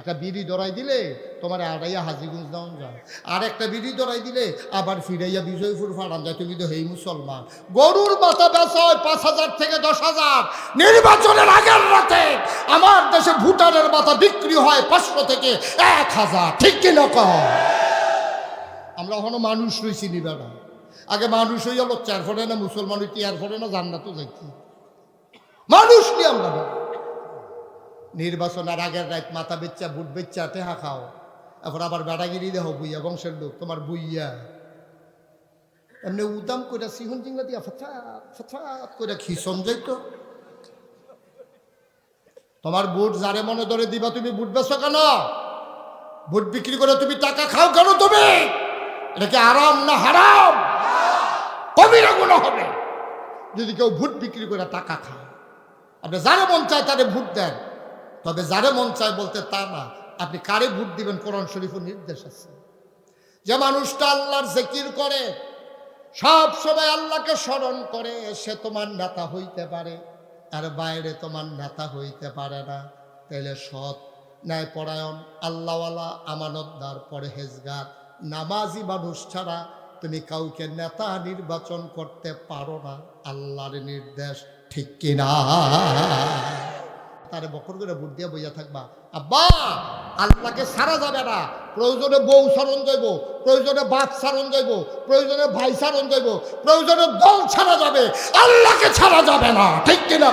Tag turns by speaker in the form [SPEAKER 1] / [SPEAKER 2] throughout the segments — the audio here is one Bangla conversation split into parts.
[SPEAKER 1] একটা বিড়ি ধরাই দিলে তোমার আড়াইয়া হাজিগঞ্জ দেওয়া যায়, আর একটা বিড়ি ধরাই দিলে আবার ফিরাইয়া বিজয়পুর ফাড়ান যায়। তুমি তো হেই মুসলমান। গরুর মাথা বেচা হয় 5,000 থেকে 10,000। নির্বাচনের আগের রাতে আমার দেশে ভুটানের মাথা বিক্রি হয় 500 থেকে 1,000। ঠিক কিনা কহ? আমরা এখনো মানুষ রয়েছি নি বেড়া। আগে মানুষ হইয়া লচ্চার ফলে না, মুসলমান হইতে আর ফলে না, জান্নাতও যাইছি। মানুষ নি আমরা বেড়া। নির্বাচনের আগের রাত মাথা বেচ্চা বুট বেচ্চা টেহা খাও, এখন আবার বেড়াগিরি দেহ বুইয়া বংশের লোক তোমার বুইয়া এমনি উদাম করে সিহন চিংলা দিয়া ফথাত ফথাত করে খিসন যাইতো। তোমার বুট যারে মনে ধরে দিবা, তুমি বুট বেচো কেন? বুট বিক্রি করে তুমি টাকা খাও কেন? তুমি এটা কি আরাম না হারাম? কবিরা গুনাহ হবে যদি কেউ ভোট বিক্রি করে টাকা খায়। আপনি যারে মন চায় তারে ভোট দেন, তবে যারে মন চায় বলতে তা না। আপনি কারে ভোট দিবেন কোরআন শরীফের নির্দেশ আছে। যে মানুষটা আল্লাহর জিকির করে, সব সময় আল্লাহকে স্মরণ করে, সে তোমার নেতা হইতে পারে, আর বাইরে তোমার নেতা হইতে পারে না। তাইলে সৎ, ন্যায়পরায়ণ, আল্লাহওয়ালা, আমানতদার, পরহেজগার, নামাজি মানুষ ছাড়া তুমি কাউকে নেতা নির্বাচন করতে পারো না। আল্লাহর নির্দেশ, ঠিক কিনা? তারে বকর করে ভোট দিয়ে বইয়া থাকবা। আব্বা, আল্লাহকে ছাড়া যাবে না। প্রয়োজনে বউ সারণ যাইব, প্রয়োজনে বাপ সারণ যাইব, প্রয়োজনে ভাই সারণ যাইব, প্রয়োজনে দল ছাড়া যাবে, আল্লাহকে ছাড়া যাবে না। ঠিক কিনা?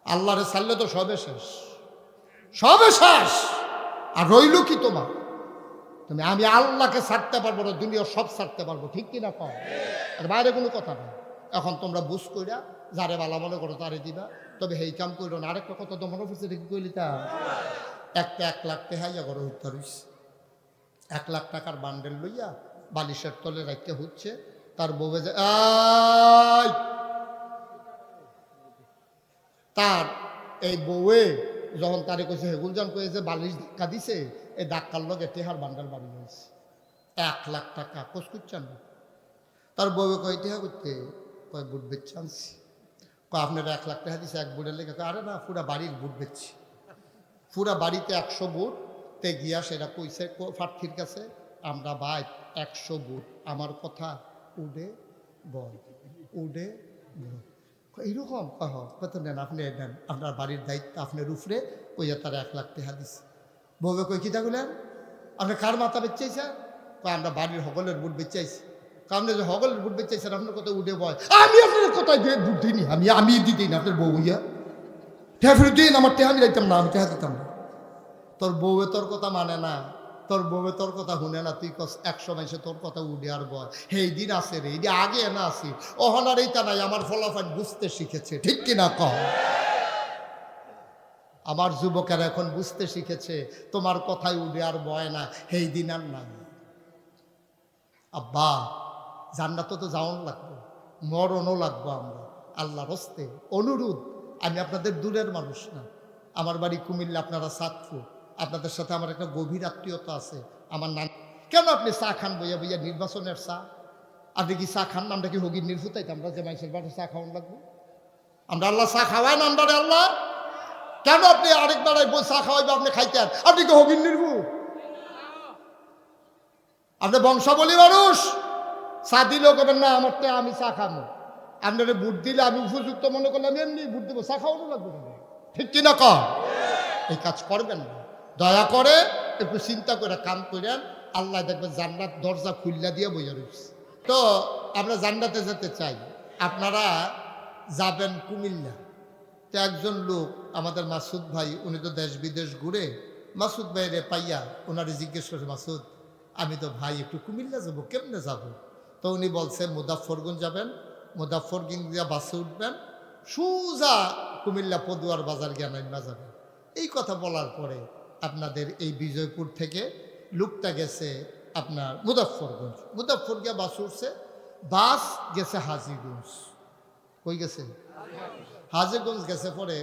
[SPEAKER 1] আল্লাহরে ছাড়লে তো সবে শেষ, সবে শেষ। আর রইল কি তোমার? তুমি আমি আল্লাহকে ছাড়তে পারবো না, দুনিয়া সব ছাড়তে পারবো। ঠিক কিনা কম? আর বাইরে কোনো কথা নেই। এখন তোমরা বুঝ কইরা যারে বালা মনে করো তারে দিবা, তবে এই কাম করো না। আরেকটা কথা তো মনে পড়ছে, ঠিক কইলি তা একটা 1 লাখ টাকা ঘরে হত্যা রইছে। 1 লাখ টাকার বান্ডেল লইয়া বালিশের তলে রাখতে হচ্ছে। তার বউয়ে যে তার এই বউয়ে যখন তারে কইছে হেগুলজান কয়েছে বালিশ ধাক্কা দিছে, এই ধাক্কার লগে টেহার বান্ডাল বাড়ি হয়েছে 1 লাখ টাকা। কোষ করছেন না? তার বউয়ে কয় টেহা করতে, কয় বুট বেচছে আনছি। কয় আপনারা 1 লাখ টাকা দিছে এক বুটের লেগে? আরে না, পুরা বাড়ির বুট বেচছি। পুরা বাড়িতে 100 বুট তে গিয়া সেটা কইছে প্রার্থীর কাছে, আমরা ভাই 100 বুট, আমার কথা উডে বল, উডে বল। এইরকম কত নেন আপনি, নেন, আপনার বাড়ির দায়িত্ব আপনার উপরে। ওইয়া তারা 1 লাখ টাকা দিচ্ছে। বউবে কই কি থাকলেন? আপনি কার মাথা বেচাইছেন? কয় আমরা বাড়ির হগলের বুট বেচাইছি। আপনি যে হগলের বুট বেচাইছেন আপনার কথা উঠে বয়, আমি আপনার কোথায় দিয়ে বুট দিইনি, আমি দিই না। আপনার বউ ইয়া টেহা ফিরে দিন, আমার টেহা আমি দিতাম না, আমি টেহা দিতাম না। তোর বউয়ে তোর কথা মানে না, তোর বউয়ে তোর কথা শুনে না। তুই কস 100 মাসে তোর কথা উঠে আর বয়। এই দিন আছে রে, এই আগে না আসি অহনার এইটা নাই। আমার ফলাফল বুঝতে শিখেছে। ঠিক কিনা কহ? আমার যুবকেরা এখন বুঝতে শিখেছে, তোমার কথাই উঠে আর বয় না, এই দিন আর নাই। আব্বা, জান্নাতে তো যাওন লাগবে, মরণও লাগবো আমরা। আল্লাহর হস্তে অনুরোধ, আমি আপনাদের দূরের মানুষ না, আমার বাড়ি কুমিল্লা, আপনারা সাতপুর, আপনাদের সাথে আমার একটা গভীর আত্মীয়তা আছে। আমার নাম কেন আপনি চা খান বইয়া বইয়া, নির্বাচনের চা? আপনি কি চা খান? আমরা কি হগির নির্ভুতাইতে আমরা যে মানুষের বাড়ি চা খাওয়ান লাগবো? আমরা আল্লাহ চা খাওয়াই না আমরা আল্লাহ? কেন আপনি আরেক বেলায় বই চা খাওয়াইবে আপনি খাইতেন? আপনি কি হগির নির্ভু? আপনি বংশাবলী মানুষ, চা দিলেও করবেন না আমারটা আমি চা খাবো। আপনারা ভোট দিলে আমি উপযুক্ত মনে করলে আমি এমনি ভোট দেবো, চা খাওয়ানো লাগবে না। ঠিক কিনা কম? এই কাজ করবেন না, দয়া করে একটু চিন্তা করে কাম করেন। আল্লাহ দেখবেন জান্নাত দরজা খুল্লা দিয়ে বইয়া রয়েছে। তো আমরা জান্নাতে যেতে চাই, আপনারা যাবেন কুমিল্লা। তো একজন লোক আমাদের মাসুদ ভাই, উনি তো দেশ বিদেশ ঘুরে, মাসুদ ভাইরে পাইয়া ওনারে জিজ্ঞেস করছে, মাসুদ আমি তো ভাই একটু কুমিল্লা যাবো, কেমনে যাব? তো উনি বলছে মুজাফফরগঞ্জ যাবেন, মুজাফফরগঞ্জ দিয়া বাসে উঠবেন, সোজা কুমিল্লা পদুয়ার বাজার গিয়া নাইমা যাবেন। এই কথা বলার পরে আপনাদের এই বিজয়পুর থেকে লোকটা গেছে আপনার মুজাফফরগঞ্জ, মুজাফফর গিয়া বাস উঠছে, বাস গেছে হাজিগঞ্জ। কই গেছে? হাজিগঞ্জ গেছে। পরে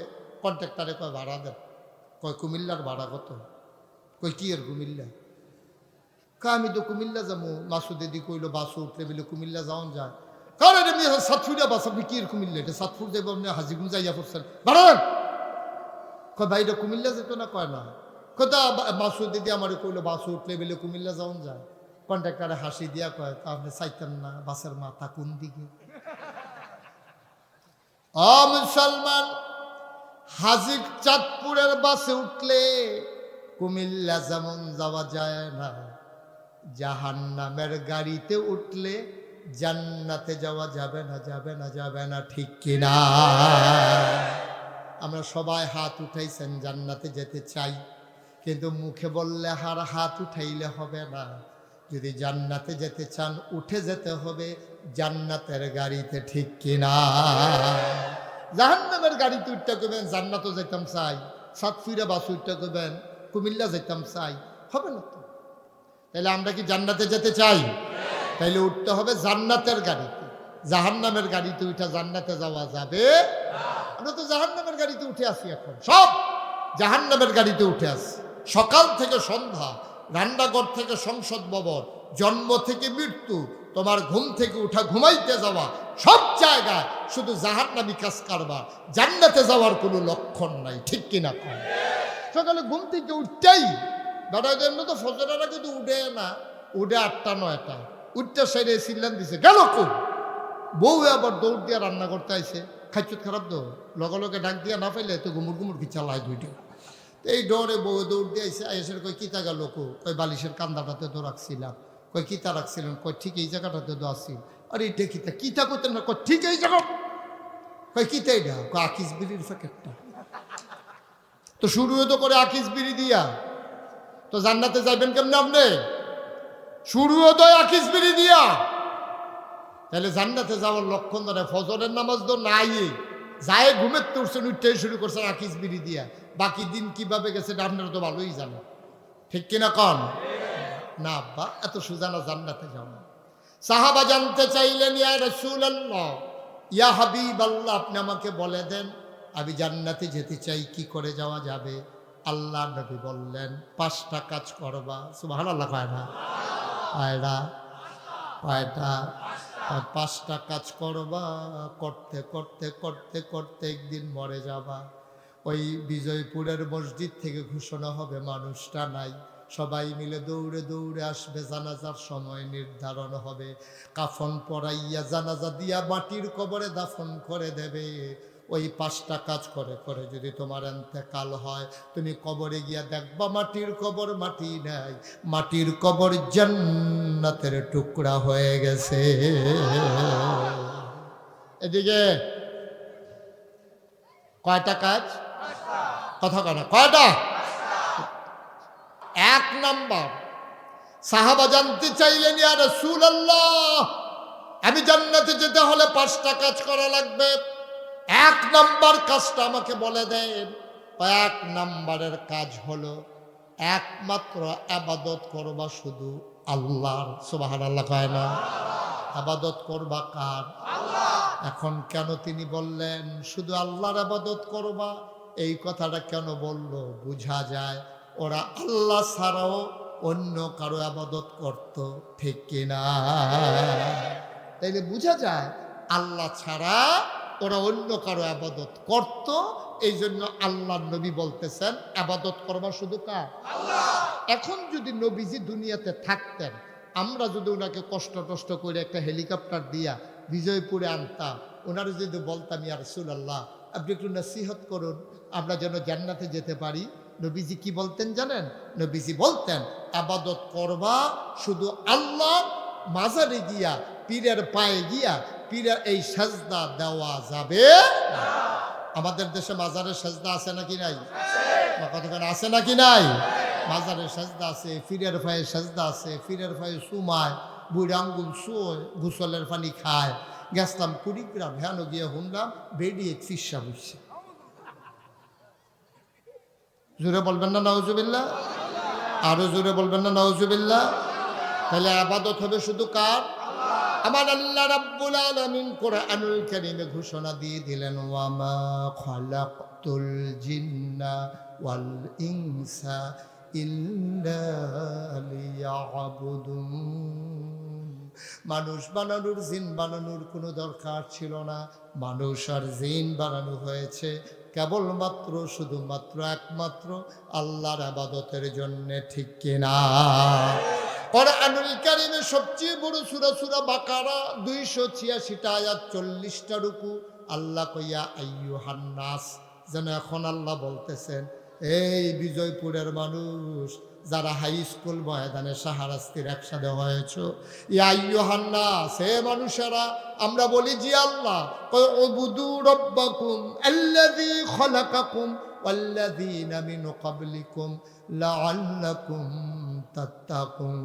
[SPEAKER 1] কন্ট্রাক্টারে কয় ভাড়া দেন। কয় কুমিল্লার ভাড়া কত? কই কি এর কুমিল্লা? আমি তো কুমিল্লা যাবো। মাসুদ এদি কইলো বাস উঠলে বলে কুমিল্লা যাওয়া যায়। কারণ এমনি সাতপুরিয়া বাস, আপনি কি এর কুমিল্লা? এটা সাতপুর যাইব, আপনি হাজিগঞ্জ যাইয়া পড়ছেন, ভাড়া দেন। কয় ভাই এটা কুমিল্লা যেত না, কয় না। কোথা বাসু দিদি আমার কইলো বাসু উঠলে বেলে কুমিল্লা যাওন যায়। কন্ট্রাক্টারে হাসি দিয়া কয় তা আপনি চাইতেন না বাসের মাথা কোন দিকে? মুসলমান, হাজির চাঁদপুরের বাসে উঠলে কুমিল্লা যেমন যাওয়া যায় না, জাহান্নামের গাড়িতে উঠলে জান্নাতে যাওয়া যাবে না, যাবে না, যাবে না, ঠিক কিনা? আমরা সবাই হাত উঠাইছেন জান্নাতে যেতে চাই, কিন্তু মুখে বললে আর হাত উঠাইলে হবে না। যদি জান্নাতে যেতে চান উঠে যেতে হবে জান্নাতের গাড়িতে, ঠিক কিনা? জাহান্নামের গাড়িতে উঠতে করবেন জান্নাতও যেতাম চাই, সাতফিরা বাস উঠতে করবেন কুমিল্লা যেতাম চাই, হবে না তো। তাহলে আমরা কি জান্নাতে যেতে চাই? তাইলে উঠতে হবে জান্নাতের গাড়িতে। জাহান্নামের গাড়িতে উঠে জান্নাতে যাওয়া যাবে? আমরা তো জাহান্নামের গাড়িতে উঠে আসি, এখন সব জাহান্নামের গাড়িতে উঠে আসি। সকাল থেকে সন্ধ্যা, রান্নাঘর থেকে সংসদ ভবন, জন্ম থেকে মৃত্যু, তোমার ঘুম থেকে উঠা ঘুমাইতে যাওয়া, সব জায়গায় শুধু জাহান্নামী কাজ কারবার, জান্নাতে যাওয়ার কোনো লক্ষণ নাই, ঠিক কিনা? সকালে ঘুম থেকে উঠতেই বেড়ার জন্য তো ফজরের আগে তো উঠে না, উঠে 8টা 9টা উঠতে সাইডে সিল্লান দিছে, গেল খুব বউ আবার দৌড় দিয়ে রান্না করতে আইছে। খাইচুত খারাপ তো লগে লগে ডাক দিয়া না পাইলে তো গুমুর গুমুর কি চালায় দুইটা। এই ডরে বউ দৌড় দিয়ে আইসে, আইসের কই কিতা গেল কো? কই বালিশের কান্দাটাতে তো রাখছিলাম। কই কিতা রাখছিলেন? কই ঠিক এই জায়গাটাতে তো আসছিল। আরে এটা কিতা কিতা করতেন না? কই ঠিক এই জায়গা। কই কিতা এটা? কই আকিস বিড়ির প্যাকেটটা। তো শুরুও তো করে আকিস বিড়ি দিয়া, তো জান্নাতে যাইবেন কেমনে আপনি? শুরুও তো আকিস বিড়ি দিয়া। তাহলে জান্নাতে যাওয়ার লক্ষণ ধরে ফজরের নামাজ তো নাই, যায় ঘুমের তো উঠছেন, উঠতেই শুরু করছেন আকিস বিড়ি দিয়া। বাকি দিন কিভাবে গেছে আপনারা তো ভালোই জানেন, ঠিক কিনা কন? না আব্বা, এত সোজা না জান্নাতে যাওয়া। সাহাবা জানতে চাইলেন, ইয়া রাসূলুল্লাহ, ইয়া হাবিবাল্লাহ, আপনি আমাকে বলে দেন আমি জান্নাতে যেতে চাই, কি করে যাওয়া যাবে? আল্লাহ নবী বললেন 5টা কাজ করবা। সুবহানাল্লাহ। কয়টা? কয়টা? কয়টা? 5টা কাজ করবা, করতে করতে করতে করতে একদিন মরে যাবা। ওই বিজয়পুরের মসজিদ থেকে ঘোষণা হবে মানুষটা নাই, সবাই মিলে দৌড়ে দৌড়ে আসবে, জানাজার সময় নির্ধারণ হবে, কাফন পরাইয়া জানাজা দিয়া মাটির কবরে দাফন করে দেবে। ওই 5টা কাজ করে করে যদি তোমার ইন্তেকাল হয়, তুমি কবরে গিয়া দেখবা মাটির কবর মাটি নাই, মাটির কবর জান্নাতের টুকরা হয়ে গেছে। এদিকে কয়টা কাজ? কথা কয় না, কয়টা? 1 নাম্বার, সাহাবা জানতে চাইলেন, ইয়া রাসূলুল্লাহ, আমি জান্নাতে যেতে হলে 5টা কাজ করা লাগবে, 1 নাম্বার কাজটা আমাকে বলে দেন। 1 নাম্বারের কাজ হলো একমাত্র ইবাদত করবা শুধু আল্লাহর। সুবহানাল্লাহ। কয় না? ইবাদত করবা কার? আল্লাহ। এখন কেন তিনি বললেন শুধু আল্লাহর ইবাদত করবা? এই কথাটা কেন বললো? বুঝা যায় ওরা আল্লাহ ছাড়াও অন্য কারো ইবাদত করত, ঠিক কিনা? তাইলে বুঝা যায় আল্লাহ ছাড়া ওরা অন্য কারো ইবাদত করত। এই জন্য আল্লাহর নবী বলতেছেন ইবাদত করবা শুধু কার? আল্লাহ। এখন যদি নবীজি দুনিয়াতে থাকতেন, আমরা যদি ওনাকে কষ্ট টষ্ট করে একটা হেলিকপ্টার দিয়া বিজয়পুরে আনতাম, ওনারা যদি বলতাম, ইয়া রাসূলুল্লাহ, আপনি একটু নসিহত করুন আমরা যেন জান্নাতে যেতে পারি, নবীজি কি বলতেন জানেন? নবীজি বলতেন ইবাদত করবা শুধু আল্লাহ, মাজারে গিয়া পীরের পায়ে গিয়া পীরের এই সাজদা দেওয়া যাবে না। আমাদের দেশে মাজারের সাজদা আছে নাকি নাই? কতক্ষণ আছে নাকি নাই? মাজারের সাজদা আছে, পীরের পায়ে সাজদা আছে, পীরের পায়ে সুমায়, বুড়ি আঙ্গুল শুয়, গোসলের পানি খায়। গেছলাম কুড়িগ্রাম, হেন গিয়ে শুনলাম বেরিয়ে চিকিৎসা বুঝছে। জোরে বলবেন না নাউজুবিল্লাহ? আরো জোরে বলবেন না নাউজুবিল্লাহ? তাহলে ইবাদত হবে শুধু কার? আমার আল্লাহ রাব্বুল আলামিন কোরআনুল কারীমে ঘোষণা দিয়ে দিলেন, ওয়া মা খালাকতুল জিন্না ওয়াল ইনসা ইল্লা লিয়াবুদুন। মানুষ বানানোর, জিন বানানোর কোনো দরকার ছিল না। মানুষ আর জিন বানানো হয়েছে কেবলমাত্র শুধুমাত্র একমাত্র আল্লাহর ইবাদতের জন্য, ঠিক কিনা? কোরআনুল কারীমের সবচেয়ে বড় সূরা সূরা বাকারা 286টা আয়াত 40টা রুকু। আল্লাহ কইয়া আইয়ুহান নাস, যেন এখন আল্লাহ বলতেছেন, এই বিজয়পুরের মানুষ যারা হাই স্কুল ময়দানে শাহরাস্তির একসাথে হয়েছে, ইয়া আইয়ুহান নাস, হে মানুষেরা, আমরা বলি জি আল্লাহ, কয় উবুদু রাব্বাকুম আল্লাযী খালাকাকুম ওয়াল্লাযীনা মিন ক্বাবলিকুম লাআল্লাকুম তাত্তাকুন।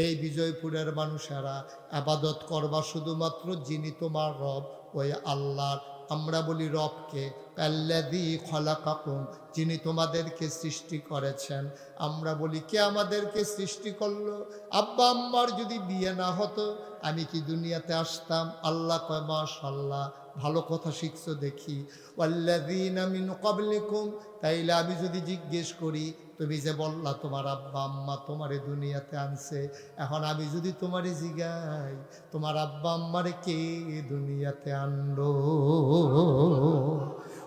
[SPEAKER 1] এই বিজয়পুরের মানুষেরা ইবাদত করবা শুধুমাত্র যিনি তোমার রব, ওই আল্লাহর। আমরা বলি রবকে, আল্লাযী খালাকাকুম, যিনি তোমাদেরকে সৃষ্টি করেছেন। আমরা বলি কে আমাদেরকে সৃষ্টি করলো? আব্বা আম্মার যদি বিয়ে না হতো আমি কি দুনিয়াতে আসতাম? আল্লাহ কয় মাশাআল্লাহ, ভালো কথা শিখছো দেখি। ওয়াল্লাযীনা মিন ক্বাবলিকুম, তাইলে আমি যদি জিজ্ঞেস করি, তুমি যে বললা তোমার আব্বা আম্মা তোমারে দুনিয়াতে আনছে, এখন আমি যদি তোমারে জিগাই, তোমার আব্বা আম্মারে কে দুনিয়াতে আনলো?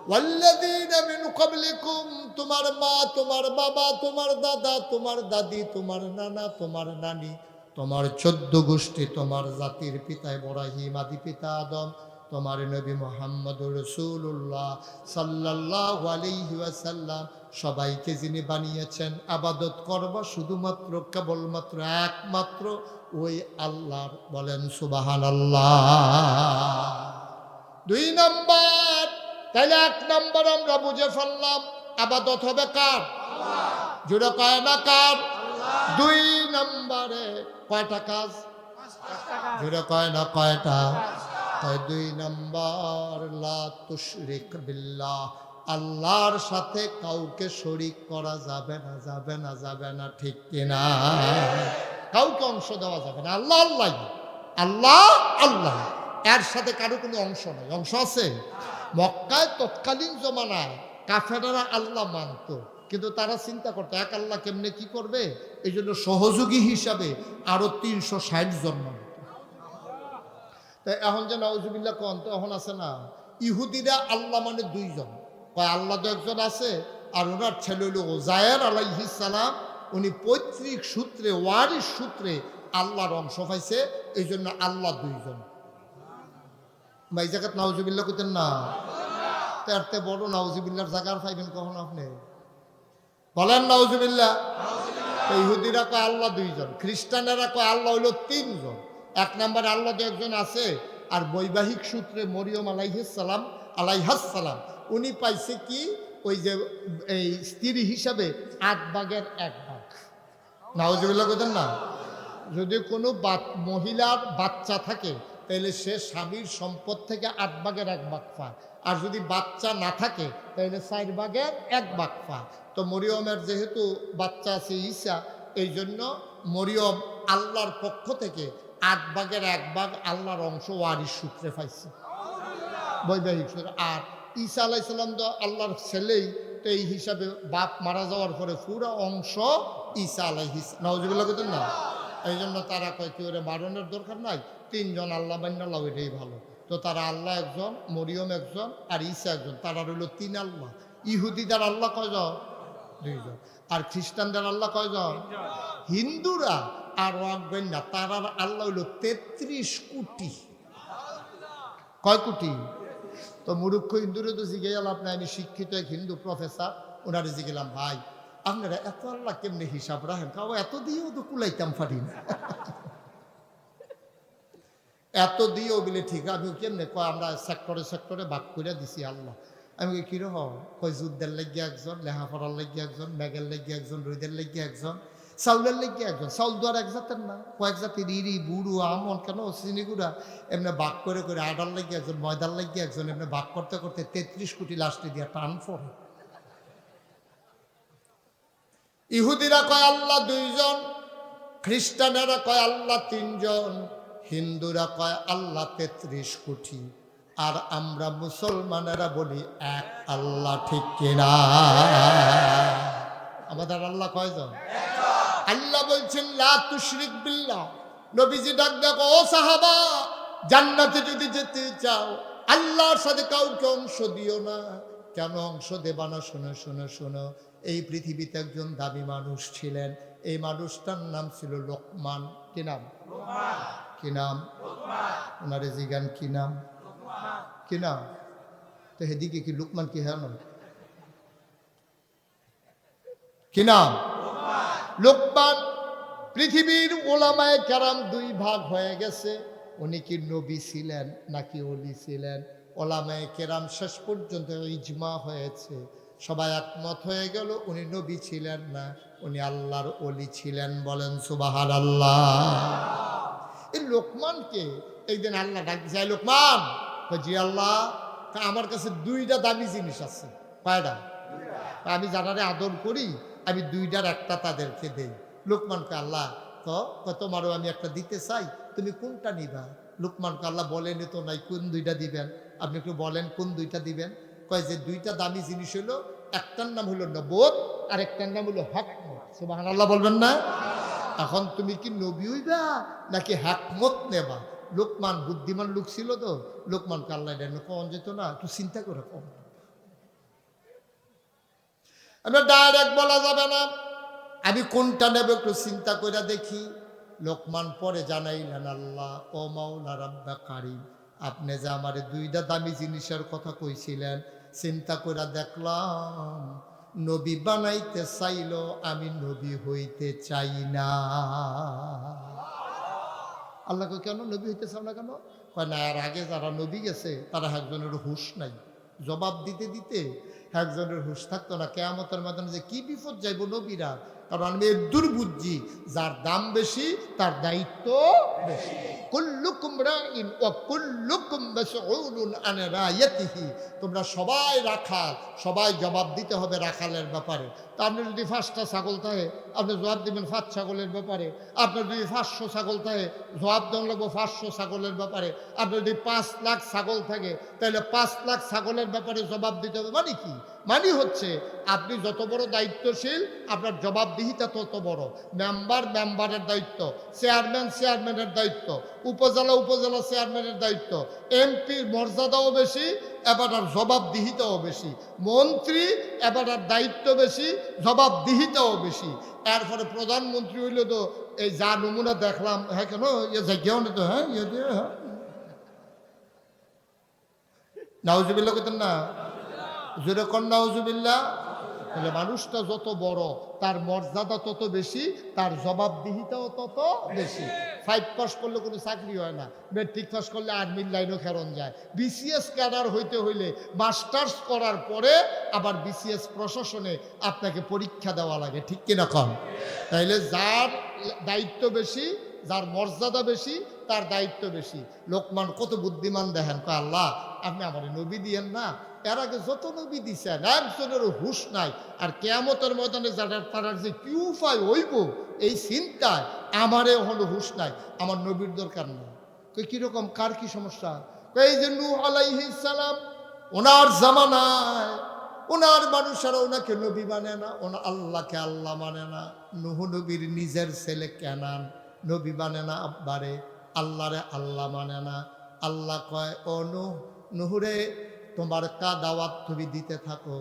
[SPEAKER 1] ওয়াল্লাযীনা মিন ক্বাবলিকুম, তোমার মা, তোমার বাবা, তোমার দাদা, তোমার দাদি, তোমার নানা, তোমার নানি, তোমার 14 গোষ্ঠী, তোমার জাতির পিতা ইব্রাহিম, আদি পিতা আদম, তোমার নবী মুহাম্মদুর রাসূলুল্লাহ সাল্লাল্লাহু আলাইহি ওয়াসাল্লাম, সবাইকে যিনি বানিয়েছেন, ইবাদত করবা শুধুমাত্র কেবলমাত্র একমাত্র ওই আল্লাহর। বলেন সুবহানাল্লাহ। 2 নাম্বার, তাহলে 1 নাম্বার আমরা বুঝে ফেললাম, ইবাদত হবে কার? আল্লাহ। জোরে কয় না কার? আল্লাহ। 2 নম্বরে কয়টা কাজ? 5টা কাজ। জোরে কয় না কয়টা? 2 নম্বর, লা তুশরিক বিল্লাহ, আল্লাহর সাথে কাউকে শরীক করা যাবে না, যাবে না, যাবে না, ঠিক কিনা? কাউকে অংশ দেওয়া যাবে না। আল্লাহ আল্লাহ, আল্লাহ আল্লাহ, এর সাথে কারো কোনো অংশ নাই। অংশ আছে? মক্কায় তৎকালীন জমানায় কাফেররা আল্লাহ মানত, কিন্তু তারা চিন্তা করতো এক আল্লাহ কেমনে কি করবে, এই জন্য সহযোগী হিসাবে আরো 360 জন মানত। তাই এখন যে নাউজুবিল্লাহ কন, তো এখন আছে না, ইহুদিরা আল্লাহ মানে 2 জন, কয় আল্লাহ তো একজন আছে, আর ওনার ছেলে হইল ওজায়ের আলাইহিস সালাম, উনি পৈতৃক সূত্রে, ওয়ারিস সূত্রে আল্লাহর অংশ পাইছে, এই জন্য আল্লাহ 2 জন। ভাই জায়গাত নাউজুবিল্লাহ কইতেন না? তারতে বড় নাউজুবিল্লাহর জায়গার পাইবেন কখন আপনি? বলেন নাউজুবিল্লাহ। ইহুদিরা কয় আল্লাহ 2 জন, খ্রিস্টানেরা কয় আল্লাহ হইল 3 জন। 1 নম্বরে আল্লাহ তো একজন আছে, আর বৈবাহিক সূত্রে মরিয়ম আলাইহিস সালাম উনি পাইছে কি, ওই যে এই স্ত্রী হিসাবে 8 ভাগের 1 ভাগ। নাউজুবিল্লাহ কইতেন না? যদি কোনো মহিলার বাচ্চা থাকে তাহলে সে স্বামীর সম্পদ থেকে 8 ভাগের 1 ভাগ পায়, আর যদি বাচ্চা না থাকে তাহলে 4 ভাগের 1 ভাগ পায়। তো মরিয়মের যেহেতু বাচ্চা আছে ঈসা, এই জন্য মরিয়ম আল্লাহর পক্ষ থেকে 8 ভাগের 1 ভাগ আল্লাহর অংশ ওয়ারিস সূত্রে পাইছে, বৈবাহিক সূত্রে। আর ঈসা আলাইহিস সালাম তো আল্লাহর ছেলেই, তো এই হিসাবে বাপ মারা যাওয়ার পরে পুরো অংশ ঈসা আলাইহিস, নাউজুবিল্লাহ কইতেন না? এই জন্য তারা কয় কি ওরে মারণের দরকার নাই, 3 জন আল্লাহ বান্নাল্লাহ, ওইটাই ভালো। তো তারা আল্লাহ একজন, মরিয়ম একজন, আর ঈসা একজন, তারা রইল 3 আল্লাহ। ইহুদিদের আল্লাহ কয়জন? 2 জন। আর খ্রিস্টানদের আল্লাহ কয়জন? হিন্দুরা আর রাখবেন না, তারার আল্লাহ হইল 33 কোটি। কয় কোটি? তো মূর্খ হিন্দুরে তো জিজ্ঞে গেলাম, আমি শিক্ষিত এক হিন্দু প্রফেসর, ওনারে জিগেলাম, ভাই আপনারা এত আল্লাহ কেমনে হিসাব রাখেন? কাউ এত দিয়েও তো কুলাইতাম পারি না, এত দিয়েও বলে ঠিক আমি কেমনে? কয় আমরা সেক্টরে সেক্টরে ভাগ করে দিছি আল্লাহ। আমি কিরকম? কয় যুদ্ধের লাগিয়ে একজন, লেখাপড়ার লাগিয়ে একজন, মেঘের লাগিয়ে একজন, রোদের লাগিয়ে একজন, চাউলের লাগিয়ে একজন। চাউল তো আর এক জাতের না, কয়েক জাতির, ইরি বুড়ো আমন কেন চিনিগুড়া, এমনি ভাগ করে করে আডার লাগিয়ে একজন, ময়দার লাগিয়ে একজন, এমনি ভাগ করতে করতে 33 কোটি লাস্টে দিয়ে টান পড়ে। ইহুদিরা কয় আল্লাহ 2 জন, খ্রিস্টানেরা কয় আল্লাহ 3 জন, হিন্দুরা কয় আল্লাহ 33 কোটি, আর আমরা মুসলমানেরা বলি এক আল্লাহ, ঠিক কিনা? আমাদের আল্লাহ কয়জন? আল্লাহ বলছেন লা তুশরিক বিল্লাহ। নবীজি ডাক দেখো, ও সাহাবা, জান্নাতে যদি যেতে চাও আল্লাহর সাথে কাউকে অংশ দিও না। কেন অংশ দেবা না? শোনো শোনো শোনো, এই পৃথিবীতে একজন দামি মানুষ ছিলেন, এই মানুষটার নাম ছিল লোকমান। কি নাম? কি নাম? ওনারে জিগান কি নাম? কি নাম? তো হেদিকে কি লোকমান কি হ্যাঁ নয়? কি নাম? লোকমান। পৃথিবীর ওলামায়ে কেরাম দুই ভাগ হয়ে গেছে, উনি কি নবী ছিলেন নাকি ওলি ছিলেন? ওলামায়ে কেরাম শেষ পর্যন্ত ইজমা হয়েছে, সবাই একমত হয়ে গেল উনি নবী ছিলেন না, উনি আল্লাহর ওলি ছিলেন। বলেন সুবহানাল্লাহ। এই লোকমানকে একদিন আল্লাহ ডাক যায়, লোকমান। জি আল্লাহ। আমার কাছে দুইটা দামি জিনিস আছে। কয়টা? আমি যারারে আদর করি আমি দুইটার একটা তাদেরকে দেই। লোকমানকে আল্লাহ তোমারও আমি একটা দিতে চাই, তুমি কোনটা নিবা? লোকমানকে আল্লাহ বলেনি তো নাই কোন দুইটা দিবেন, আপনি একটু বলেন কোন দুইটা দিবেন। কয় যে দুইটা দামি জিনিস হলো, একটার নাম হলো নবুয়ত আর একটার নাম হলো হিকমত। সুবহানাল্লাহ বলবেন না? এখন তুমি কি নবী হইবা নাকি হিকমত নেবা? লোকমান বুদ্ধিমান লোক ছিল তো, লোকমানকে আল্লাহ দেন কখন যেত না, একটু চিন্তা করে কম। আমরা ডাইরেক্ট বলা যাবে না, আমি কোনটা নেব একটু চিন্তা করে দেখি। লোকমান পরে জানাইলেন, আল্লাহ ও মাওলা রাব্বা কারীম, আপনি যে আমার দুইটা দামি জিনিসের কথা কইছিলেন, চিন্তা করে দেখলাম নবী বানাইতে চাইলো, আমি নবী হইতে চাই না। আল্লাহ কই কেন নবী হইতে চাও না কেন? কয় না, এর আগে যারা নবী গেছে তারা একজনের হুঁশ নাই, জবাব দিতে দিতে একজনের হুঁশ থাকতো না। কেয়ামতের ময়দানে যে কি বিপদ যাইব নবীরা, কারণ আমি দূর বুঝছি, যার দাম বেশি তার দায়িত্ব বেশি। কুল্লুকুম রাইন ওয়া কুল্লুকুম মাসউলুন আন রায়াতিহি, তোমরা সবাই রাখাল, সবাই জবাব দিতে হবে রাখালের ব্যাপারে। তা আপনি যদি 5টা ছাগল থাকে আপনি জবাব দিবেন 5 ছাগলের ব্যাপারে, আপনার যদি 500 ছাগল থাকে জবাব দেওয়া লাগবো 500 ছাগলের ব্যাপারে, আপনার যদি 5 লাখ ছাগল থাকে তাহলে 5 লাখ ছাগলের ব্যাপারে জবাব দিতে হবে। মানে কি? মানে হচ্ছে আপনি যত বড় দায়িত্বশীল আপনার জবাবদিহিতা তত বড়। মেম্বার মেম্বারের দায়িত্ব, চেয়ারম্যান চেয়ারম্যানের দায়িত্ব, উপজেলা উপজেলা চেয়ারম্যানের দায়িত্ব, এমপির মর্যাদাও বেশি, এবার আর জবাবদিহিতাও বেশি, মন্ত্রী এবার আর দায়িত্ব বেশি, জবাবদিহিতাও বেশি। এরপরে প্রধানমন্ত্রী হইল তো এই যা নমুনা দেখলাম, হ্যাঁ কেন জায়গাও না তো, হ্যাঁ ইয়ে দিয়ে হ্যাঁ নাউজুবিল্লাহ করতেন না, জোরে কন নাউজুবিল্লাহ। তাহলে মানুষটা যত বড় তার মর্যাদা তত বেশি, তার জবাবদিহিতাও তত বেশি। 5 পাস করলে কোনো চাকরি হয় না, মেট্রিক পাস করলে আর্মির লাইনও খেরন যায়। বিসিএস ক্যাডার হইতে হইলে মাস্টার্স করার পরে আবার বিসিএস প্রশাসনে আপনাকে পরীক্ষা দেওয়া লাগে, ঠিক কিনা কম? তাইলে যার দায়িত্ব বেশি, যার মর্যাদা বেশি তার দায়িত্ব বেশি। লোকমান কত বুদ্ধিমান দেখেন, কয় আল্লাহ আপনি আমার নবী দিয়েন না, এর আগে যত নবী দিছেন একজনেরও হুঁশ নাই, আর কেয়ামতের ময়দানে যারা তার যে কি উপায় হইব এই চিন্তায় আমারে হলো হুঁশ নাই, আমার নবীর দরকার নেই। কই কিরকম, কার কি সমস্যা? এই যে নূহ আলাইহিস সালাম, ওনার জামানায় ওনার মানুষেরা ওনাকে নবী মানে না, ওনা আল্লাহকে আল্লাহ মানে না। নূহ নবীর নিজের ছেলে কেনান নবী মানে না আব্বারে, আল্লাহরে আল্লাহ মানে না। আল্লাহ কয় ও নূহরে তোমার কা দাওয়াত তুমি দিতে থাকো,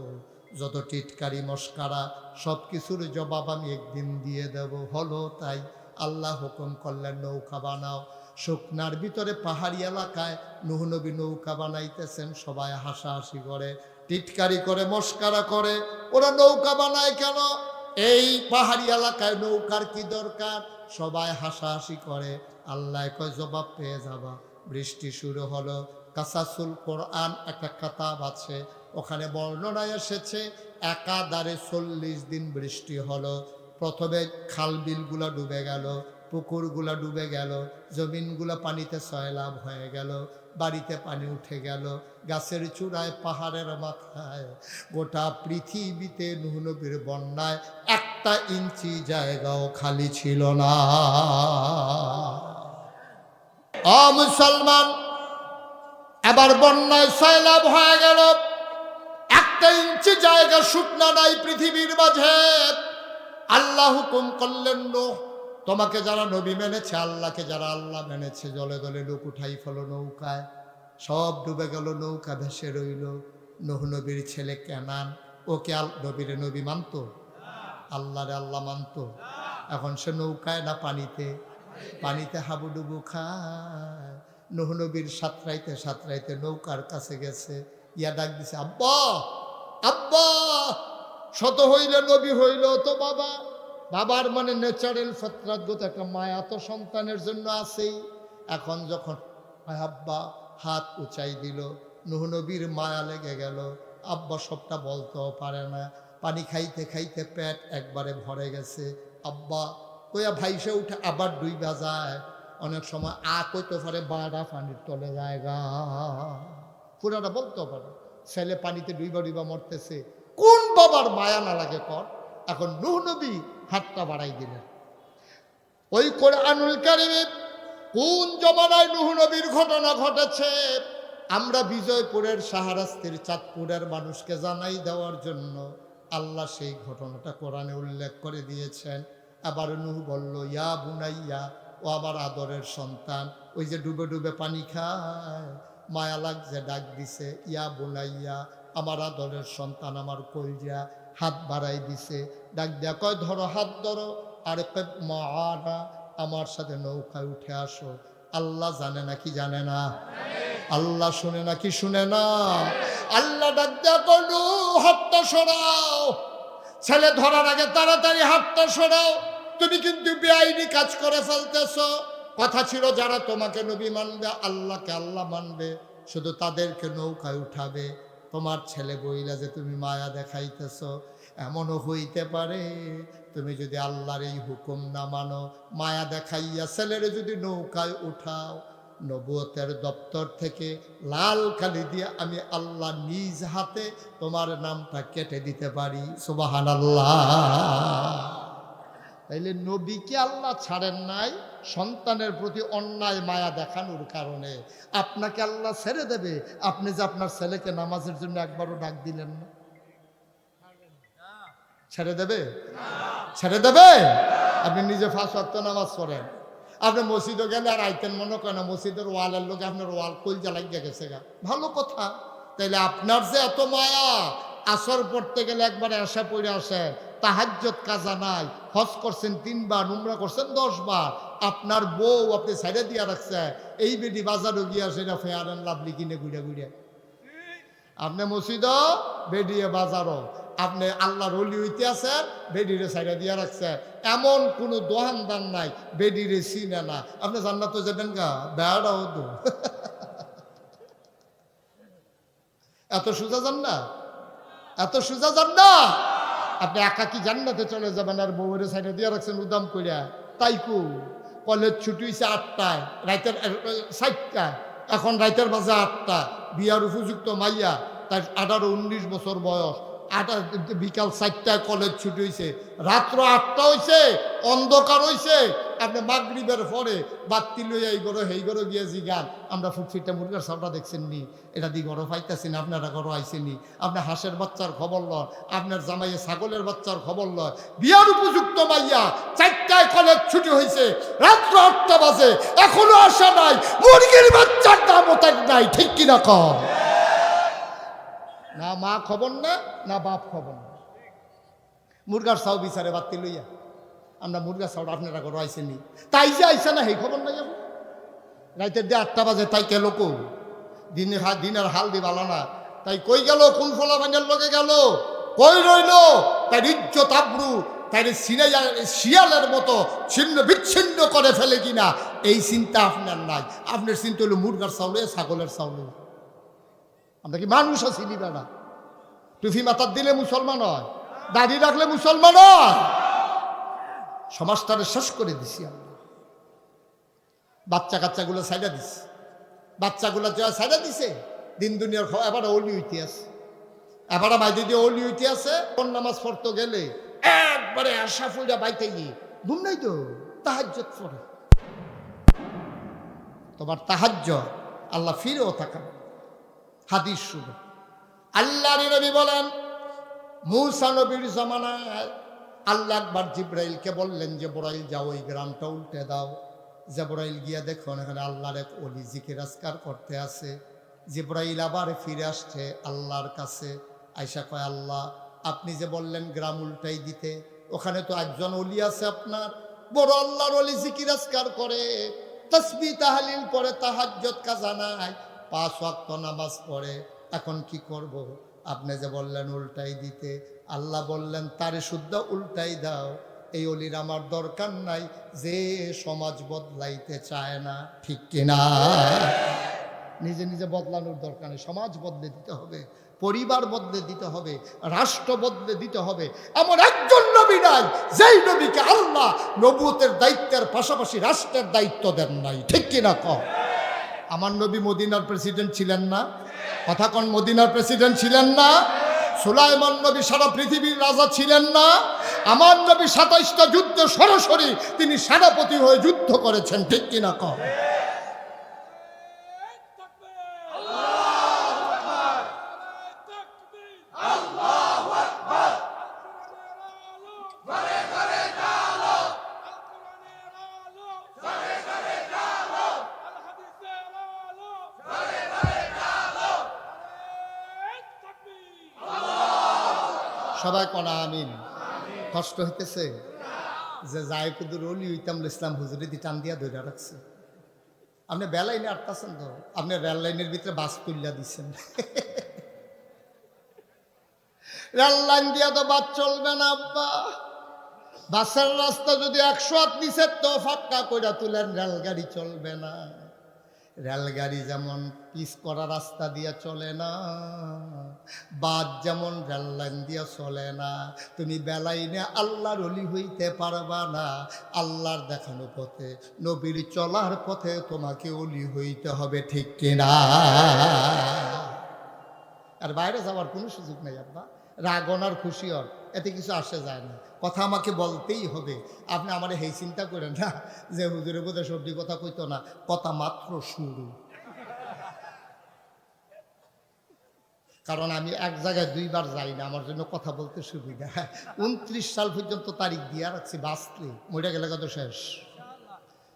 [SPEAKER 1] যত টিটকারি মস্কারা সব কিছুর জবাব আমি একদিন দিয়ে দেব। হলো তাই আল্লাহ হুকুম করলেন নৌকা বানাও। শুকনার ভিতরে পাহাড়ি এলাকায় নূহ নবী নৌকা বানাইতেছেন, সবাই হাসাহাসি করে, টিটকারি করে, মস্কারা করে। ওরা নৌকা বানায় কেন? এই পাহাড়ি এলাকায় নৌকার কি দরকার? সবাই হাসাহাসি করে। আল্লাহ কয় জবাব পেয়ে যাবা। বৃষ্টি শুরু হলো। কাসাসুল কোরআন একটা কিতাব আছে, ওখানে বর্ণনায় এসেছে একাধারে 40 দিন বৃষ্টি হলো। প্রথমে খাল বিলগুলা ডুবে গেল, পুকুরগুলা ডুবে গেল, জমিনগুলা পানিতে সয়লাভ হয়ে গেল, বাড়িতে পানি উঠে গেল, গাছের চূড়ায়, পাহাড়ের মাথায়, গোটা পৃথিবীতে নূহ নবীর বন্যায় 1 ইঞ্চি জায়গাও খালি ছিল না। মুসলমান, এবার বন্যায় সয়লাভ হয়ে গেল, 1 ইঞ্চি জায়গা শুকনা নাই পৃথিবীর মাঝে। আল্লাহ হুকুম করলেন নূহ, তোমাকে যারা নবী মেনেছে, আল্লাহকে যারা আল্লাহ মেনেছে, জলে দলে লোক উঠাই ফেলো নৌকায়। সব ডুবে গেল, নৌকা ভেসে রইল। নূহ নবীর ছেলে কেনান, ওকে নবীরে নবী মানত, আল্লাহরে আল্লাহ মানত। এখন সে নৌকায় না পানিতে, পানিতে হাবুডুবু খায়। নূহ নবীর সাঁতরাইতে সাঁতরাইতে নৌকার কাছে গেছে, ইয়া ডাক দিছে, আব্বা আব্বা। শত হইলে নবী হইল তো বাবা। বাবার মানে ন্যাচারাল ফতরাতগত একটা মায়া তো সন্তানের জন্য আছেই। এখন যখন আব্বা হাত উঁচাই দিল, নূহ নবীর মায়া লেগে গেল। আব্বা সবটা বলতেও পারে না, পানি খাইতে খাইতে পেট একবারে ভরে গেছে। আব্বা কইয়া ভাইসে উঠে আবার ডুইবা যায়। অনেক সময় কইতে পারে বাড়া পানির তলে জায়গা, পুরাটা বলতেও পারে। ছেলে পানিতে ডুইবা ডুইবা মরতেছে, কোন বাবার মায়া না লাগে কর। এখন নূহ নবী হাতটা বাড়াই দিলেন। ওই কোরআনুল কারীমে কোন জমানায় নূহ নবীর ঘটনা ঘটেছে আমরা বিজয়পুরের শাহরাস্তির চাঁদপুরের মানুষকে জানাই দেওয়ার জন্য আল্লাহ সেই ঘটনাটা কোরআনে উল্লেখ করে দিয়েছেন। আবার নূহ বলল, ইয়া বুনাইয়া, ও আমার আদরের সন্তান। ওই যে ডুবে ডুবে পানি খায়, মায়া লাগছে, ডাক দিছে, ইয়া বুনাইয়া, আমার আদরের সন্তান, আমার কলজা। হাত বাড়াই দিছে, ডাক দেয়া কয়, ধরো, হাত ধরো। আর মাআনা, আমার সাথে নৌকায় উঠে আসো। আল্লাহ জানে নাকি জানে না? আল্লাহ শুনে নাকি শুনে না? আল্লাহ ডাক দেয়া করল, হাতটা সরাও। ছেলে ধরার আগে তাড়াতাড়ি হাতটা সরাও, তুমি কিন্তু বেআইনি কাজ করে ফেলতেছ। কথা ছিল যারা তোমাকে নবী মানবে, আল্লাহকে আল্লাহ মানবে, শুধু তাদেরকে নৌকায় উঠাবে। তোমার ছেলে বইলা যে তুমি মায়া দেখাইতেছ, এমনও হইতে পারে তুমি যদি আল্লাহর এই হুকুম না মানো, মায়া দেখাইয়া ছেলেরে যদি নৌকায় উঠাও, নবুয়তের দপ্তর থেকে লাল কালি দিয়ে আমি আল্লাহ নিজ হাতে তোমার নামটা কেটে দিতে পারি। সুবহানাল্লাহ। তাইলে নবীকে আল্লাহ ছাড়েন নাই সন্তানের প্রতি অন্যায় মায়া দেখানোর কারণে। আপনাকে আল্লাহ ছেড়ে দেবে, আপনি যে আপনার ছেলেকে নামাজের জন্য একবারও ডাক দিলেন না? ছেড়ে দেবে? ছেড়ে দেবে? আপনি নিজে 5 ওয়াক্ত নামাজ পড়েন, আপনি মসজিদে গেলে আর আইতেন মনে করেন না, মসজিদের ওয়ালের লোক আপনার ওয়াল কলজা লাগিয়ে গেছে গা, ভালো কথা। তাইলে আপনার যে এত মায়া, আসর পড়তে গেলে একবার এসা পড়ে আসে, তাহাজ্জুদ কাজা নাই, হজ করছেন 3 বার, উমরা করছেন 10 বার, আপনার বউ আপনি সাইডে দিয়ে রাখছে, এই বেডি বাজারও গিয়া সেটা ফেয়ার অ্যান্ড লাভলি কিনে ঘুরে ঘুরে। আপনি মসজিদও বেডিয়ে বাজারও, আপনি আল্লাহর ওলি হইতে আছেন, বেডিরে সাইডে দিয়ে রাখছে। এমন কোনো দোকানদার নাই বেডিরে চিনে না। আপনি জান্নাতে যাবেন গা, বেড়াও তো এত সোজা যান না, এত সোজা যান না। আপনি একাকি জান্নাতে চলে যাবেন, আর বউয়ের সাইডে দিয়ে রাখছেন উদাম কইরা। তাই কু কলেজ ছুটি হয়েছে 8টায়, রাতের 7টায়, এখন রাতের বাজে 8টা। বিয়ার উপযুক্ত মাইয়া, তার 18-19 বছর বয়স, বিকাল 4টায় কলেজ ছুটি হয়েছে, রাত্র 8টা হয়েছে, অন্ধকার হয়েছে। আপনি মাগরিবের পরে বাত্তি লইয়া এই গরো হেই গরো গিয়ে জিগান, আমরা ফুটফিটটা মুরগার সাপটা দেখছেন নি, এটা দিয়ে গরো পাইতেছি না, আপনারা গরো আইসেনি। আপনার হাঁসের বাচ্চার খবর লয়, আপনার জামাইয়ে ছাগলের বাচ্চার খবর লয়। বিয়ার উপযুক্ত মাইয়া, 4টায় কলেজ ছুটি হয়েছে, রাত্র 8টা বাজে, এখনো আসা নাই, মুরগির বাচ্চার দামও তাই নাই। ঠিক কিনা কম? না মা খবর না, না বাপ খবর না। মুরগার চাও বিচারে বাত্তি লইয়া, আমরা মুরগার চাউটা আপনারা ঘর আইসেনি, তাই যে আইসে না সেই খবর নাই। যাবো রাইতের দিয়ে 8টা বাজে, তাই কে লোক দিনের হাল দি ভালো না, তাই কই গেল, কোন ফলা ভাঙের লোকে গেল, কই রইল, তাই ইজ্জত আব্রু তাই শিয়ালের মতো ছিন্ন বিচ্ছিন্ন করে ফেলে কিনা, এই চিন্তা আপনার নাই। আপনার চিন্তা হলো মুরগার চাউলে, ছাগলের চাউলে। আমরা কি মানুষ আছি নি বেড়া? টুফি মাথার দিলে মুসলমান হয়, দাড়ি রাখলে মুসলমান হয়? সমাজটারে শেষ করে দিছি আমরা। বাচ্চা কাচ্চাগুলো সাইডা দিছে, বাচ্চাগুলো যা সাইডা দিছে, দিন দুনিয়ার এবার অলি হইতে আছে, এবার মাইদি দিয়ে অলি হইতে আছে। কোন নামাজ পড়তে গেলে একবারে আশা ফুলটা বাইতে গিয়ে ঘুম নাই তো, তাহাজ্জুদ পড়ে। তোমার তাহাজ্জুদ আল্লাহ ফিরেও তাকাবে। হাদিস শুনো, আল্লাহর নবী বলেন, মূসা নবীর জামানায় আল্লাহ একবার জিব্রাইলকে বললেন, জিব্রাইল যাও ওই গ্রামটা উল্টে দাও। জিব্রাইল গিয়া দেখুন এখানে আল্লাহর এক ওলি জিকির আজকার করতে আছে। জিব্রাইল আবার ফিরে আসছে আল্লাহর কাছে, আয়সা কয় আল্লাহ আপনি যে বললেন গ্রাম উল্টাই দিতে, ওখানে তো একজন ওলি আছে আপনার, বড় আল্লাহর ওলি, জিকির আজকার করে, তাসবিহ তাহলিল পড়ে, তাহাজ্জুদ কাজা নাই, 5 ওয়াক্ত নামাজ পড়ে, এখন কি করব? আপনি যে বললেন উল্টাই দিতে, আল্লাহ বললেন তারে শুদ্ধ উল্টাই দাও। এই অলির আমার দরকার নাই যে সমাজ বদলাইতে চায় না, ঠিক কিনা? নিজে নিজে বদলানোর দরকার নেই, সমাজ বদলে দিতে হবে, পরিবার বদলে দিতে হবে, রাষ্ট্র বদলে দিতে হবে। এমন একজন নবী নাই যেই নবীকে আল্লাহ নবুয়তের দায়িত্বের পাশাপাশি রাষ্ট্রের দায়িত্ব দেন নাই, ঠিক কিনা কও? আমার নবী মদিনার প্রেসিডেন্ট ছিলেন না? কথা কোন মদিনার প্রেসিডেন্ট ছিলেন না? সুলাইমান নবী সারা পৃথিবীর রাজা ছিলেন না? আমার নবী 27টা যুদ্ধ সরাসরি তিনি সেনাপতি হয়ে যুদ্ধ করেছেন, ঠিক কিনা কও? সবাই কনা আমিন। কষ্ট হইতেছে যে জায়কুদুর অলি হইতাম ইসলাম হুজুরি দি টান দিয়া ধরে রাখছে। আপনি বেলাইনে আটতাছেন তো, আপনি রেল লাইনের ভিতরে বাস তুলিয়া দিচ্ছেন। রেল লাইন দিয়া তো বাস চলবে না আব্বা, বাসের রাস্তা যদি 100 হাত নিচে তো ফাঁকা কইরা তুলেন, রেলগাড়ি চলবে না। রেলগাড়ি যেমন পিচ করা রাস্তা দিয়া চলে না, বাস যেমন রেল লাইন দিয়া চলে না। তুমি বেলাইনে আল্লাহর ওলি হইতে পারবা না। আল্লাহর দেখানো পথে, নবীর চলার পথে তোমাকে ওলি হইতে হবে, ঠিক কিনা? আর বাইরে যাওয়ার কোনো সুযোগ নেই আব্বা। রাগনার খুশি হন, এতে কিছু আসে যায় না, কথা আমাকে বলতেই হবে। আপনি আমার এই চিন্তা করেন না যে হুজুরে বোধহয় সর্দি কথা কইতো না, কথা মাত্র শুরু। কারণ আমি এক জায়গায় 2 বার যাই না, আমার জন্য কথা বলতে সুবিধা। 29 সাল পর্যন্ত তারিখ দিয়া রাখছি, বাঁচলে মরে গেলে কত শেষ।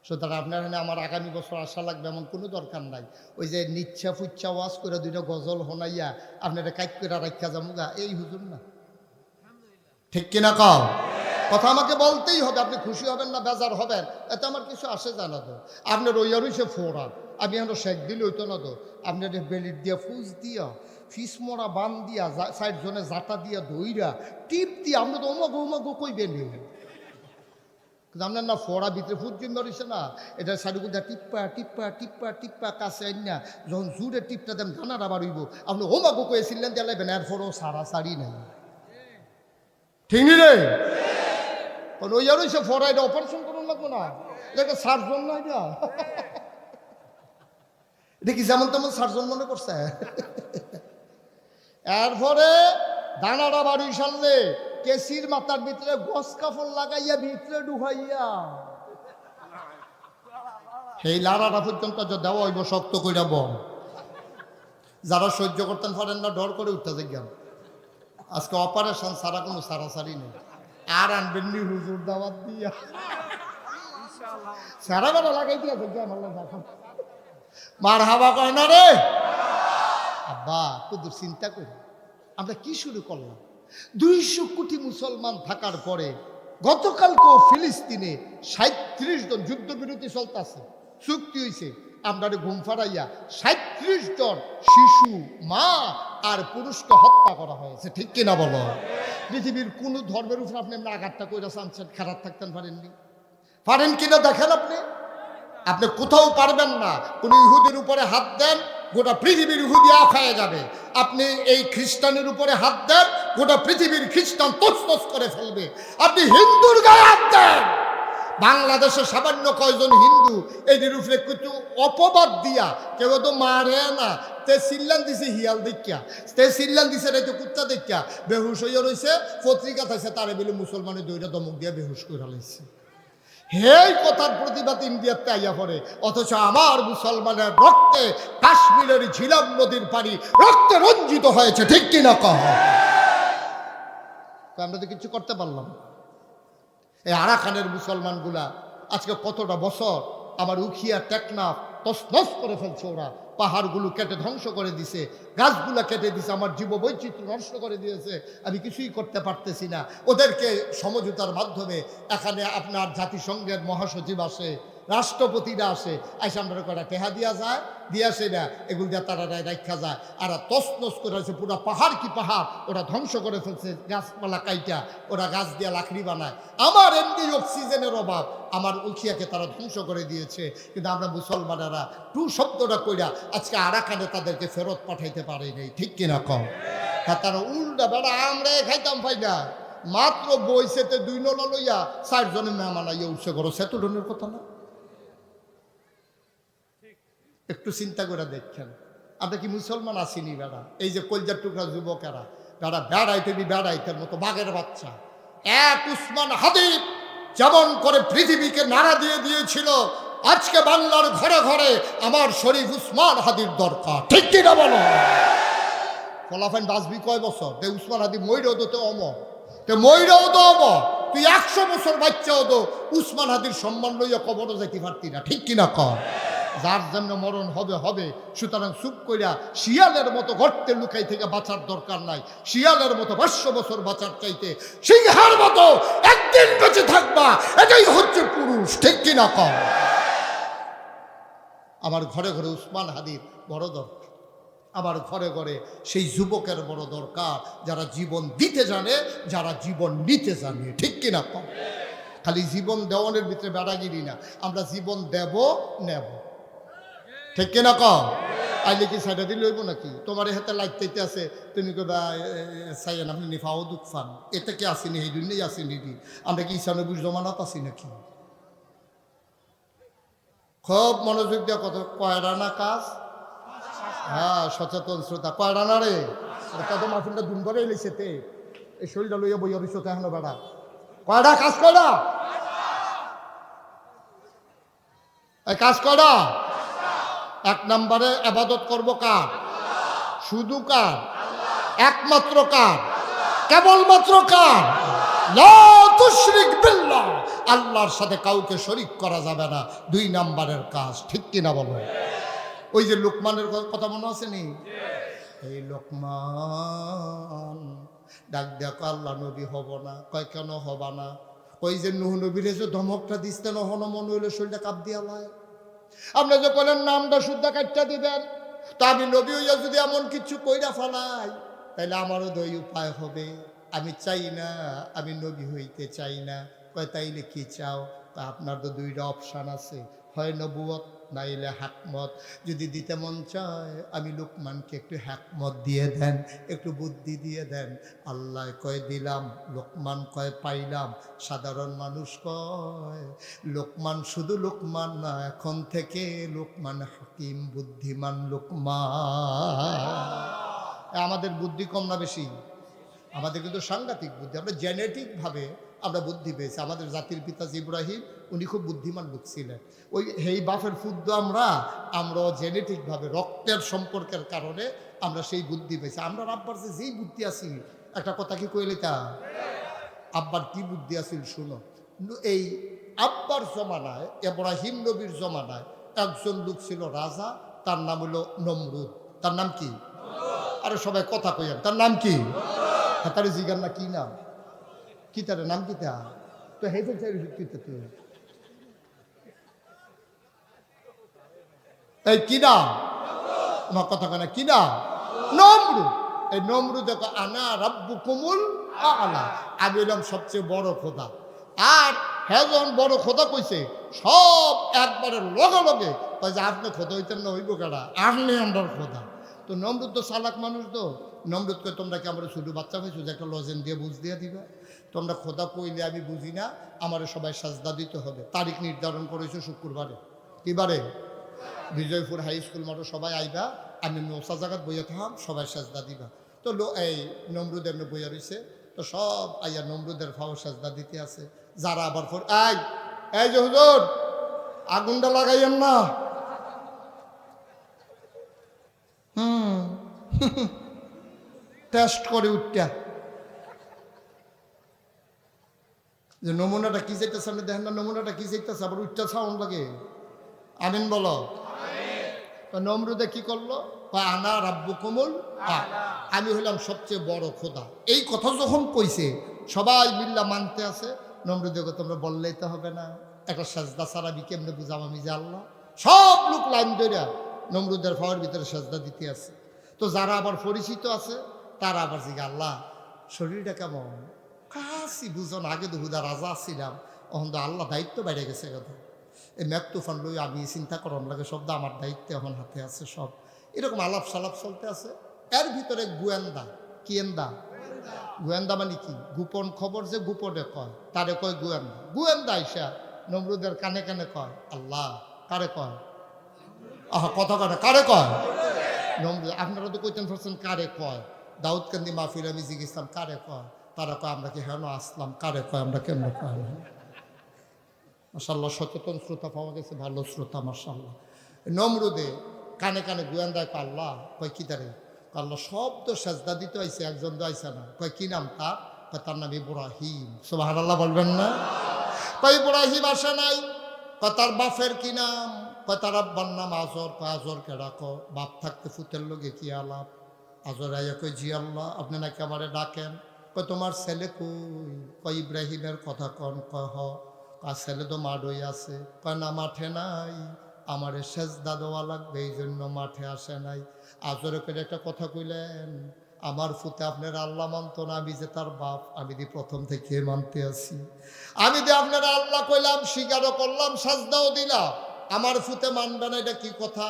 [SPEAKER 1] সুতরাং আপনার আমার আগামী বছর আসা লাগবে এমন কোনো দরকার নাই। ওই যে নিচ্ছা ফুচ্ছা ওয়াজ করে 2টা গজল শোনাইয়া আপনারা কাইট করে রাখা যামুগা, এই হুজুর না, ঠিক কিনা কও? কথা আমাকে বলতেই হবে। আপনি খুশি হবেন না বেজার হবেন, এতে আমার কিছু আসে জানা তো। আপনার ওই আর হইছে ফোড়া, আমি এখন শেখ দিলে হইতো না তো। আপনার বেলির দিয়া ফুস দিয়া, ফিস মরা বান দিয়া, 60 জনে জাটা দিয়া দইরা টিপ দিয়া, আমরা তো ওমাগো কইবেন। আপনার না ফোড়া ভিতরে ফুট জমে রয়েছে না, এটা সাইডুকুদা টিপ্পা টিপ্পা টিপ্পা টিপ্পা কাছে আইনা যখন জুড়ে টিপটা দেন গানার আবার হইব, আপনি ওমাগো কয়েছিলেন দিয়ে লাইবেন, এরপরও সারি নাই, ঠিক নি রে? ওই আর হইছে ফোড়া, এটা অপারেশন করুন লাগবো না, এটা সার্জন না, এটা কি যেমন তেমন সার্জন মনে করছে। এরপরে দানাটা বাড়ি সারলে কেসির মাথার ভিতরে গস কাপড় লাগাইয়া ভিতরে ঢুকাইয়া সেই লাড়াটা পর্যন্ত দেওয়া হইব শক্ত কইরা বম। যারা সহ্য করতেন পারেন না ডর করে উঠতে যান। আজকে অপারেশন ছাড়া কোনো সারাসারি নেই। আর আনবেন নি হুজুর দাওয়াত দিয়া, সারা বেলা লাগাই দিয়া মার হাবা কয় না রে আব্বা। কুদুর চিন্তা করি আমরা কি শুরু করলাম। 200 কোটি মুসলমান থাকার পরে গতকালকেও ফিলিস্তিনে 37 জন যুদ্ধবিরতি চলতেছে, চুক্তি হয়েছে। আমরা ঘুম ফাড়াইয়া 37 জন শিশু, মা আর পুরুষকে হত্যা করা হয়েছে, ঠিক কিনা বলো? পৃথিবীর কোন ধর্মের উপর আপনি আঘাতটা কইরা চাচ্ছেন, খারাপ থাকতেন পারেননি? পারেন কিনা দেখেন আপনি। আপনি কোথাও পারবেন না। কোন ইহুদির উপরে হাত দেন, গোটা পৃথিবীর ইহুদি আফ হয়ে যাবে। আপনি এই খ্রিস্টানের উপরে হাত দেন, গোটা পৃথিবীর খ্রিস্টান তছনছ করে ফেলবে। আপনি হিন্দুর গায়ে হাত দেন, বাংলাদেশে সামান্য কয়জন হিন্দু এদের উপরে কিছু অপবাদ দিয়া কেউ তো মারে না, তে সিল্লান দিছে হিয়াল দেখিয়া, তে সিল্লান দিছে রে কুত্তা দেখিয়া বেহুশ হইয়া রয়েছে। পত্রিকা থাকছে তারে বলে মুসলমানের 2টা দমক দিয়া বেহুশ করে লাইছে। এই কথার প্রতিবাদ ইন্ডিয়াতে আইয়া পড়ে, অথচ আমার মুসলমানের রক্তে কাশ্মীরের ঝিলাম নদীর পানি রক্তে রঞ্জিত হয়েছে, ঠিক কিনা কহ? আমরা তো কিছু করতে পারলাম। এই আরাকানের মুসলমানগুলা আজকে কতটা বছর আমার উখিয়া টেকনাফ তছনছ করে ফেলছে ওরা, পাহাড়গুলো কেটে ধ্বংস করে দিছে, গাছগুলো কেটে দিছে, আমার জীববৈচিত্র্য নষ্ট করে দিয়েছে, আমি কিছুই করতে পারতেছি না। ওদেরকে সমঝোতার মাধ্যমে এখানে আপনার জাতিসংঘের মহাসচিব আসে, রাষ্ট্রপতিরা আসে, আইসা আমরা কটা টেহা দিয়া যায়, দিয়ে আসে না, এগুলো দিয়ে তারা রাখা যায়। আর তছনছ করে আছে পুরো পাহাড়, কি পাহাড় ওরা ধ্বংস করে ফেলছে, গাছপালা কাইটা ওরা গাছ দিয়ে লাকড়ি বানায়। আমার এমনি অক্সিজেনের অভাব, আমার উখিয়াকে তারা ধ্বংস করে দিয়েছে। কিন্তু আমরা মুসলমানেরা টু শব্দটা কইরা আজকে আরাকানে তাদেরকে ফেরত পাঠাইতে পারি নাই, ঠিক কিনা কম? হ্যাঁ, তারা উল্টা বেড়া আমরা খাইতাম পাই না, মাত্র বইছেতে 2 নলা লইয়া 4 জনে মেহমান আইয়া উঠছে করো, সে তো ধরনের কথা না। একটু চিন্তা করে দেখছেন, আমরা কি মুসলমান আসিনি বেড়া? এই যে কলজার টুকরা যুবকেরা বেড়া বেড়াইতের মতো বাঘের বাচ্চা, এক উসমান হাদি যেমন করে পৃথিবীকে নাড়া দিয়ে দিয়েছিল, আজকে বাংলার ঘরে ঘরে আমার শরীফ উসমান হাদির দরকার, ঠিক কিনা বলো? ফলাফাইন বাঁচবি কয় বছর? তে উসমান হাদি ময়ূরও তো অমর, তে ময়ূরও তো অমর, তুই 100 বছর বাচ্চাও তো উসমান হাদির সম্মান লইয়া কবরও যাইতে পারতি না, ঠিক কিনা কর? যার জন্য মরণ হবে হবে, সুতরাং চুপ কইরা শিয়ালের মতো গর্তে লুকাই থেকে বাঁচার দরকার নাই। শিয়ালের মতো 500 বছর বাঁচার চাইতে সিংহের মতো একদিন বেঁচে থাকবা, এটাই হচ্ছে পুরুষ, ঠিক কিনা কর? আমার ঘরে ঘরে উসমান হাদির বড় দরকার, আমার ঘরে ঘরে সেই যুবকের বড় দরকার, যারা জীবন দিতে জানে, যারা জীবন নিতে জানে, ঠিক কিনা কম? খালি জীবন দেওয়ানের ভিতরে বেড়াগিরি না, আমরা জীবন দেব নেব, ঠিক কিনা কম? আইলে কি সাইডা দিলে হইব নাকি? তোমার হাতে লাইতে আছে, তুমি কবা সাইয়েন আপনি নিফাও দুঃখ ফান, এতে কি আসেনি, এই দুনিয়ায় আসেনি। আমরা কি 96 জমানাত আছি নাকি? খুব মনোযোগ দেওয়া কত কয়রানা কাজ। হ্যাঁ, সচেতন শ্রোতা, কয়রানা রে কত মাফিনটা দুম করে এলেছে তে, এই শরীরটা লইয়া বইয়া রইছ তো এখনো বেড়া, কয়টা কাজ কয়টা, এই কাজ কয়টা? 1 নম্বরে ইবাদত করব কার? শুধু কার? একমাত্র কার? কেবলমাত্র কার? লা তুশরিক বিল্লাহ, আল্লাহর সাথে কাউকে শরীক করা যাবে না, 2 নম্বরের কাজ, ঠিক কিনা বলো? ওই যে লোকমানের কথা মনে আছে নি? এই লোকমান ডাক দেখো আল্লাহ নবী হব না, কয় কেন হবা না? ওই যে নূহ নবীরে যে ধমকটা দিচ্ছে, নহন মনে হইলে শরীরটা কাঁপ দিয়া লয়। আপনি যে বলেন নামটা শুদ্ধ কাটটা দিবেন, তা আমি নবী হইয়া যদি এমন কিছু কইরা ফেলাই, তাহলে আমারও দুই উপায় হবে। আমি চাই না, আমি নবী হইতে চাই না। কয় তাইলে কি চাও? তা আপনার তো 2টা অপশান আছে, হয় নবুয়ত নাইলে হাকমত। যদি দিতে মন চায় আমি লোকমানকে একটু হাকমত দিয়ে দেন, একটু বুদ্ধি দিয়ে দেন। আল্লাহ কয় দিলাম, লোকমান কয় পাইলাম। সাধারণ মানুষ কয় লোকমান শুধু লোকমান না, এখন থেকে লোকমান হাকিম, বুদ্ধিমান লোকমান। আমাদের বুদ্ধি কম না বেশি? আমাদের কিন্তু সাংঘাতিক বুদ্ধি, আমরা জেনেটিকভাবে আমরা বুদ্ধি পেয়েছি। আমাদের জাতির পিতা ইব্রাহিম, উনি খুব বুদ্ধিমান লোক ছিলেন। ওই হেই বাপের ফুদ্দ আমরাও জেনেটিকভাবে রক্তের সম্পর্কের কারণে আমরা সেই বুদ্ধি পেয়েছি। আমরা আব্বার যেই বুদ্ধি আসি, একটা কথা কি কইলে তা আব্বার কি বুদ্ধি আসিল শুনো। এই আব্বার জমানায়, ইব্রাহিম নবীর জমানায় একজন লোক ছিল রাজা, তার নাম হলো নমরুদ। তার নাম কি? আরে সবাই কথা কইয়ান, তার নাম কি? তার জিগার না কি নাম? কি তার নাম? কি তা তো হেফে তুই এই কি নাম? আমার কথা কেনা কি নাম? নমরুদ। এই নমরুদ দেখো, আনা রাব্বুকুমুল আ'লা, আমি এলাম সবচেয়ে বড় খোদা। আর হ্যাঁ, যখন বড় খোদা কইছে, সব একবারে লগে লগে যে আপনি খোদা হইতেন না, হইব কেডা? আপনি আমরা খোদা। তো নমরুদ তো চালাক মানুষ, তো নমরুদকে তোমরা কি আমরা ছোটো বাচ্চা হয়েছো যে একটা লজেন দিয়ে বুঝ দিয়ে দিবা? তোমরা খোদা কইলে আমি বুঝি না, আমার সবাই সাজদা দিতে হবে। তারিখ নির্ধারণ করেছো শুক্রবারে। কিবারে? বিজয়পুর হাই স্কুল মাঠে সবাই আইবা, আমি নৌসা জায়গাত বইয়া থাম, সবাই সাজদা দিবা। তো এই নমরুদের বইয়া রয়েছে, তো সব আইয়া নমরুদের ফাও সাজদা দিতে আছে। যারা আবার এই যে হুজুর আগুনটা লাগাইয়েন না, টেস্ট করে উঠটা যে নমুনাটা কি চাইতেছে, আপনি দেখেন না নমুনাটা কি চাইতেছে, আবার উঠটা সাউন্ড লাগে। আমিন বলো। নমরুদে কি করলো? আনা রাব্বুকুমুল আ'লা, আমি হলাম সবচেয়ে বড় খোদা। এই কথা যখন কইছে সবাই মিল্লা মানতে আছে। নমরুদকে তোমরা বললেই তো হবে না, একটা সাজদা ছাড়া আমি কেমনে বুঝাম আমি যে আল্লাহ? সব লোক লাইন ধরে নমরুদের ফাওয়ার ভিতরে সাজদা দিতে আছে। তো যারা আবার পরিচিত আছে তারা আবার জিজ্ঞা, আল্লাহ শরীরটা কেমন? কাশি বুঝন, আগে তো হুদা রাজা ছিলাম, এখন তো আল্লাহ দায়িত্ব বেড়ে গেছে কথা। এই ম্যাক তুফান লই আমি চিন্তা করন লাগে, শব্দ আমার দায়িত্বে এখন হাতে আছে সব। এরকম আলাপ সালাপ চলতে আছে। এর ভিতরে গোয়েন্দা, কিয়েন্দা, গোয়েন্দা মানে কি? গোপন খবর যে গোপনে কয় তারে কয় গোয়েন্দা। গোয়েন্দা আইসা নমরুদের কানে কানে কয় আল্লাহ। কারে কয়? আহা কথা কানে কারে কয়? নমরুদ। আপনারা তো কইতেন পারছেন কারে কয়? দাউদকান্দি মাহফিল আমি জিজ্ঞেসলাম কারে কয়? তারা কয় আমরা কি হেন আসলাম, কারে কয় আমরা কেমন কয়? মাশাআল্লাহ সচেতন শ্রোতা পাওয়া গেছে, ভালো শ্রোতা মাশাআল্লাহ। নমরুদে কানে কানে গোয়েন্দায় কয় আল্লাহ। কয় কি তারে? আল্লাহ সব তো সাজদা দিতে আইছে, একজন তো আইসা না। কয় কি নাম তার? কয় তার নাম ইব্রাহিম। সুবহানাল্লাহ বলবেন না? কয় ইব্রাহিম আসে নাই। কয় তার বাপের কি নাম? কয় তার আব্বার নাম আজর। কয় আজর কে ডাকো? বাপ থাকতে ফুতের লোকে কি আলাপ? আজর আইয়া কয় জি আল্লাহ আপনি নাকি আমারে ডাকেন। কয় তোমার ছেলে কই? কয় ইব্রাহিমের কথা কন। কয় হ। আর ছেলে তো মাঠই আছে। কয় না মাঠে নাই, আমারে সেজদা দেওয়া লাগবে এই জন্য মাঠে আসে নাই। আজরে করে একটা কথা কইলেন, আমার ফুতে আপনার আল্লাহ মানত না, আমি যে তার বাপ আমি দি প্রথম থেকে মানতে আছি। আমি দি আপনার আল্লাহ কইলাম, স্বীকারও করলাম, সাজদাও দিলাম, আমার ফুতে মানবে না, এটা কি কথা?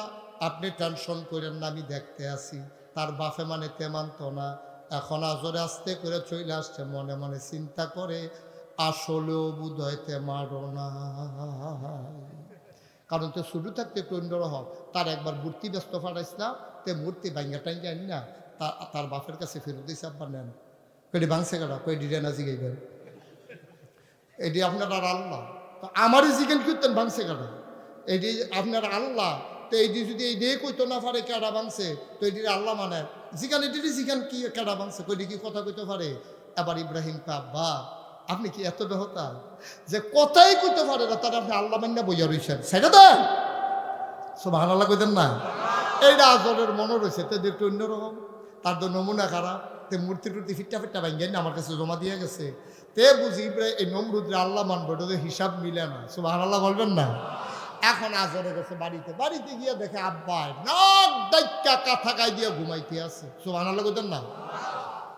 [SPEAKER 1] আপনি টেনশন করেন না, আমি দেখতে আছি। তার বাপে মানে তে মানত না, এখন আজরে আস্তে করে চলে আসছে, মনে মনে চিন্তা করে আসলেও বুধ হইতে মারো না। কারণ তো শুরু থাকতে একটু অন্যরকম। তার একবার মূর্তি ব্যস্ত ফাটাইছিলাম, তে মূর্তি ভাঙ্গা টাঙ্গা আনি না তার বাপের কাছে ফেরত দিয়েছে, আব্বা নেন। কইটি ভাঙছে কাটা? কই ডিরে না জিগাইবেন, এটি আপনার আর আল্লাহ। তো আমারই জিজ্ঞেন করতেন ভাঙছে কাটা? এটি আপনার আল্লাহ। তো এইটি যদি এই দিয়ে কইতো না পারে কেডা ভাঙছে, তো এটির আল্লাহ মানে জিগান, এটিরই জিগান কি কেডা ভাঙছে, কইটি কি কথা কইতে পারে? এবার ইব্রাহিম কা আব্বা আপনি কি এত বেহতা যে কথাই কইতে পারে না, তারা আপনি আল্লাহ মান্না বইয়া রয়েছেন, সেটা দেন সুবহানাল্লাহ কইতেন না? এইটা আজরের মনে রয়েছে, তো একটু অন্যরকম। তার তো নমুনা খারাপ। তে মূর্তি টুর্তি ফিট্টা ফিট্টা ভাঙ্গেন না, আমার কাছে জমা দিয়ে গেছে। তে বুঝি এই নমরুদ্রে আল্লাহ মানবো, এটা তো হিসাব মিলে না। সুবহানাল্লাহ বলবেন না? এখন আজরে গেছে বাড়িতে, বাড়িতে গিয়ে দেখে আব্বাই নাক ডাইক্কা কাঁথা গায়ে দিয়ে ঘুমাইতে আছে। সুবহানাল্লাহ কইতেন না?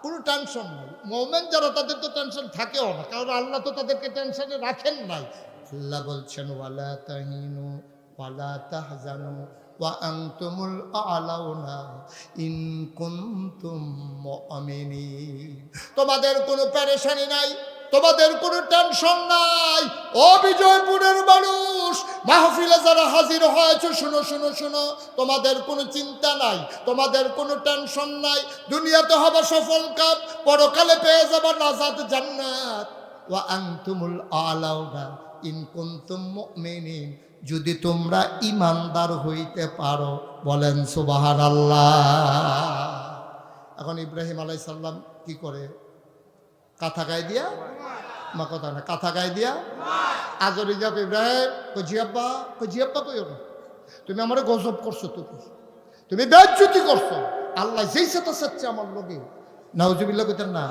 [SPEAKER 1] কোনো টেনশন নাই। মোমেন যারা তাদের তো টেনশন থাকেও না, কারণ আল্লাহ তো তাদেরকে টেনশনে রাখেন নাই। আল্লাহ বলছেন ওয়ালা তাহিনু ওয়ালা তাহজানু ওয়া আনতুমুল আ'লাউনা ইন কুনতুম মুমিনিন। তোমাদের কোনো পেরেশানি নাই, তোমাদের কোনো টেনশন নাই। ও বিজয়পুরের মানুষ, মাহফিলে যারা হাজির হয়েছে, শুনো শুনো শুনো, তোমাদের কোনো চিন্তা নাই, তোমাদের কোনো টেনশন নাই। দুনিয়াতে হবে সফল কাম, পরকালে পেয়ে যাবে নাজাত জান্নাত। ওয়া আনতুমুল আ'লাউনা ইন কুনতুম মুমিনিন, যদি তোমরা ইমানদার হইতে পারো। বলেন সুবহানাল্লাহ। এখন ইব্রাহিম আলাইহিস সালাম কি করে? কাঁথা গায়ে দিয়া, মা কথা না, কাঁথা গায়ে দিয়া আজরে যাব ইব্রাহিম কজিয়াব্বা, কজিয়াব্বা কইও না, তুমি আমারে গজব করছো, তুমি বেজ্জতি করছো, আল্লাহ যেই সাথে চাচ্ছে আমার লগে। নাউজুবিল্লাহ কইতেন না?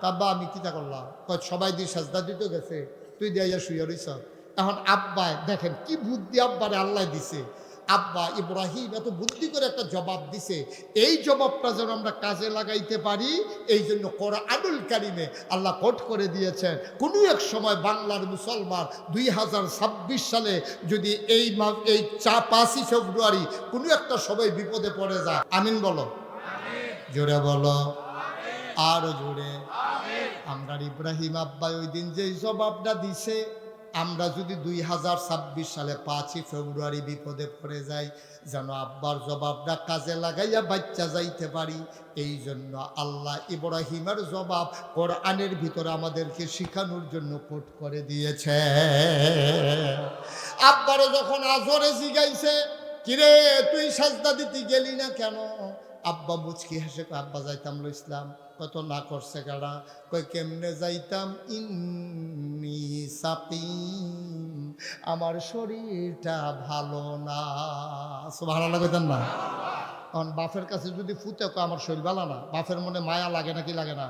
[SPEAKER 1] কাব্বা আমি কিতা করলাম? কয় সবাই দিয়ে সাজদা দিতে গেছে, তুই দিয়া শুয়ে রইছ। এখন আব্বা দেখেন কি বুদ্ধি আব্বারে আল্লাহ দিছে। আব্বা ইব্রাহিম এত বুদ্ধি করে একটা জবাব দিছে, এই জবাবটা যেন আমরা কাজে লাগাইতে পারি, এই জন্য কোরআনুল কারিমে আল্লাহ কোট করে দিয়েছেন, কোনো এক সময় বাংলার মুসলমান 2026 সালে যদি এই 5ই ফেব্রুয়ারি কোনো একটা সময় বিপদে পড়ে যায়, আমিন বলো, জোরে বলো, আরো জোরে। আমরা ইব্রাহিম আব্বা ওই দিন যে জবাবটা দিছে, আমরা যদি 2026 সালে 5ই ফেব্রুয়ারি বিপদে পড়ে যাই, যেন আব্বার জবাবটা কাজে লাগাইয়া বাচ্চা যাইতে পারি। এই জন্য আল্লাহ ইব্রাহিমের জবাব কোরআনের ভিতরে আমাদেরকে শিখানোর জন্য কোট করে দিয়েছে। আব্বারে যখন আজরে জিগাইছে, কিরে তুই সাজদা দিতে গেলি না কেন? আব্বা মুচকি হেসে আব্বা যাইতাম লো ইসলাম। কত না করছে কারা? কই কেমনে যাইতাম? ইন্নি সাকিম, আমার শরীরটা ভালো না। সুবহানাল্লাহ কইতেন না? কারণ বাপের কাছে যদি ফুতে কয় আমার শরীর ভালো না, বাপের মনে মায়া লাগে নাকি লাগে না?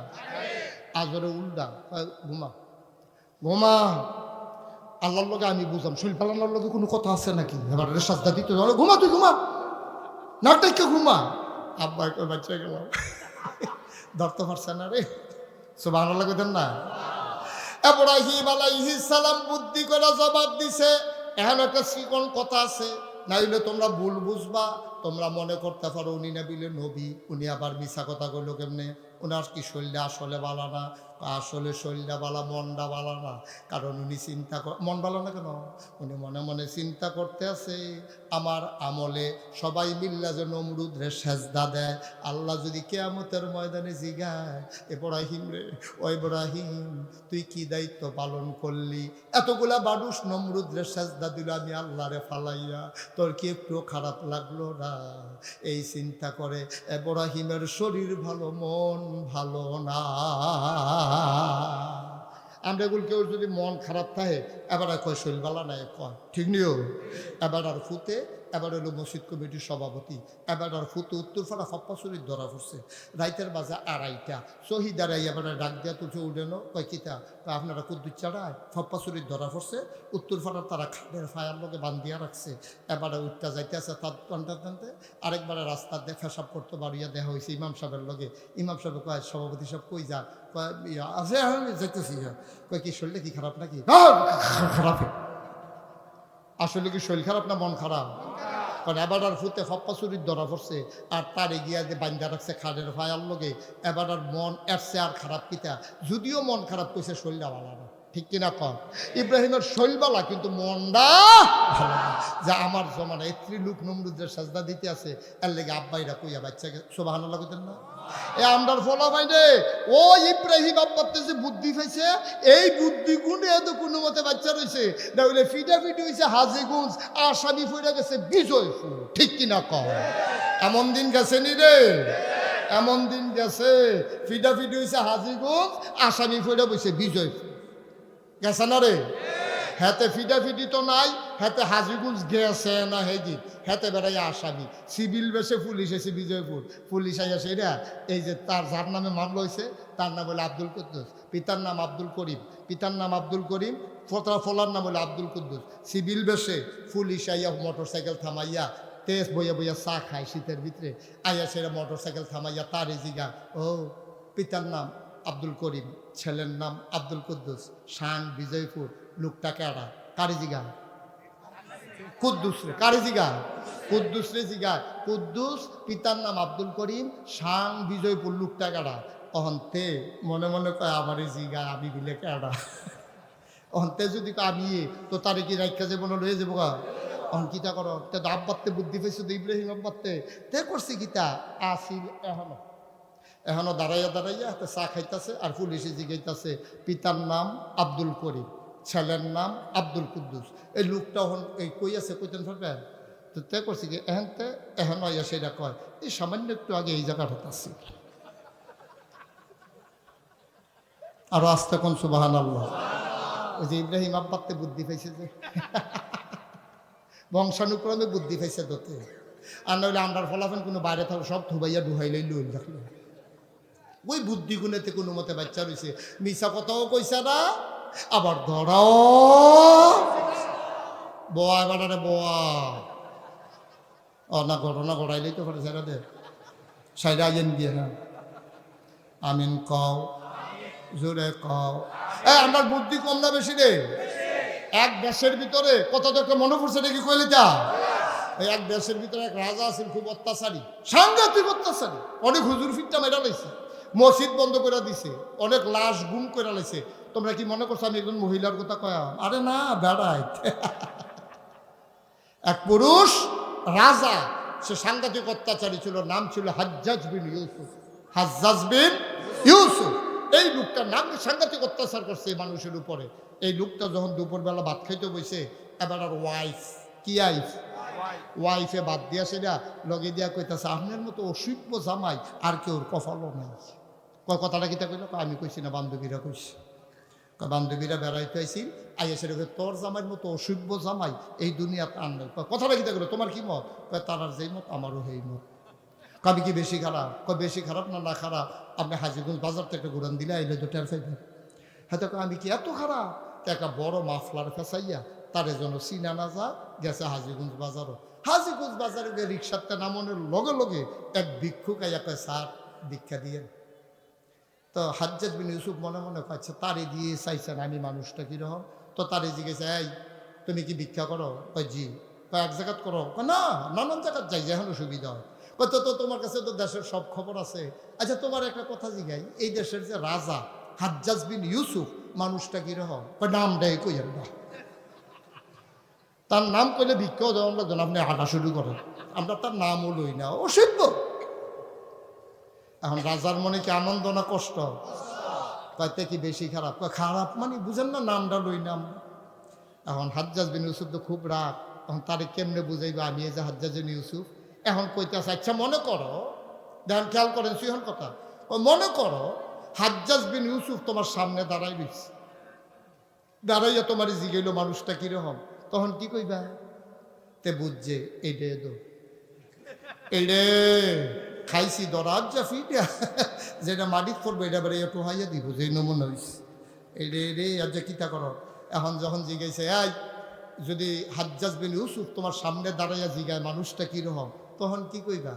[SPEAKER 1] আজরে উল্টা কয় ঘুমা ঘুমা। আল্লাহর লগে আমি বুঝলাম শরীর পালানোর লগে কোনো কথা আছে নাকি? এবার সাজদা দিতে ঘুমা, তুই ঘুমা, নাটকে ঘুমা। আব্বা কই বাচ্চা গেল, ধরতে পারছে না রে। সুবহানাল্লাহ কইতেন না? ইব্রাহিম আলাইহিস সালাম বুদ্ধি করে জবাব দিছে। এখন একটা চিকন কথা আছে, নাইলে তোমরা ভুল বুঝবা। তোমরা মনে করতে পারো উনি না বিলে নবী, উনি আবার মিছা কথা কইল কেমনে? ওনার কি শরীরটা আসলে বালা না? আসলে শরীরটা বালা, মনটা বালা না। কারণ উনি চিন্তা মন বালা না কেন? উনি মনে মনে চিন্তা করতে আছে আমার আমলে সবাই মিল্লা যে নমরুদরে সেজদা দেয়। আল্লাহ যদি কিয়ামতের ময়দানে জিগায়, ইব্রাহিম রে, ও ইব্রাহিম তুই কি দায়িত্ব পালন করলি? এতগুলা মানুষ নমরুদরে সেজদা দিল, আমি আল্লাহরে ফালাইয়া, তোর কি একটু খারাপ লাগলো না? এই চিন্তা করে ইব্রাহিমের শরীর ভালো, মন ভালো না। আমরা এগুলো কেউ যদি মন খারাপ থাকে এবার কয় শরীর ভালো নাই, কয় ঠিক নিও। এবার আর ফুতে, এবার হলো মসজিদ কমিটির সভাপতি, এবার আর ফুতে উত্তরপাড়া হপ্পা শরীর ধরা পড়ছে রাইতের বাজে 2:30। শহীদারাই এবার ডাক দেওয়া তুলছে উঠেনো, কয় কিতা? আপনারা কুদ্দুর চাড়ায় হপ্পা শরীর ধরা পড়ছে, উত্তরপাড়ার তারা খাটের ফায়ার লোকে বান্ধিয়া রাখছে। এবারে উঠটা যাইতে আছে তার টানতে আরেকবারে রাস্তার দিয়ে ফেসাব করতে বাড়িয়া দেওয়া হয়েছে ইমাম সাহেবের লগে। ইমাম সাহেব কয় সভাপতি সাহেব কই যা? আছে যাইতেছি। কয় কি শরীরটা কি খারাপ নাকি? খারাপ। আসলে কি শরীর খারাপ না মন খারাপ? কারণ এবার আর ফুতে হপ্পা চুরির ধরা পড়ছে, আর তারে গিয়া যে বান্ধা রাখছে খাটের ফায়ার লগে। এবার আর মন এরছে আর খারাপ কিতা? যদিও মন খারাপ কইছে শরীরটা ভালো না, ঠিক কিনা কর? ইব্রাহিমের শরীর বালা কিন্তু মনটা ভালো না। যে আমার জমানা এত্রি লোক নমরুদের সাজদা দিতে আছে, এর লেগে আব্বাইরা কইয়া বাচ্চাকে সুবহানাল্লাহ কইতেন না? এ আমরার ফলা পাইনে ও ইব্রাহিম আব্বাতে যে বুদ্ধি পাইছে, এই বুদ্ধি গুণে এত কোনো মতে বাচ্চা রয়েছে না হইলে ফিটাফিটি হয়েছে হাজিগঞ্জ, আসামি ফিরে গেছে বিজয়পুর, ঠিক কিনা কর? এমন দিন গেছে নি রে, এমন দিন গেছে ফিটাফিটি হয়েছে হাজিগঞ্জ, আসামি ফিরে বসে বিজয়পুর, গেছে না রে? হাতে ফিটাফিটি তো নাই, হাতে হাজিগঞ্জ গেছে না হেদি, হাতে বেড়াই আসামি সিভিল বেশে পুলিশ এসে বিজয়পুর। পুলিশ আইয়া সেরা এই যে তার যার নামে মামলা হয়েছে তার নাম হলো আব্দুল কুদ্দুস, পিতার নাম আব্দুল করিম, পিতার নাম আব্দুল করিম, ফলার নাম হলো আব্দুল কুদ্দুস। সিভিল বেশে পুলিশ আইয়া মোটর সাইকেল থামাইয়া তেজ বইয়া বইয়া চা খায় শীতের ভিতরে, আইয়া সেরা মোটর সাইকেল থামাইয়া তার জিগা, ও পিতার নাম আব্দুল করিম, ছেলের নাম আব্দুল কুদ্দুস, শান বিজয়পুর, লোকটা কেডা? কারি জিগা কুদ্দুস রে, কারি জিগা কুদ্দুস রে জিগা। কুদ্দুস পিতার নাম আব্দুল করিম, শান বিজয়পুর, লোকটা কেডা? অহন্তে মনে মনে কয় আমার জিগা, আমি বিলে কেডা? অহন্তে যদি আমি তো তারে কি রাইখা যাবো না লয়ে যাবো গা? অঙ্কিতা করো তে আব্বাতে বুদ্ধি পাইছো তো ইব্রাহিম আব্বাতে তে করছে গীতা আসিল এখনো দাঁড়াইয়া হাতে চা খাইতেছে আর পুলিশে জিগাইতেছে পিতার নাম আব্দুল করিম, ছেলের নাম আব্দুল কুদ্দুস। এই লোকটা এই কই আছে কইতেন পারবেন তো তে করছে কি এহেনতে এখন আইয়া সেটা কয় এই সামান্য একটু আগে এই জায়গাটাতে আসি। আরো আস্তে কোন সুবহানাল্লাহ। ওই যে ইব্রাহিম আব্বাতে বুদ্ধি পাইছে যে বংশানুক্রমে বুদ্ধি পাইছে তোতে, আর নইলে আমরার ফলাফল কোনো বাইরে থাকলে সব থুবাইয়া ডুহাইলেই লইল রাখলো। ওই বুদ্ধি গুণেতে কোনো মতে বাচ্চা রয়েছে, মিশা কথাও কইছে না, আবার ধরাও বোয়া এবারে বোয়া। ও না ঘটনা ঘটাইলেই তো পারে সাইডাদের সাইডা আইন দিয়ে না আমিন কও জোরে কও। আমার বুদ্ধি কম না বেশি রে? এক দেশের ভিতরে কত দেখে মনে পড়ছে নাকি কইলে তা? এক দেশের ভিতরে এক রাজা আছেন খুব অত্যাচারী, সাংঘাতিক অত্যাচারী, অনেক হুজুর ফিটটা মেরা লাইছে, মসজিদ বন্ধ করে দিছে, অনেক লাশ গুম করে লাইছে। তোমরা কি মনে করছো আমি একজন মহিলার কথা কয়া? আরে না বেড়াই এক পুরুষ রাজা, সে সাংঘাতিক অত্যাচারী ছিল, নাম ছিল হাজ্জাজ বিন ইউসুফ। হাজ্জাজ বিন ইউসুফ এই লোকটার নাম সাংঘাতিক অত্যাচার করছে এই মানুষের উপরে। এই লোকটা যখন দুপুরবেলা ভাত খাইতে বসে, এবার আর ওয়াইফ কি ওয়াইফে বাদ দিয়া সেটা লগে দিয়া কইতাছে আপনার মতো অসভ্য জামাই আর কেউ কপালও নাই। কথাটা কিতা কইল? আমি কইছি না, বান্ধবীরা কইছি। বান্ধবীরা বেড়াইতে আইসি আইয়া সেটা তোর জামাইয়ের মতো অসভ্য জামাই এই দুনিয়াতে আনলে কথাটা কি দেখলো তোমার কি মত? তার যেই মত আমারও সেই মত। কবি কি বেশি খারাপ? বেশি খারাপ না না খারাপ? আপনি হাজিগঞ্জ বাজার থেকে একটা ঘুরান দিলে আইলে তো টের পাইবেন। হয়তো আমি কি এত খারাপ? একটা বড় মাফলার ফেসাইয়া তার জন্য চিনা না যা গেছে হাজিগঞ্জ বাজারও। হাজিগঞ্জ বাজারে গিয়ে রিক্সাতে নামানোর লগে লগে এক ভিক্ষুক আইয়া কয় স্যার ভিক্ষা দিয়ে। তো হাজ্জাজ বিন ইউসুফ মনে মনে পাচ্ছে তারে দিয়ে চাইছেন আমি মানুষটা কীরকম। তো তারে জিজ্ঞেসে এই তুমি কি ভিক্ষা করো? কয় জি। কয় এক জায়গাত করো? না নানান জায়গাত যাই যেখানে সুবিধা হয়। কত তো তোমার কাছে তো দেশের সব খবর আছে। আচ্ছা তোমার একটা কথা জিগাই, এই দেশের যে রাজা হাজ্জাজ বিন ইউসুফ মানুষটা কীরকম? কয় নাম দেয় কই না, তার নাম কইলে ভিক্ষাও দেওয়া লাগতো না, আপনি হাঁটা শুরু করেন, আমরা তার নামও লই না, অসভ্য। এখন রাজার মনে কি আনন্দ না কষ্ট? কয়তে কি বেশি খারাপ? খারাপ মানে বুঝেন না, নামটা লই নাম। এখন হাজ্জাজ বিন ইউসুফ তো খুব রাগ। এখন তারে কেমনে বুঝাইবে আমি এই যে হাজ্জাজ বিন ইউসুফ? এখন কইতেছে আচ্ছা মনে করো, দেখেন খেয়াল করেন সিহন কথা, মনে করো হাজ্জাজ বিন ইউসুফ তোমার সামনে দাঁড়াই রয়েছে, দাঁড়াইয়া তোমার জিগাইল মানুষটা কিরকম, তখন কি কইবা? তে বুঝছে এইটা দো এইডে খাইছি দরাজ যা ফিটা যেটা মাটিত করবো এটা বেড়ে একটু হাইয়া দিব যে নমুনা হয়েছে এইডে রে আর যে কিতা করো। এখন যখন জিগাইছে এই যদি হাজ্জাজ বিন ইউসুফ তোমার সামনে দাঁড়াইয়া জিগায় মানুষটা কীরকম, তখন কি কইবা?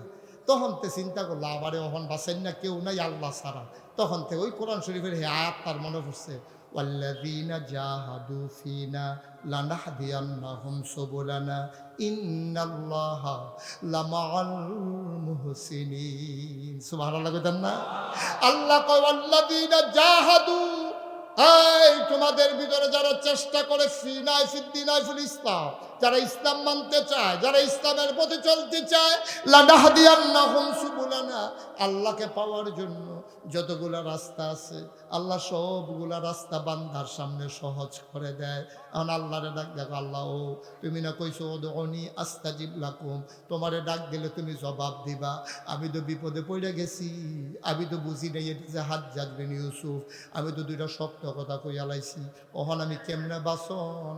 [SPEAKER 1] তখন তে চিন্তা করলো আবারে ওহন বাঁচেন না কেউ নাই আল্লাহ ছাড়া। তখন তে ওই কোরআন শরীফের হে আয়াত তার মনে পড়ছে, ওয়াল্লাযীনা জাহাদু ফিনা লানাহদিয়ান্নাহুম সুবুলানা ইন্নাল্লাহা লামাআল মুহসিনিন। সুবহানাল্লাহ কইতেন না? আল্লাহ কয় ওয়াল্লাযীনা জাহাদু, এই তোমাদের ভিতরে যারা চেষ্টা করে ফিনাই ফিদ্দিনাই ফুল ইসলাম, যারা ইসলাম মানতে চায়, যারা ইসলামের পথে চলতে চায়, লানাহদিয়ান্নাহুম সুবুলানা, আল্লাহকে পাওয়ার জন্য যতগুলা রাস্তা আছে আল্লাহ সবগুলা রাস্তা বান্দার সামনে সহজ করে দেয়। এখন আল্লাহরে ডাক দেখো, আল্লাহ ও তুমি না কইছো উদউনি আস্তাজিব লাকুম, তোমারে ডাক দিলে তুমি জবাব দিবা। আমি তো বিপদে পড়ে গেছি, আমি তো বুঝি নাই এটা যে হাজ্জাজ বিন ইউসুফ, আমি তো দুইটা শক্ত কথা কইয়া লাইছি, ওহন আমি কেমনে বাসন?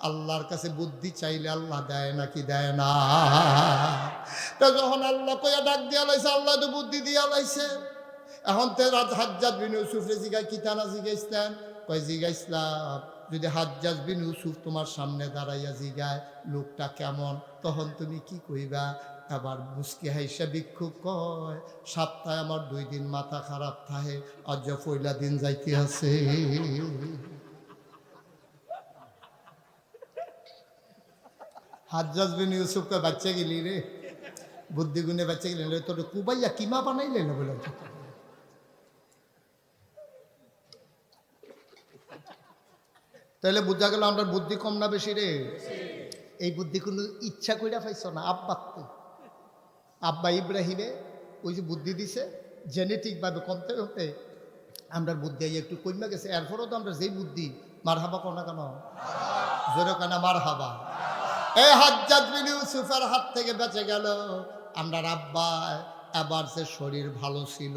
[SPEAKER 1] আল্লাহর কাছে বুদ্ধি চাইলে আল্লাহ দেয় নাকি দেয় না? তো যখন আল্লাহ কইয়া ডাক দিয়া লাইছে, আল্লাহ তো বুদ্ধি দিয়া লাইছে। এখন তো হাজ্জাজ বিন ইউসুফরে জিগাই কিতা না জিগাইছিলেন? কয় জিগাইছিলাম যদি হাজ্জাজ বিন ইউসুফ তোমার সামনে দাঁড়াইয়া জিগায় লোকটা কেমন, তখন তুমি কি কইবা? আবার মুস্কি হাইসা ভিক্ষুক কয় সপ্তাহে আমার 2 দিন মাথা খারাপ থাকে, আজ পয়লা দিন যাইতে আছে। হাজ্জাজ বিন ইউসুফ কয় বাচ্চা গেলি রে, বুদ্ধি গুণে বাচ্চা গেলি, তোর কুবাইয়া কিমা বানাইলে না বলে। তাহলে বুঝা গেল আমরা বুদ্ধি কম না বেশি রে? এই বুদ্ধি কোনো ইচ্ছা কইরা পাইছ না, আব্বাতে আব্বা ইব্রাহিমে ওই যে বুদ্ধি দিছে জেনেটিকভাবে কমতে কমতে আমরা বুদ্ধি একটু কমে গেছে। এরপরও তো আমরা যেই বুদ্ধি মার হাবা কর না কেন, জোরে কানা মার হাবা। এই হাজ্জাজ বিন ইউসুফের হাত থেকে বেঁচে গেল আমরা আব্বা। এবার যে শরীর ভালো ছিল,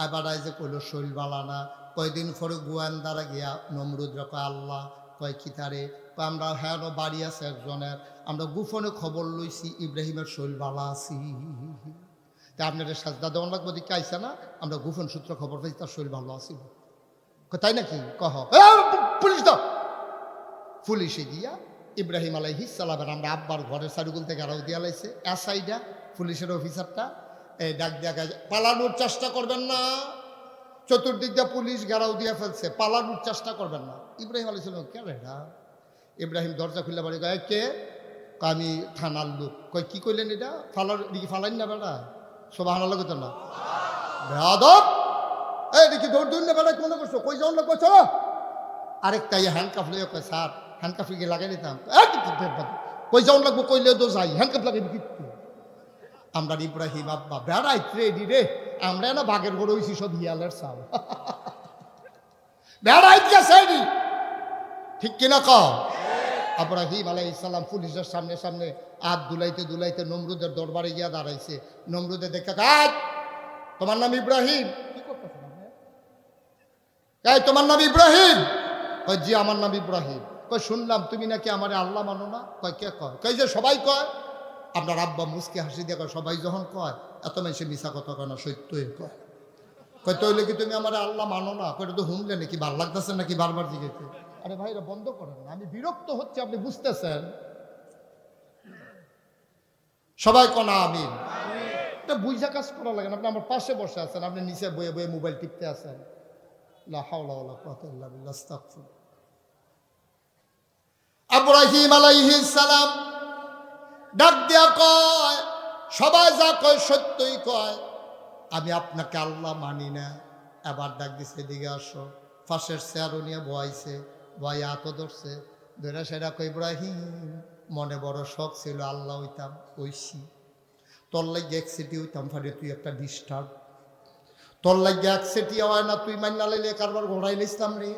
[SPEAKER 1] এবার যে কইল শরীর ভালো না। কয়দিন পরে গোয়েন্দারা গিয়া নমরুদ কয় আল্লাহ কয় কি তারে, আমরা হ্যাঁ বাড়ি আছে একজনের, আমরা গোপনে খবর লইছি ইব্রাহিমের শরীর ভালো আছি, তা আপনাদের সাজদা দেওয়ান লাগবে দিকে আইসা না, আমরা গোপন সূত্র খবর পাইছি তার শরীর ভালো আছিল। তাই নাকি? কহ পুলিশ দাও। পুলিশে গিয়া ইব্রাহিম আলাইহিস সালামের আমরা আব্বার ঘরের সাইডগুল থেকে আরাউ দিয়া লাইছে। এসআইটা পুলিশের অফিসারটা এই ডাক দিয়া পালানোর চেষ্টা করবেন না, চতুর্দিক দিয়ে পুলিশ ঘেরাও দিয়ে ফেলছে, পালানোর চেষ্টা করবেন না। ইব্রাহিম আলাইহিস সালাম কে বেটা? ইব্রাহিম দরজা খুললে বাড়ি কয় কে? আমি থানার লোক। কয় কি কইলেন এটা? ফালার দিকে ফালাইন না বেটা, সুবহানাল্লাহ কইতেন না বেয়াদব। এই দেখি দৌড় দৌড় না বেটা, মনে করছো কই যাওয়ার লোক? চলো। আরেকটা হ্যান্ডকাফ লইয়া কয় স্যার হ্যান্ডকাফ গিয়ে লাগাই নিতাম। কই যাওয়ার লাগবো কইলে তো যাই, হ্যান্ডকাফ লাগাই কিন্তু। আমরা ইব্রাহিম আব্বা বেড়াই রেডি রে, আমরা না বাঘের গড়ে হইছি সব হিয়ালের চাল, বেড়াই গেছে ঠিক কিনা কও? ইব্রাহিম আলাইহিস সালাম পুলিশের সামনে সামনে হাত দুলাইতে দুলাইতে নমরুদের দরবারে গিয়া দাঁড়াইছে। নমরুদে দেখা কাজ, তোমার নাম ইব্রাহিম? কি করতেছ? তোমার নাম ইব্রাহিম? কয় জি আমার নাম ইব্রাহিম। কয় শুনলাম তুমি নাকি আমারে আল্লাহ মানো না। কয় কে কয়? কয় যে সবাই কয়। আপনার আব্বা মুসকে হাসি দিয়ে কয় সবাই যখন কয় এত মানুষে মিশা কথা কয় না, সত্যই কয়। কয় তৈলে কি তুমি আমার আল্লাহ মানো না? কয় তো হুমলে নাকি ভাল লাগতেছে নাকি বারবার জিজ্ঞেস। আরে ভাই এটা বন্ধ করেন না, আমি বিরক্ত হচ্ছে, আপনি বুঝতেছেন? সবাই কনা আমিন। এটা বুঝা কাজ করা লাগে না। আপনি আমার পাশে বসে আছেন, আপনি নিচে বয়ে বয়ে মোবাইল টিপতে আছেন। লা হাওলা ওয়ালা কুওয়াতা ইল্লা বিল্লাহ, আস্তাগফির। ইব্রাহিম আলাইহিস সালাম ডাক দিয়া কয় সবাই যা কয় সত্যই কয়, আমি আপনাকে আল্লাহ মানি না। এবার ডাক দিছে এদিকে আসো। ফাঁসের চেয়ারও নিয়ে বয়াইছে, বয়া হাতও ধরছে, ধরে সেটা কয় ইব্রাহিম মনে বড় শখ ছিল আল্লাহ হইতাম, ওইসি তোর লাগে এক সিটি হইতাম ফারে তুই একটা ডিস্টার্ব, তোর লাগে এক সিটি হয় না, তুই মান্না লাইলে কারবার ঘোড়াই লিখতাম রে,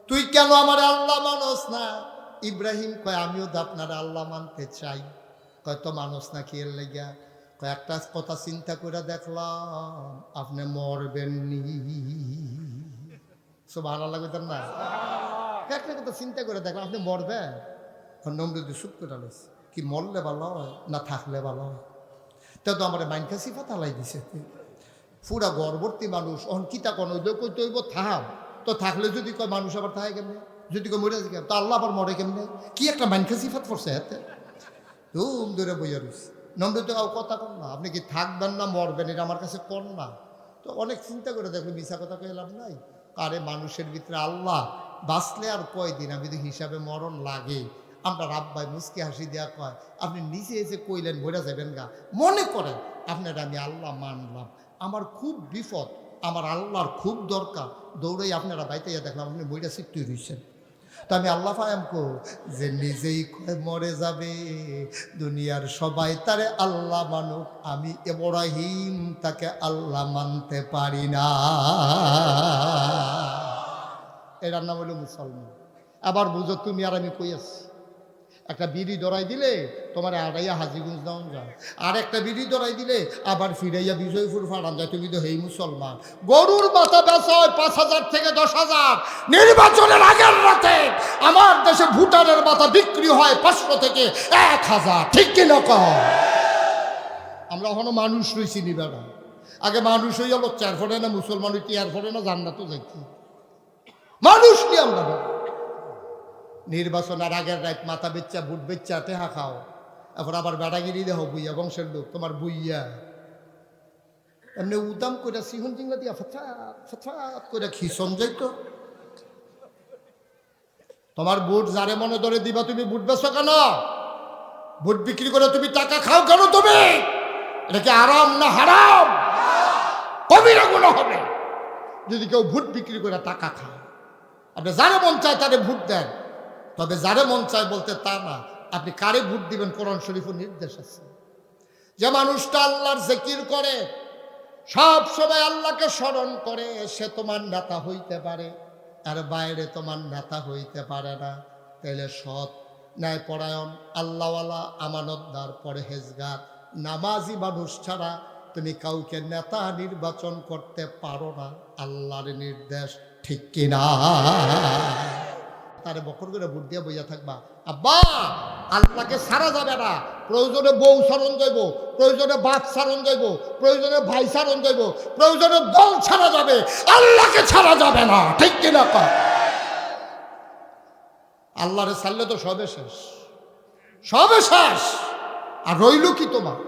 [SPEAKER 1] তুই কেন আমার আল্লাহ মানস না? ইব্রাহিম কয় আমিও তো আপনার আল্লাহ মানতে চাই। কয় তো মানুষ না কি এর লেগা? কয় একটা কথা চিন্তা করে দেখলাম আপনি মরবেন নি। সুবহানাল্লাহ কইতেন না? একটা কথা চিন্তা করে দেখলাম আপনি মরবেন। নমরুদি চুপ করে আলাইছে, কি মরলে ভালো হয় না থাকলে ভালো হয়? তা তো আমার মাইনকা সিফাত আলাই দিছে, পুরা গর্ভবর্তী মানুষ অহন কিতা কোন কই তৈব থাম তো, থাকলে যদি কয় মানুষ আবার থাকে কেমনে, যদি কয় মরে যায় তো আল্লাহ আবার মরে কেমনে? কি একটা মাইনকা সিফাত পড়ছে হাতে, ধুম ধরে বইয়া রয়েছে। নমরুদ তো কথা কর না, আপনি কি থাকবেন না মরবেন এটা আমার কাছে কর না। তো অনেক চিন্তা করে দেখলো মিশা কথা কইলাম নাই। আরে মানুষের ভিতরে আল্লাহ, বাঁচলে আর কয়দিন, আমি যদি হিসাবে মরণ লাগে। আমরা রাব্বাই মুসকি হাসি দেওয়া কয় আপনি নিচে এসে কইলেন বইরা যাবেন গা, মনে করেন আপনার আমি আল্লাহ মানলাম, আমার খুব বিপদ, আমার আল্লাহর খুব দরকার, দৌড়াই আপনারা বাইতে দেখলাম আপনি বইটা সিট্টু রয়েছেন। তো আমি আল্লাহ ফায়ামকো যে নিজেই মরে যাবে, দুনিয়ার সবাই তারে আল্লাহ মানুক, আমি ইব্রাহিম তাকে আল্লাহ মানতে পারি না। এটার নাম হলো মুসলমান। আবার বুঝো তুমি আর আমি কই আছি, একটা বিড়ি ধরাই দিলে তোমার আড়াইয়া হাজিগঞ্জ দেওয়া যায়, আর একটা বিড়ি ধরাই দিলে আবার ফিরাইয়া বিজয়পুর ফাড়ান যায়। তুমি তো হেই মুসলমান। গরুর মাথা বেচা হয় 5,000 থেকে 10,000, নির্বাচনের আগের রাতে আমার দেশে ভুটানের মাথা বিক্রি হয় 500 থেকে 1,000, ঠিক কিনা কহ? আমরা এখনো মানুষ রয়েছি নিবেড়া। আগে মানুষ হইয়া লচ্চার ফোড়ে না, মুসলমান হইতে আর ফোড়ে না, জান্নাতও যাইতি মানুষ নি আমরা। নির্বাচনের আগের রাত মাথা বেচ্চা বুট বেচ্চা টেহা খাও, এখন আবার বেড়াগিরি দেহ বুইয়া বংশের লোক তোমার বুইয়া এমনি উদাম করে সিহন চিংলা দিয়া ফঠাৎ ফঠাৎ করে খিসন যাইত। তোমার বুট যারে মনে ধরে দিবা, তুমি বুট বেচো কেন? বুট বিক্রি করে তুমি টাকা খাও কেন? তুমি এটা কি আরাম না হারাম? কবিরা গুনাহ হবে যদি কেউ ভোট বিক্রি করে টাকা খায়। আপনি যারে মন চায় তারে ভোট দেন, তবে যারে মন চায় বলতে তা না। আপনি কারে ভোট দিবেন কোরআন শরীফের নির্দেশ আছে। যে মানুষটা আল্লাহর জিকির করে, সব সময় আল্লাহকে স্মরণ করে, সে তোমার নেতা হইতে পারে, আর বাইরে তোমার নেতা হইতে পারে না। তাইলে সৎ, ন্যায়পরায়ণ, আল্লাহওয়ালা, আমানতদার, পরহেজগার, নামাজি মানুষ ছাড়া তুমি কাউকে নেতা নির্বাচন করতে পারো না। আল্লাহর নির্দেশ, ঠিক কিনা? তারে বকর করে ভোট দিয়ে বইয়া থাকবা। আব্বা আল্লাহকে ছাড়া যাবে না। প্রয়োজনে বউ সারণ যাইব, প্রয়োজনে বাপ সারণ যাইব, প্রয়োজনে ভাই সারণ যাইব, প্রয়োজনে দল ছাড়া যাবে, আল্লাহকে ছাড়া যাবে না, ঠিক কিনা? আল্লাহরে ছাড়লে তো সবে শেষ, সবে শেষ। আর রইল কি তোমার?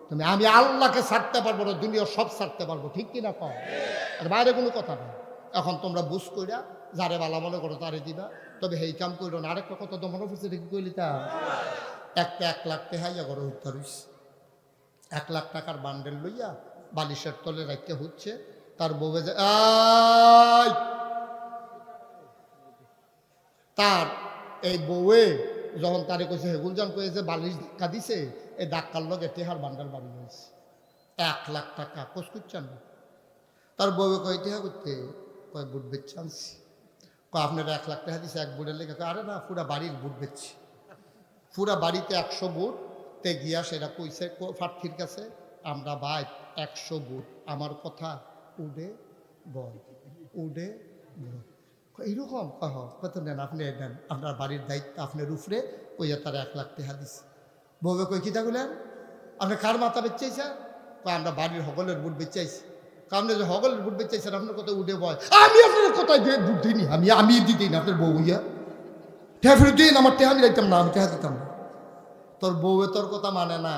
[SPEAKER 1] তুমি আমি আল্লাহকে ছাড়তে পারবো না, দুনিয়া সব ছাড়তে পারবো, ঠিক কিনা? কম আর বাইরে কোনো কথা নেই। এখন তোমরা বুঝ কইরা যারে বালা মনে করো তারে দিবা, তবে এই কাম করো না। আরেকটা কথা তো মনে পড়ছে, দেখি কইলি তা একটা 1 লাখ টাকা ঘরে হত্যা রইছে। 1 লাখ টাকার বান্ডেল লইয়া বালিশের তলে রাখতে হচ্ছে। তার বউ যে তার এই বউয়ে যখন তারে কইছে হেগুলজান কয়েছে বালিশ ধাক্কা দিছে, এই ধাক্কার লগে টেহার বান্ডাল বাড়ি হয়েছে 1 লাখ টাকা। কোষ করছেন না? তার বউয়ে কয় টেহা করতে, কয় বুট বেচছে আনছি। আপনার 1 লাখ টাকা দিছে এক বুটের লেগে? আরে না, পুরা বাড়ির বুট বেচছি, পুরা বাড়িতে 100 বুট। তে গিয়া সেটা কইছে প্রার্থীর কাছে, আমরা ভাই 100 বুট, আমার কথা উডে বল, উডে বল। এইরকম কত নেন আপনি নেন, আপনার বাড়ির দায়িত্ব আপনার উপরে, ওই তার 1 লাখ টাকা দিছে। বউবে কই কিতা গুলেন আপনি কার মাথা বেচাইছে? আমরা বাড়ির হগলের বুট বেচাইছি। আপনি যে হগলের বুট বেচাইছেন আপনার কথা উঠে বয়, আমি আপনার কোথায় বুট দিইনি, আমি দিতেই না আপনার বউ হইয়া টেহা ফেরত দিন, আমার টেহা আমি রাখতাম না, আমি টেহা দিতাম না। তোর বউয়ে তোর কথা মানে না,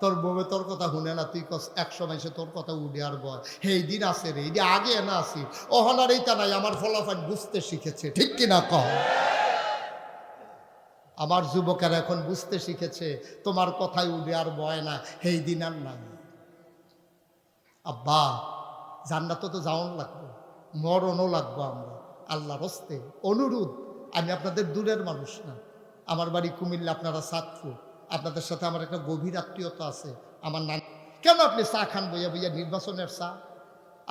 [SPEAKER 1] তোর বউয়ে তোর কথা শুনে না, তুই 100 মাইসে তোর কথা উঠে আর বয় এই দিন আছে রে, এই আগে না আসি অহনার এইটা নাই, আমার ফলাফল বুঝতে শিখেছে, ঠিক কিনা কহ? আমার যুবকেরা এখন বুঝতে শিখেছে তোমার কথায় উঠে আর বয় না, এই দিন আর নাই। আব্বা জান্নাত তো যাওয়ান লাগবো, মরণও লাগবো আমরা, আল্লাহর হস্তে অনুরোধ। আমি আপনাদের দূরের মানুষ না, আমার বাড়ি কুমিল্লা, আপনারা সাতপুর, আপনাদের সাথে আমার একটা গভীর আত্মীয়তা আছে। আমার নাম কেন আপনি চা খান বইয়া বইয়া, নির্বাচনের চা?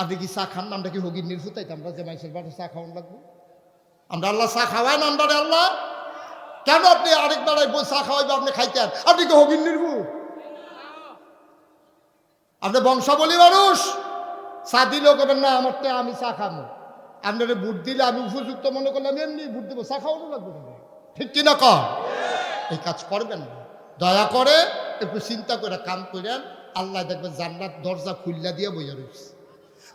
[SPEAKER 1] আপনি কি চা খান? আমরা কি হগির নির্ভুতাইতে আমরা যে মানুষের বাড়ি চা খাওয়ান লাগবো? আমরা আল্লাহ চা খাওয়াই না আমরা আল্লাহ, কেন আপনি আরেক বেলায় বই চা খাওয়াইবে আপনি খাইতেন? আপনি কি হগির নির্ভু? আপনি বংশাবলী মানুষ, চা দিলেও করবেন না আমারটা আমি চা খাবো। আপনারা ভোট দিলে আমি উপযুক্ত মনে করলাম এমনি ভোট দেবো, চা খাওয়ানো লাগবে না, ঠিক কিনা কর? এই কাজ করবেন না, দয়া করে একটু চিন্তা করে কাম করেন, আল্লাহ দেখবেন জান্নাত দরজা খুললা দিয়ে বইয়া রয়েছে।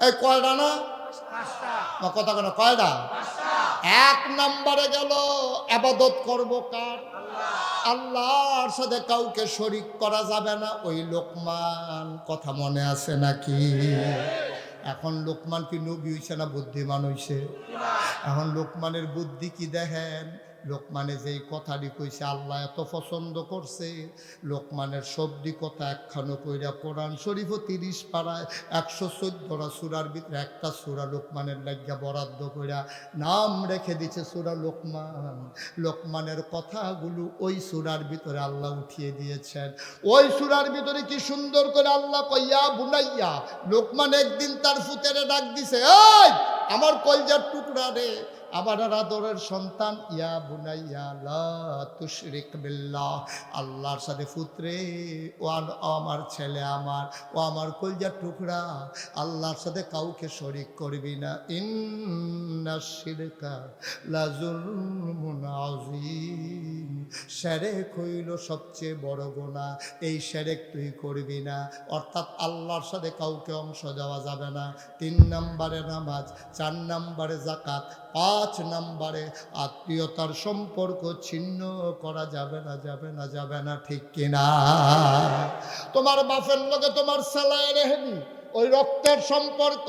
[SPEAKER 1] এই কয়টা না কথা কেন কয়টা? 1 নম্বরে গেল আবাদত করব কার? আল্লাহর সাথে কাউকে শরীক করা যাবে না। ওই লোকমান কথা মনে আছে নাকি? এখন লোকমান কি নবী হইছে না বুদ্ধিমান হইছে? এখন লোকমানের বুদ্ধি কি দেখেন, লোকমানে যেই কথাটি কইছে আল্লাহ এত পছন্দ করছে, লোকমানের শব্দি কথা একখানো কইরা কোরআন শরীফ 30 পারায় 114টা সূরার ভিতরে একটা সূরা লোকমানের লাগিয়া বরাদ্দ কইরা নাম রেখে দিছে সূরা লোকমান। লোকমানের কথাগুলো ওই সূরার ভিতরে আল্লাহ উঠিয়ে দিয়েছেন। ওই সূরার ভিতরে কি সুন্দর করে আল্লাহ কইয়া বুনাইয়া, লোকমান একদিন তার ফুতেরে ডাক দিছে, এই আমার কলজার টুকরা রে, আমার আদরের সন্তান, ইয়া বুনাইয়া লা তুশরিক বিল্লাহ, আল্লাহর সাথে পুত্রে, ও আমার ছেলে, ও আমার কলজার টুকরা, আল্লাহর সাথে কাউকে শরীক করবি না। ইন্নাশ শিরকা লাযুলমুন আযীম, শিরক হইল সবচেয়ে বড় গুনাহ, এই শিরক তুই করবি না, অর্থাৎ আল্লাহর সাথে কাউকে অংশ দেওয়া যাবে না। 3 নম্বরে নামাজ, 4 নম্বরে যাকাত, 5 নম্বরে আত্মীয়তার সম্পর্ক ছিন্ন করা যাবে না, যাবে না, যাবে না, ঠিক কিনা? তোমার বাপের লগে তোমার সালায় রেহমি, ওই রক্তের সম্পর্ক,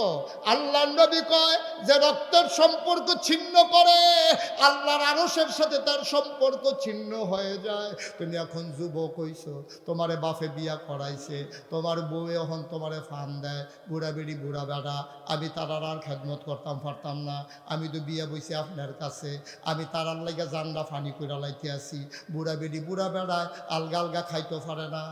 [SPEAKER 1] আল্লাহর নবী কয় যে রক্তের সম্পর্ক ছিন্ন করে আল্লাহর আরশের সাথে তার সম্পর্ক ছিন্ন হয়ে যায়। তুমি এখন যুবক হইছো, তোমারে বাপে বিয়া করাইছে, তোমার বউ এখন তোমারে ফান দেয়, বুড়া বেড়ি বুড়া বেড়া, আমি তারার আর খেদমত করতাম পারতাম না, আমি তো বিয়া বইছি আপনার কাছে, আমি তারার লাগা জান্ডা ফানি করে লাইতে আসি, বুড়া বেড়ি বুড়া বেড়ায় আলগা আলগা খাইতে পারে না,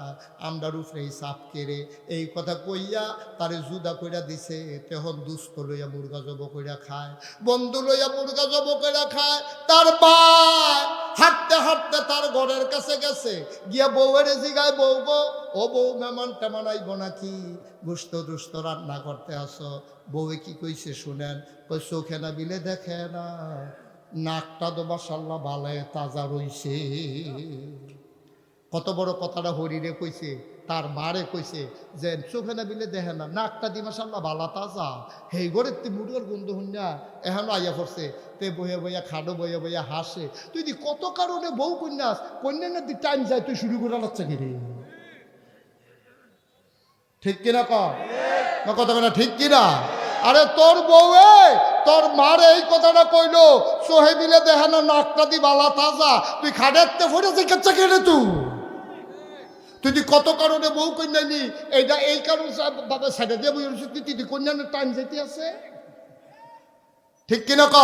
[SPEAKER 1] আমরার উপরে এই সাপ কেড়ে, এই কথা কইয়া তারে জুদা কইরা দিছে। তখন দুস্থ লইয়া মুরগা জব কইরা খায়, বন্ধু লইয়া মুরগা জব কইরা খায়। তার ভাই হাঁটতে হাঁটতে তার ঘরের কাছে গেছে, গিয়া বউয়ের জিগায়, বউ গো, ও বউ মেহমান টেমান আইব নাকি, গুস্ত দুস্ত রান্না করতে আসো? বউয়ে কি কইছে শুনেন, কই চোখে না বিলে দেখে না, নাকটা তো মাশাআল্লাহ ভালো তাজা রইছে। কত বড় কথাটা হরিরে কইছে, তার মারে কইছে যে চোখে না বিলে দেখে না, নাকটা দি মাশাআল্লাহ ভালো তাজা। হেই ঘরের তে মুরগার গন্ধ হুন্না এখনো আইয়া পড়ছে, তে বইয়া বইয়া খাডো বইয়া বইয়া হাসে। তুই দি কত কারণে বউ কন্যাস, কন্যা না দি টাইম যায়, তুই শুরু করে লাগছে কি রে? ঠিক কিনা কর না কথা না, ঠিক কিনা? আরে তোর বউয়ে তোর মার এই কথাটা কইলো, চোহে দিলে দেখে না, নাকটা দি বালা তাজা, তুই খাড়েতে ফোরে যে কাচ্চা কেড়ে তুই কত কারণে বউ কন্যানি, এইটা এই কারণ বাবা সাইডে দিয়ে বই তুই কন্যানের টাইম যেতে আছে, ঠিক কিনা ক?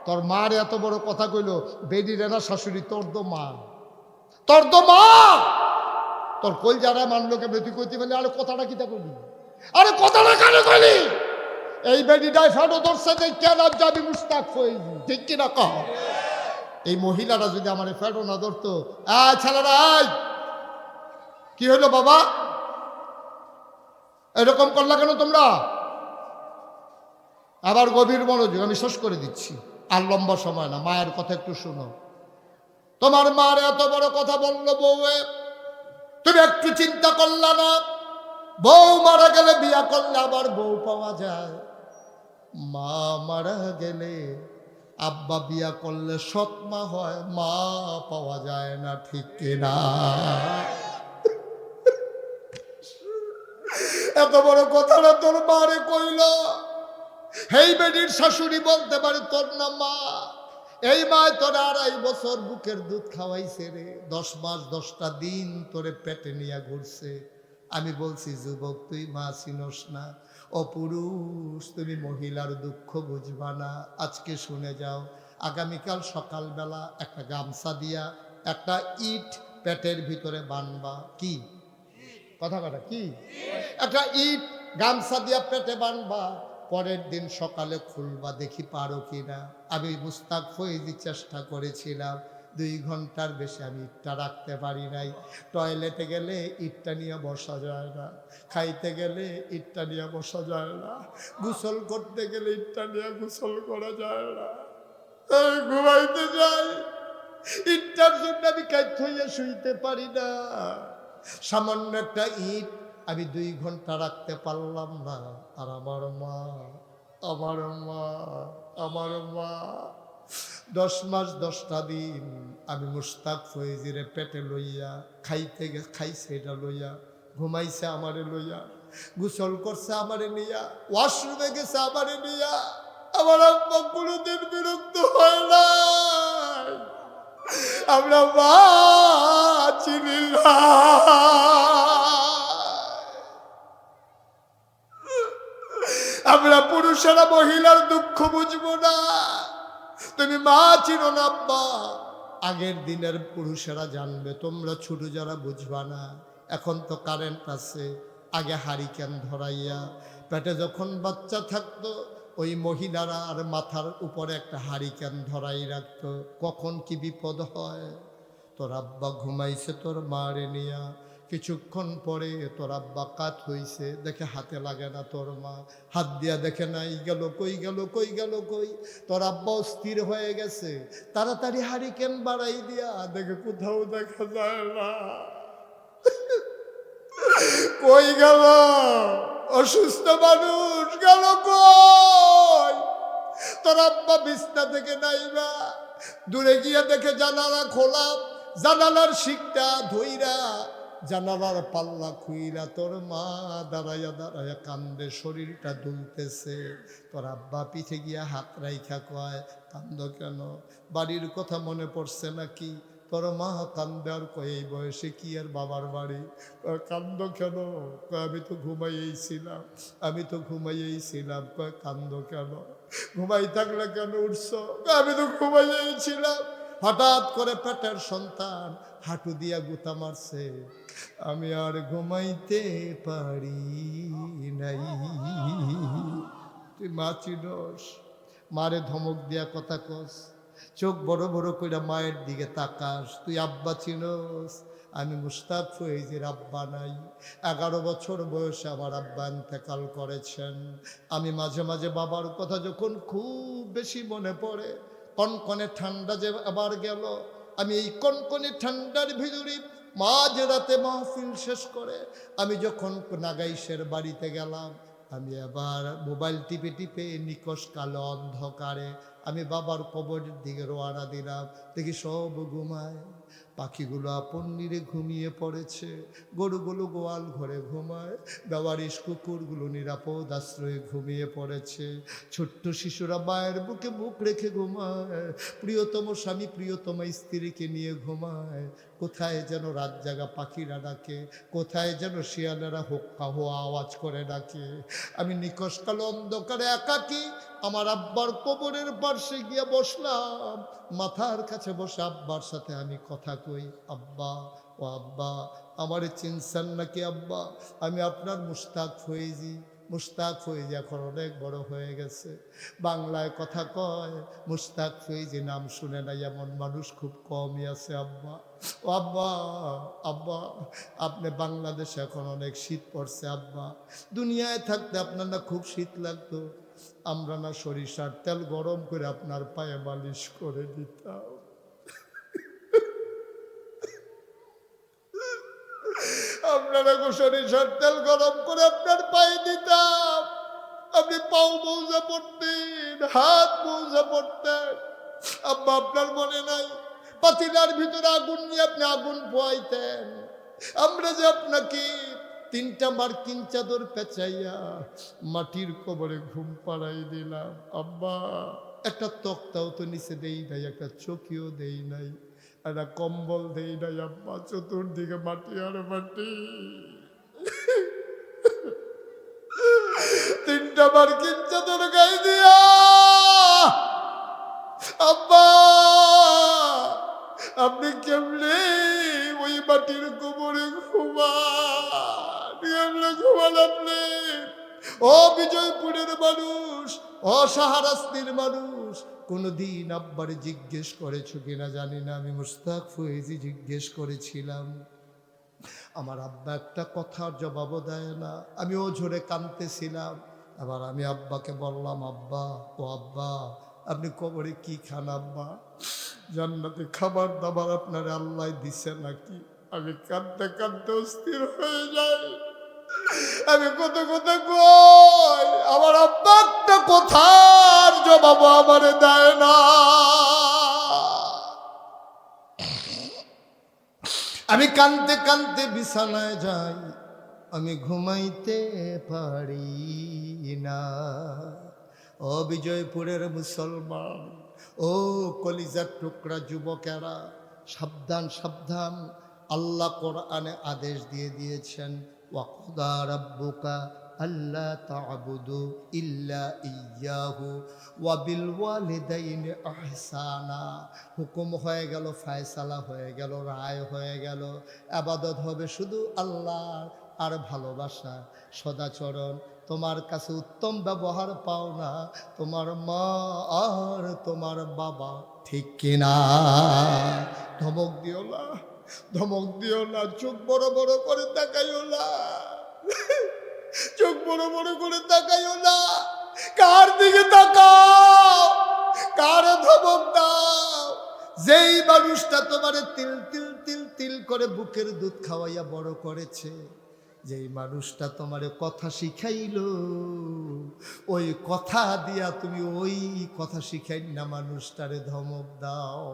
[SPEAKER 1] তোর মার এত বড় কথা কইলো, বেডি রেনা শাশুড়ি, তোর তো মা, তোর তো মা, তোর কই যারা মানলোকে বেটি কইতে পারলি, আরে কথাটা কিতা করবি, আরে কথাটা কানে কইলি, এই বেডিটাই ফাটো ধরছে কেন যাবি মুস্তাক হয়ে, ঠিক কিনা ক? এই মহিলারা যদি আমার ফেটো না ধরতো, ছেলেরা কি হইলো বাবা, এরকম করলা কেন তোমরা? আবার গভীর মনোযোগ, আমি শেষ করে দিচ্ছি, আর লম্বা সময় না, মায়ের কথা একটু শোনো। তোমার মার এত বড় কথা বললো বউয়ে, তুমি একটু চিন্তা করলা না? বউ মারা গেলে বিয়া করলে আবার বউ পাওয়া যায়, মা মারা গেলে আব্বা বিয়া করলে সৎ মা হয়, মা পাওয়া যায় না, ঠিক কিনা? এত বড় কথাটা তোর মারে কইল। হেই বেডির শাশুড়ি বলতে পারে তোর না মা, এই মায় তোর 2.5 বছর বুকের দুধ খাওয়াইছে রে, 10 মাস 10টা দিন তোরে পেটে নিয়ে ঘুরছে। আমি বলছি যুবক তুই মা চিনস না, অপুরুষ তুমি মহিলার দুঃখ বুঝবা না। আজকে শুনে যাও, আগামীকাল সকালবেলা একটা গামছা দিয়া একটা ইট পেটের ভিতরে বানবা। কি কথা কথা কি? একটা ইট গামছা দিয়া পেটে বানবা, পরের দিন সকালে খুলবা, দেখি পারো কিনা। আমি মুস্তাক ফয়েজি চেষ্টা করেছিলাম, 2 ঘন্টার বেশি আমি ইটটা রাখতে পারি নাই। টয়লেটে গেলে ইটটা নিয়ে বসা যায় না, খাইতে গেলে ইটটা নিয়ে বসা যায় না, গোসল করতে গেলে ইটটা নিয়ে গোসল করা যায় না, ঘুমাইতে যাই ইটটার জন্য আমি কাইতে হইয়া শুইতে পারি না। সামান্য একটা ইট আমি 2 ঘন্টা রাখতে পারলাম না। আর আমার মা, আমার মা, আমার মা 10 মাস 10টা দিন আমি মুস্তাক ফয়েজিরে পেটে লইয়া খাইছে এটা লইয়া, ঘুমাইছে আমারে লইয়া, গোসল করছে আমারে নিয়া, ওয়াশরুমে গেছে আমারে নিয়া। আমার আম্মা কোনোদিন বিরক্ত হয় না। আমরা মা চিনি না। আমরা পুরুষেরা মহিলার দুঃখ বুঝবো না। তুমি মা চিনো না আব্বা, আগের দিনের পুরুষেরা জানবে, তোমরা ছোট যারা বুঝবা না। এখন তো কারেন্ট আছে, আগে হারিকেন ধরাইয়া পেটে যখন বাচ্চা থাকতো ওই মহিলারা আর মাথার উপরে একটা হারিকেন ধরাই রাখতো, কখন কি বিপদ হয়। তোর আব্বা ঘুমাইছে তোর মারে নিয়া, কিছুক্ষণ পরে তোর আব্বা কাত হইছে, দেখে হাতে লাগে না তোর মা, হাত দিয়া দেখে নাই গেল কই, গেল কই, গেল কই। তোর আব্বাও স্থির হয়ে গেছে, তাড়াতাড়ি হারিকেন বাড়াই দিয়া দেখে কোথাও দেখা যায় না। কই গেল অসুস্থ মানুষ, গেল কই? তোর আব্বা বিছনা থেকে নাইবা, দূরে গিয়ে দেখে জানালা খোলা, জানালার শিকটা ধইরা জানালার পাল্লা খুইলা তোর মা দাঁড়াইয়া দাঁড়াইয়া কান্দে, শরীরটা দুলতেছে। তোর আব্বা পিঠে গিয়া হাত রাইখা কয় কান্দ কেন, বাড়ির কথা মনে পড়ছে নাকি? তোর মা কান্দে আর কয় এই বয়সে কি আর বাবার বাড়ি, কান্দ কেন? কয় আমি তো ঘুমাইয়েছিলাম, আমি তো ঘুমাইয়েছিলাম। কয় কান্দ কেন, ঘুমাই থাকলে কেন উঠছো? আমি তো ঘুমাইয়েছিলাম। হঠাৎ করে পেটের সন্তান হাঁটু দিয়া গুতা মারছে, আমি আর ঘুমাইতে পারি নাই। তুই মা চিনস? মারে ধমক দিয়া কথা কস, চোখ বড় বড় কইরা মায়ের দিকে তাকাস। তুই আব্বা চিনস? আমি মুস্তাক ফয়েজির আব্বা নাই। 11 বছর বয়সে আমার আব্বা ইন্তেকাল করেছেন। আমি মাঝে মাঝে বাবার কথা যখন খুব বেশি মনে পড়ে, কনকনে ঠান্ডা যে আবার গেল, আমি এই কনকনে ঠান্ডার ভিতরে মাঝ রাতে মাহফিল শেষ করে আমি যখন নাগাইশের বাড়িতে গেলাম, আমি আবার মোবাইল টিপে টিপে নিকশ কালো অন্ধকারে আমি বাবার কবরের দিকে রওনা দিলাম। দেখি সব ঘুমায়, পাখিগুলো আপন নিরে ঘুমিয়ে পড়েছে, গরুগুলো গোয়াল ঘরে ঘুমায়, বেওয়ারিশ কুকুরগুলো নিরাপদ আশ্রয়ে ঘুমিয়ে পড়েছে, ছোট্ট শিশুরা মায়ের বুকে মুখ রেখে ঘুমায়, প্রিয়তম স্বামী প্রিয়তম স্ত্রীকে নিয়ে ঘুমায়। কোথায় যেন রাত জাগা পাখিরা ডাকে, কোথায় যেন শিয়ালেরা হোক্কা হো আওয়াজ করে ডাকে। আমি নিকশ কালো অন্ধকারে একাকী আমার আব্বার কবরের পাশে গিয়ে বসলাম, মাথার কাছে বসে আব্বার সাথে আমি কথা কই, আব্বা ও আব্বা আমারে চিনছেন নাকি আব্বা? আমি আপনার মুস্তাক ফয়েজি। মুস্তাক ফয়েজি এখন অনেক বড় হয়ে গেছে, বাংলায় কথা কয়, মুস্তাক ফয়েজি নাম শুনে নাই এমন মানুষ খুব কমই আছে আব্বা। ও আব্বা, আব্বা আপনি বাংলাদেশে এখন অনেক শীত পড়ছে আব্বা, দুনিয়ায় থাকতে আপনার না খুব শীত লাগতো? আমরা না সরিষার তেল গরম করে আপনার পায়ে মালিশ করে দিতাম। আপনারা সরিষার তেল গরম করে আপনার পায়ে দিতাম, আপনি পাও মৌজা পড়তেন, হাত মৌজা পড়তেন। আব্বা আপনার মনে নাই পাতিলার ভিতরে আগুন নিয়ে আপনি আগুন পোয়াইতেন। আমরা যে আপনাকে 3টা মার্কিন চাদর পেঁচাইয়া মাটির কবরে ঘুম পাড়াই দিলাম। আব্বা একটা তক্তাও তো নিচে দেই নাই, একটা চকিও দেই নাই, একটা কম্বল দেই নাই। আব্বা চতুর্দিকে মাটি আর মাটি। 3টা মার্কিন চাদর গায়ে দিয়া আব্বা আপনি কেমনে ওই মাটির কবরে ঘুমান, কেমনে ঘুমান আপনি? ও বিজয়পুরের মানুষ, ও শাহরাস্তির মানুষ, কোনদিন আব্বারে জিজ্ঞেস করেছো কিনা জানি না, আমি মুস্তাক ফয়েজি জিজ্ঞেস করেছিলাম। আমার আব্বা একটা কথার জবাবও দেয় না। আমিও ঝরে কাঁদতেছিলাম। আবার আমি আব্বাকে বললাম, আব্বা ও আব্বা আপনি কবরে কি খান আব্বা? জান্নাতে খাবার দাবার আপনার আল্লাহ দিছে নাকি? আমি কাঁদতে কাঁদতে অস্থির হয়ে যাই। আমি কত কথা কই, আমার আব্বা একটা কথার জবাব আমারে দেয় না। আমি কাঁদতে কাঁদতে বিছানায় যাই, আমি ঘুমাইতে পারি না। ও বিজয়পুরের মুসলমান, ও কলিজার টুকরা যুবকেরা, সাবধান সাবধান। আল্লাহ কোরআনে আদেশ দিয়ে দিয়েছেন, ওয়াকদা রাব্বুকা আল্লা তা'বুদু ইল্লা ইয়্যাহু ওয়া বিল ওয়ালিদাইনি ইহসানা। হুকুম হয়ে গেল, ফায়সালা হয়ে গেল, রায় হয়ে গেল। ইবাদত হবে শুধু আল্লাহর, আর ভালোবাসা সদাচরণ। তোমার কাছে উত্তম ব্যবহার পাও না তোমার মা আর তোমার বাবা, ঠিক কিনা? ধমক দিও না, ধমক দিও না। চোখ বড় বড় করে তাকাইও না, চোখ বড় বড় করে তাকাইও না। কার দিকে তাকাও, কার ধমক দাও? যেই মানুষটা তোমারে তিল তিল তিল তিল করে বুকের দুধ খাওয়াইয়া বড় করেছে, যেই মানুষটা তোমারে কথা শিখাইলো, ওই কথা দিয়া তুমি ওই কথা শিখাই না মানুষটারে ধমক দাও।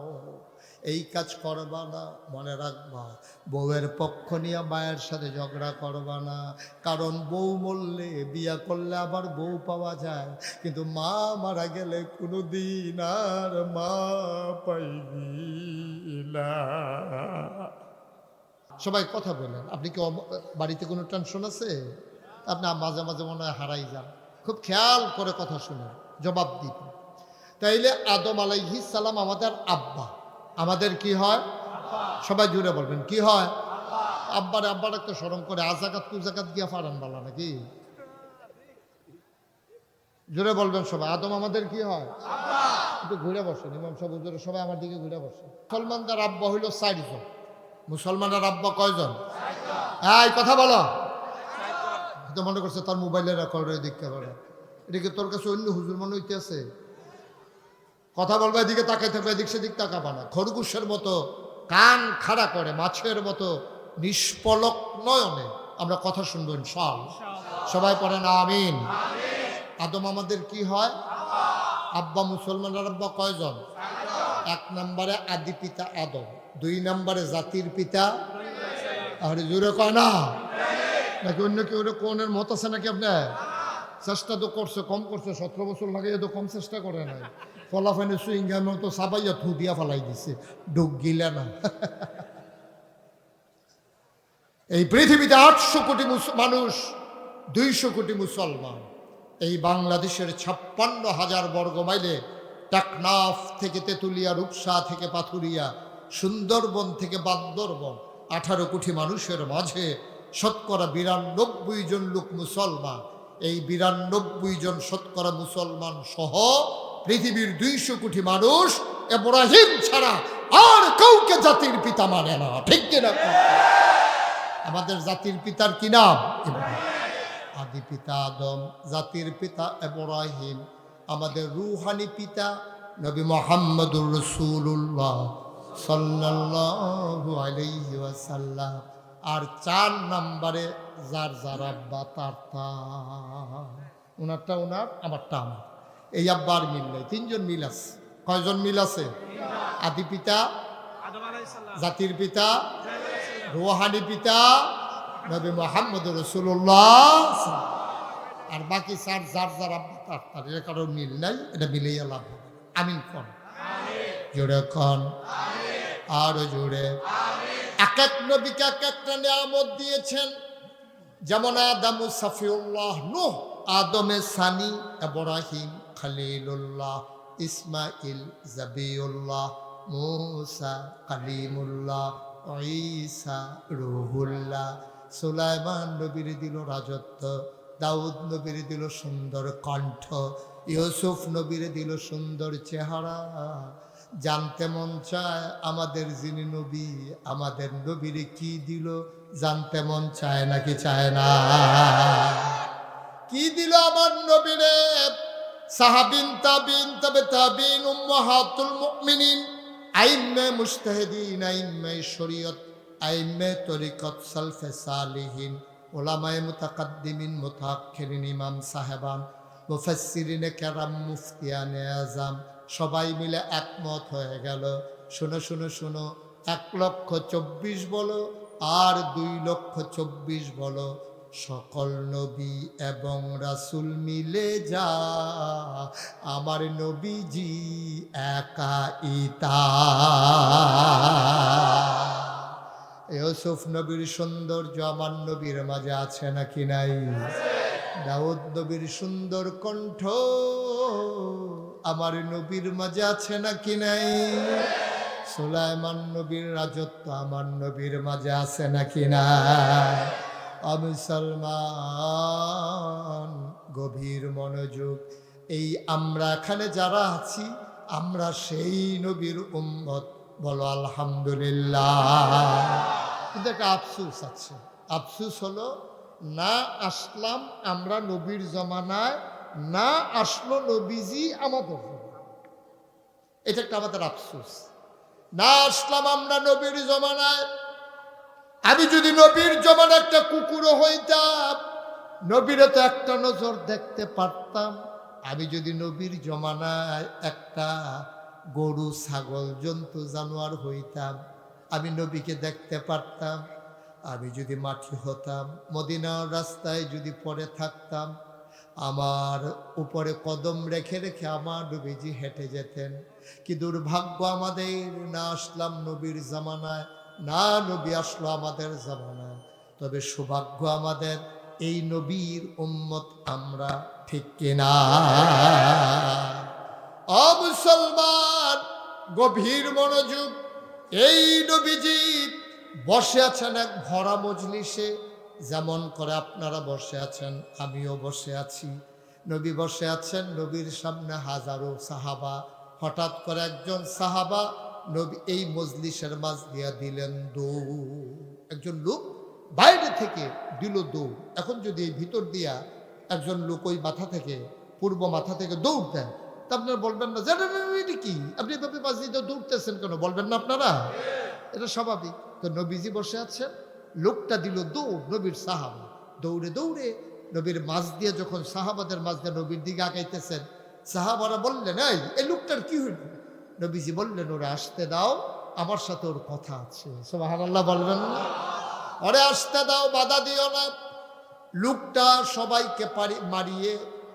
[SPEAKER 1] এই কাজ করবা না। মনে রাখবা, বউয়ের পক্ষ নিয়ে মায়ের সাথে ঝগড়া করবা না। কারণ বউ মরলে, বিয়া করলে আবার বউ পাওয়া যায়, কিন্তু মা মারা গেলে কোনো দিন আর মা পাইবি না। সবাই কথা বলেন। আপনি কি বাড়িতে কোনো টেনশন আছে? আপনি মাঝে মাঝে মনে হয় হারাই যান। খুব খেয়াল করে কথা শুনেন, জবাব দিন। তাইলে আদম আলাইহিস সালাম আমাদের আব্বা, আমাদের কি হয়? সবাই জুড়ে বলবেন, কি হয়? আব্বারে আব্বার একটা স্মরণ করে আজাকাত কুজাকাত গিয়া ফারান বালা নাকি? জুড়ে বলবেন সবাই, আদম আমাদের কি হয়? একটু ঘুরে বসেন, ইমাম সাহেব হুজুর সবাই আমার দিকে ঘুরে বসেন। মুসলমানদের আব্বা হইল 4 জন। মুসলমানের আব্বা কয়জন? এই কথা বলো। তো মনে করছে তার মোবাইলে রেকর্ড হয়ে দেখতে পারে। এদিকে তোর কাছে অন্য হুজুর মনে হইতেছে? কথা বলবে, এদিকে তাকাই থাকবে, এদিক সেদিক তাকাবা না। খরগোশের মতো কান খাড়া করে, মাছের মতো নিষ্পলক নয়নে আমরা কথা শুনবো ইনশাআল্লাহ। সবাই পড়েন আমিন। আদম আমাদের কি হয়? আব্বা। মুসলমানের আব্বা কয়জন? 1 নম্বরে আদি পিতা আদম, 2 নম্বরে জাতির পিতা। আর জোরে কয় না নাকি অন্য কেউ কোনের মত আছে নাকি? আপনার চেষ্টা তো করছে, কম করছে। 17 বছর লাগে তো কম চেষ্টা করে নাই। ফলাফাইনে সুইঙ্গার মতো সাবাইয়া থু দিয়া ফেলাই দিছে, ডুব গিলা না। এই পৃথিবীতে 800 কোটি মানুষ, 200 কোটি মুসলমান। এই বাংলাদেশের 56,000 বর্গ মাইলে, টাকনাফ থেকে তেতুলিয়া, রূপসা থেকে পাথুরিয়া, সুন্দরবন থেকে বান্দরবন, 18 কোটি মানুষের মাঝে শতকরা 92 জন লোক মুসলমান। এই 92 জন শতকরা মুসলমান সহ পৃথিবীর 200 কোটি মানুষ ইব্রাহিম ছাড়া আর কাউকে জাতির পিতা মানে না, ঠিক কিনা? আমাদের জাতির পিতার কি নাম? ইব্রাহিম। আদি পিতা আদম, জাতির পিতা ইব্রাহিম, আমাদের রূহানি পিতা নবী মুহাম্মদুর রাসূলুল্লাহ সাল্লাল্লাহু আলাইহি ওয়াসাল্লাম। আর 4 নম্বরে যার যার আব্বা তার ওনারটা ওনার, আমারটা আমার। এই আব্বার মিল নেই, 3 জন মিল আছে। কয়জন মিল আছে? আদি পিতা, জাতির পিতা, রূহানি পিতা নবী মুহাম্মদুর রাসূলুল্লাহ। আর বাকি যার যার আব্বা তার এর কারো মিল নাই, এটা মিলেই লাভ। আমিন কোন জোরে কোন, আরো জোরে। এক এক নবীকে এক একটা নিয়ামত দিয়েছেন। যেমন আদম সাফিউল্লাহ, নূহ আদমে সানি, ইব্রাহিম খলিলুল্লাহ, ইসমাইল জাবিউল্লাহ, মূসা কালিমুল্লাহ, ঈসা রূহুল্লাহ। সুলাইমান নবীর দিল রাজত্ব, দাউদ নবীর দিল সুন্দর কণ্ঠ, ইউসুফ নবীর দিল সুন্দর চেহারা। জানতে মন চায় আমাদের যিনি নবী, আমাদের নবীর কি দিল জানতে মন চায় নাকি চায় না? কি দিল আমার নবীরে? সাহাবিন, তাবিন, তবে তাবিন, উম্মাহাতুল মুমিনিন, আইম্মে মুজতাহিদিন, আইম্মে শরীয়ত, আইম্মে তরিকত, সালফে সালিহিন, উলামায়ে মুতাকাদ্দিমিন, মুতাআখিরিন, ইমাম সাহেবান, মুফাসসিরিনে কেরাম, মুফতিয়ানে আজম, সবাই মিলে একমত হয়ে গেল। শোনো শোনো শোনো, 1,24,000 বলো আর 2,24,000 বলো, সকল নবী এবং রাসূল মিলে যা আমার নবীজি একাইতা। ইউসুফ নবীর সৌন্দর্য আমার নবীর মাঝে আছে নাকি নাই? দাউদ নবীর সুন্দর কণ্ঠ আমার নবীর মাঝে আছে নাকি নাই? সুলাইমান নবীর রাজত্ব আমার নবীর মাঝে আছে নাকি নাই? মুসলমান গভীর মনোযোগ। এই আমরা এখানে যারা আছি, আমরা সেই নবীর উম্মত, বলো আলহামদুলিল্লাহ। কিন্তু একটা আফসোস আছে। আফসোস হলো, না আসলাম আমরা নবীর জমানায়, না আসলো নবীজি আমাদের জমানায়। এটা একটা আমাদের আফসোস। না আসলাম আমরা নবীর জমানায়। আমি যদি নবীর জমানায় একটা কুকুরও হইতাম, নবীরে তো একটা নজর দেখতে পারতাম। আমি যদি নবীর জমানায় একটা গরু, ছাগল, জন্তু, জানোয়ার হইতাম, আমি নবীকে দেখতে পারতাম। আমি যদি মাটি হতাম, মদিনার রাস্তায় যদি পড়ে থাকতাম, আমার উপরে কদম রেখে রেখে আমার নবীজি হেঁটে যেতেন। কি দুর্ভাগ্য আমাদের, না আসলাম নবীর জামানায়, না নবী আসলো আমাদের জামানায়। তবে সৌভাগ্য আমাদের, এই নবীর উম্মত আমরা, ঠিক কিনা? ও মুসলমান গভীর মনোযোগ। এই নবীজি বসে আছেন এক ভরা মজলিসে, যেমন করে আপনারা বসে আছেন, আমিও বসে আছি। নবী বসে আছেন, নবীর সামনে হাজারো সাহাবা। হঠাৎ করে একজন সাহাবা নবী এই মজলিসের মাঝ দিয়া দিলেন দৌড়। একজন লোক বাইরে থেকে দিল দৌড়। এখন যদি এই ভিতর দিয়া একজন লোক ওই মাথা থেকে, পূর্ব মাথা থেকে দৌড় দেন, তা আপনারা বলবেন না জানেন এটা কি, আপনি এভাবে মাঝ দিয়ে দৌড়তেছেন কেন? বলবেন না আপনারা? এটা স্বাভাবিক। তো নবীজি বসে আছেন, লোকটা দিল দৌড়, নবীর সাহাবা দৌড়ে দৌড়ে নবীর মাঝ দিয়ে, যখন সাহাবাদের মাঝ দিয়ে নবীর দিকে আগাইতেছেন, সাহাবারা বললেন, এই লোকটার কি হইল? নবীজি বললেন, ওরা আসতে দাও, আমার সাথে ওর কথা আছে। সুবহানাল্লাহ বলবেন না? ওরে আসতে দাও, বাধা দিও না। লোকটা সবাইকে মারিয়ে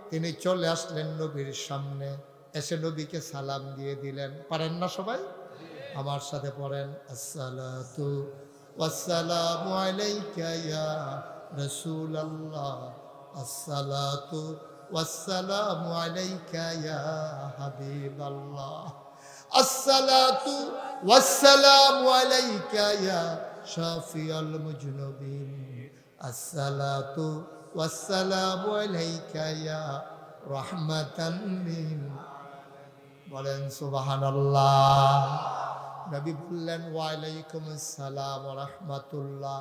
[SPEAKER 1] তিনি চলে আসলেন নবীর সামনে, এসে নবীকে সালাম দিয়ে দিলেন। পারেন না সবাই? আমার সাথে পড়েন, আসসালাতু ওয়াসসালামু আলাইকা ইয়া রাসূলুল্লাহ, আসসালাতু ওয়াসসালামু আলাইকা ইয়া হাবিবাল্লাহ, আসসালাতু ওয়াসসালামু আলাইকা ইয়া শাফিয়াল মুজনুবিন, আসসালাতু ওয়াসসালামু আলাইকা ইয়া রাহমাতান লিল। বলেন সুবহানাল্লাহ। নবী বললেন, ওয়ালাইকুম আসসালাম ওয়া রাহমাতুল্লাহ।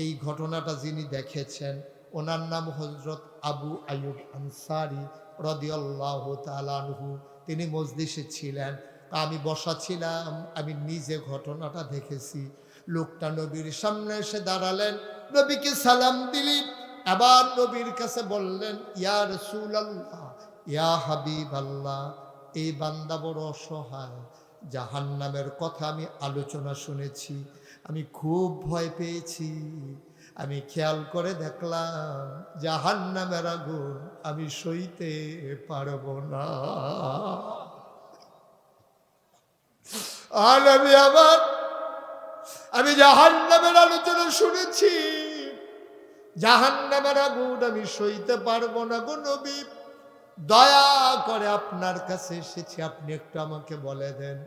[SPEAKER 1] এই ঘটনাটা যিনি দেখেছেন ওনার নাম হযরত আবু আইয়ুব আনসারী রাদিয়াল্লাহু তাআলা আনহু। তিনি মজলিসে ছিলেন, আমি বসা ছিলাম, আমি নিজে ঘটনাটা দেখেছি। লোকটা নবীর সামনে এসে দাঁড়ালেন, নবীকে সালাম দিলেন, আবার নবীর কাছে বললেন, ইয়া রাসূলুল্লাহ, ইয়া হাবিবাল্লাহ, এই বান্দা বড় অসহায়, জাহান্নামের কথা আমি আলোচনা শুনেছি, আমি খুব ভয় পেয়েছি, আমি খেয়াল করে দেখলাম জাহান্নামের আগুন আমি সইতে পারবো না। আর আমি জাহান্নামের আলোচনা শুনেছি, জাহান্নামের আগুন আমি সইতে পারবো না গো নবী, দয়া করে আপনার কাছে এসেছি, আপনি একটু আমাকে বলে দেন,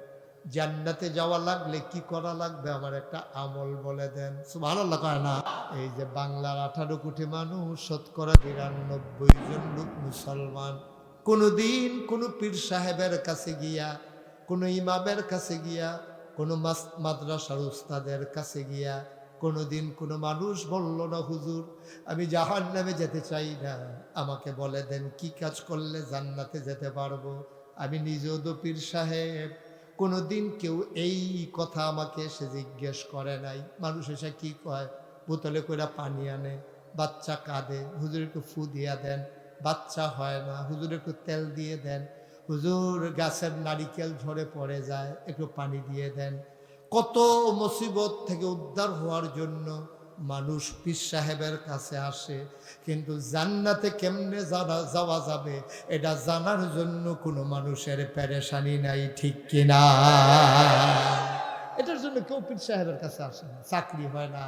[SPEAKER 1] জান্নাতে যাওয়া লাগলে কি করা লাগবে, আমার একটা আমল বলে দেন। সুবহানাল্লাহ কয় না? এই যে বাংলার 18 কোটি মানুষ, শতকরা 92 জন লোক মুসলমান, কোনোদিন কোনো পীর সাহেবের কাছে গিয়া, কোনো ইমামের কাছে গিয়া, কোনো মাদ্রাসার উস্তাদের কাছে গিয়া কোনোদিন কোনো মানুষ বলল না, হুজুর আমি জাহান্নামে যেতে চাই না, আমাকে বলে দেন কি কাজ করলে জান্নাতে যেতে পারবো। আমি নিজেও তো পীর সাহেব, কোনোদিন কেউ এই কথা আমাকে এসে জিজ্ঞেস করে নাই। মানুষ এসে কি কয়, বোতলে করে পানি আনে, বাচ্চা কাঁদে, হুজুর একটু ফু দিয়া দেন, বাচ্চা হয় না, হুজুর একটু তেল দিয়ে দেন, হুজুর গাছের নারিকেল ঝরে পড়ে যায়, একটু পানি দিয়ে দেন। কত মুসিবত থেকে উদ্ধার হওয়ার জন্য মানুষ পীর সাহেবের কাছে আসে, কিন্তু জান্নাতে কেমনে যাওয়া যাবে এটা জানার জন্য কোনো মানুষের পেরেশানি নাই, ঠিক কিনা? এটার জন্য কেউ পীর সাহেবের কাছে আসে না। চাকরি হয় না,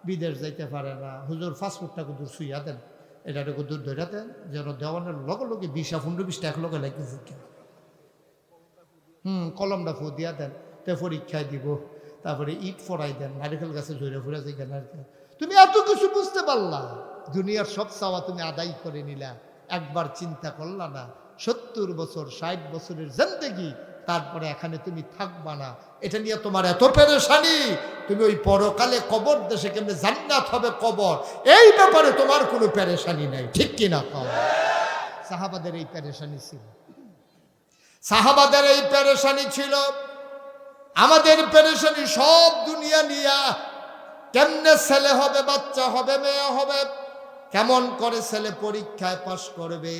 [SPEAKER 1] বিদেশ যাইতে পারে না, হুজুর ফাস্টফুডটা দূর শুইয়া দেন, এটা দূর ধরে দেন, যেন দেওয়ানের লগে লগে 20-15-20 এক লগে লাগতেছে, কলমটা ফু দিয়া দেন, তে পরীক্ষায় দিব, তারপরে ইট ফড়াই দেন, নারিকেল গাছে ঝরে ফুরে যাই নারকেল। তুমি এত কিছু বুঝতে পারলা, দুনিয়ার সব চাওয়া তুমি আদায় করে নিলা, একবার চিন্তা করলা না 70 বছর 60 বছরের জিন্দেগি, তারপরে এখানে তুমি থাকবা না, এটা নিয়ে তোমার এত পেরেশানি, তুমি ওই পরকালে কবর দেশে কেমনে জান্নাত হবে কবর, এই ব্যাপারে তোমার কোনো পেরেশানি নাই, ঠিক কিনা? সাহাবাদের এই পেরেশানি ছিল, সাহাবাদের এই পেরেশানি ছিল। আমাদের পেরেশানি সব দুনিয়া নিয়া, কেমনে ছেলে হবে, বাচ্চা হবে, মেয়ে হবে, কেমন করে ছেলে পরীক্ষায় পাশ করবে,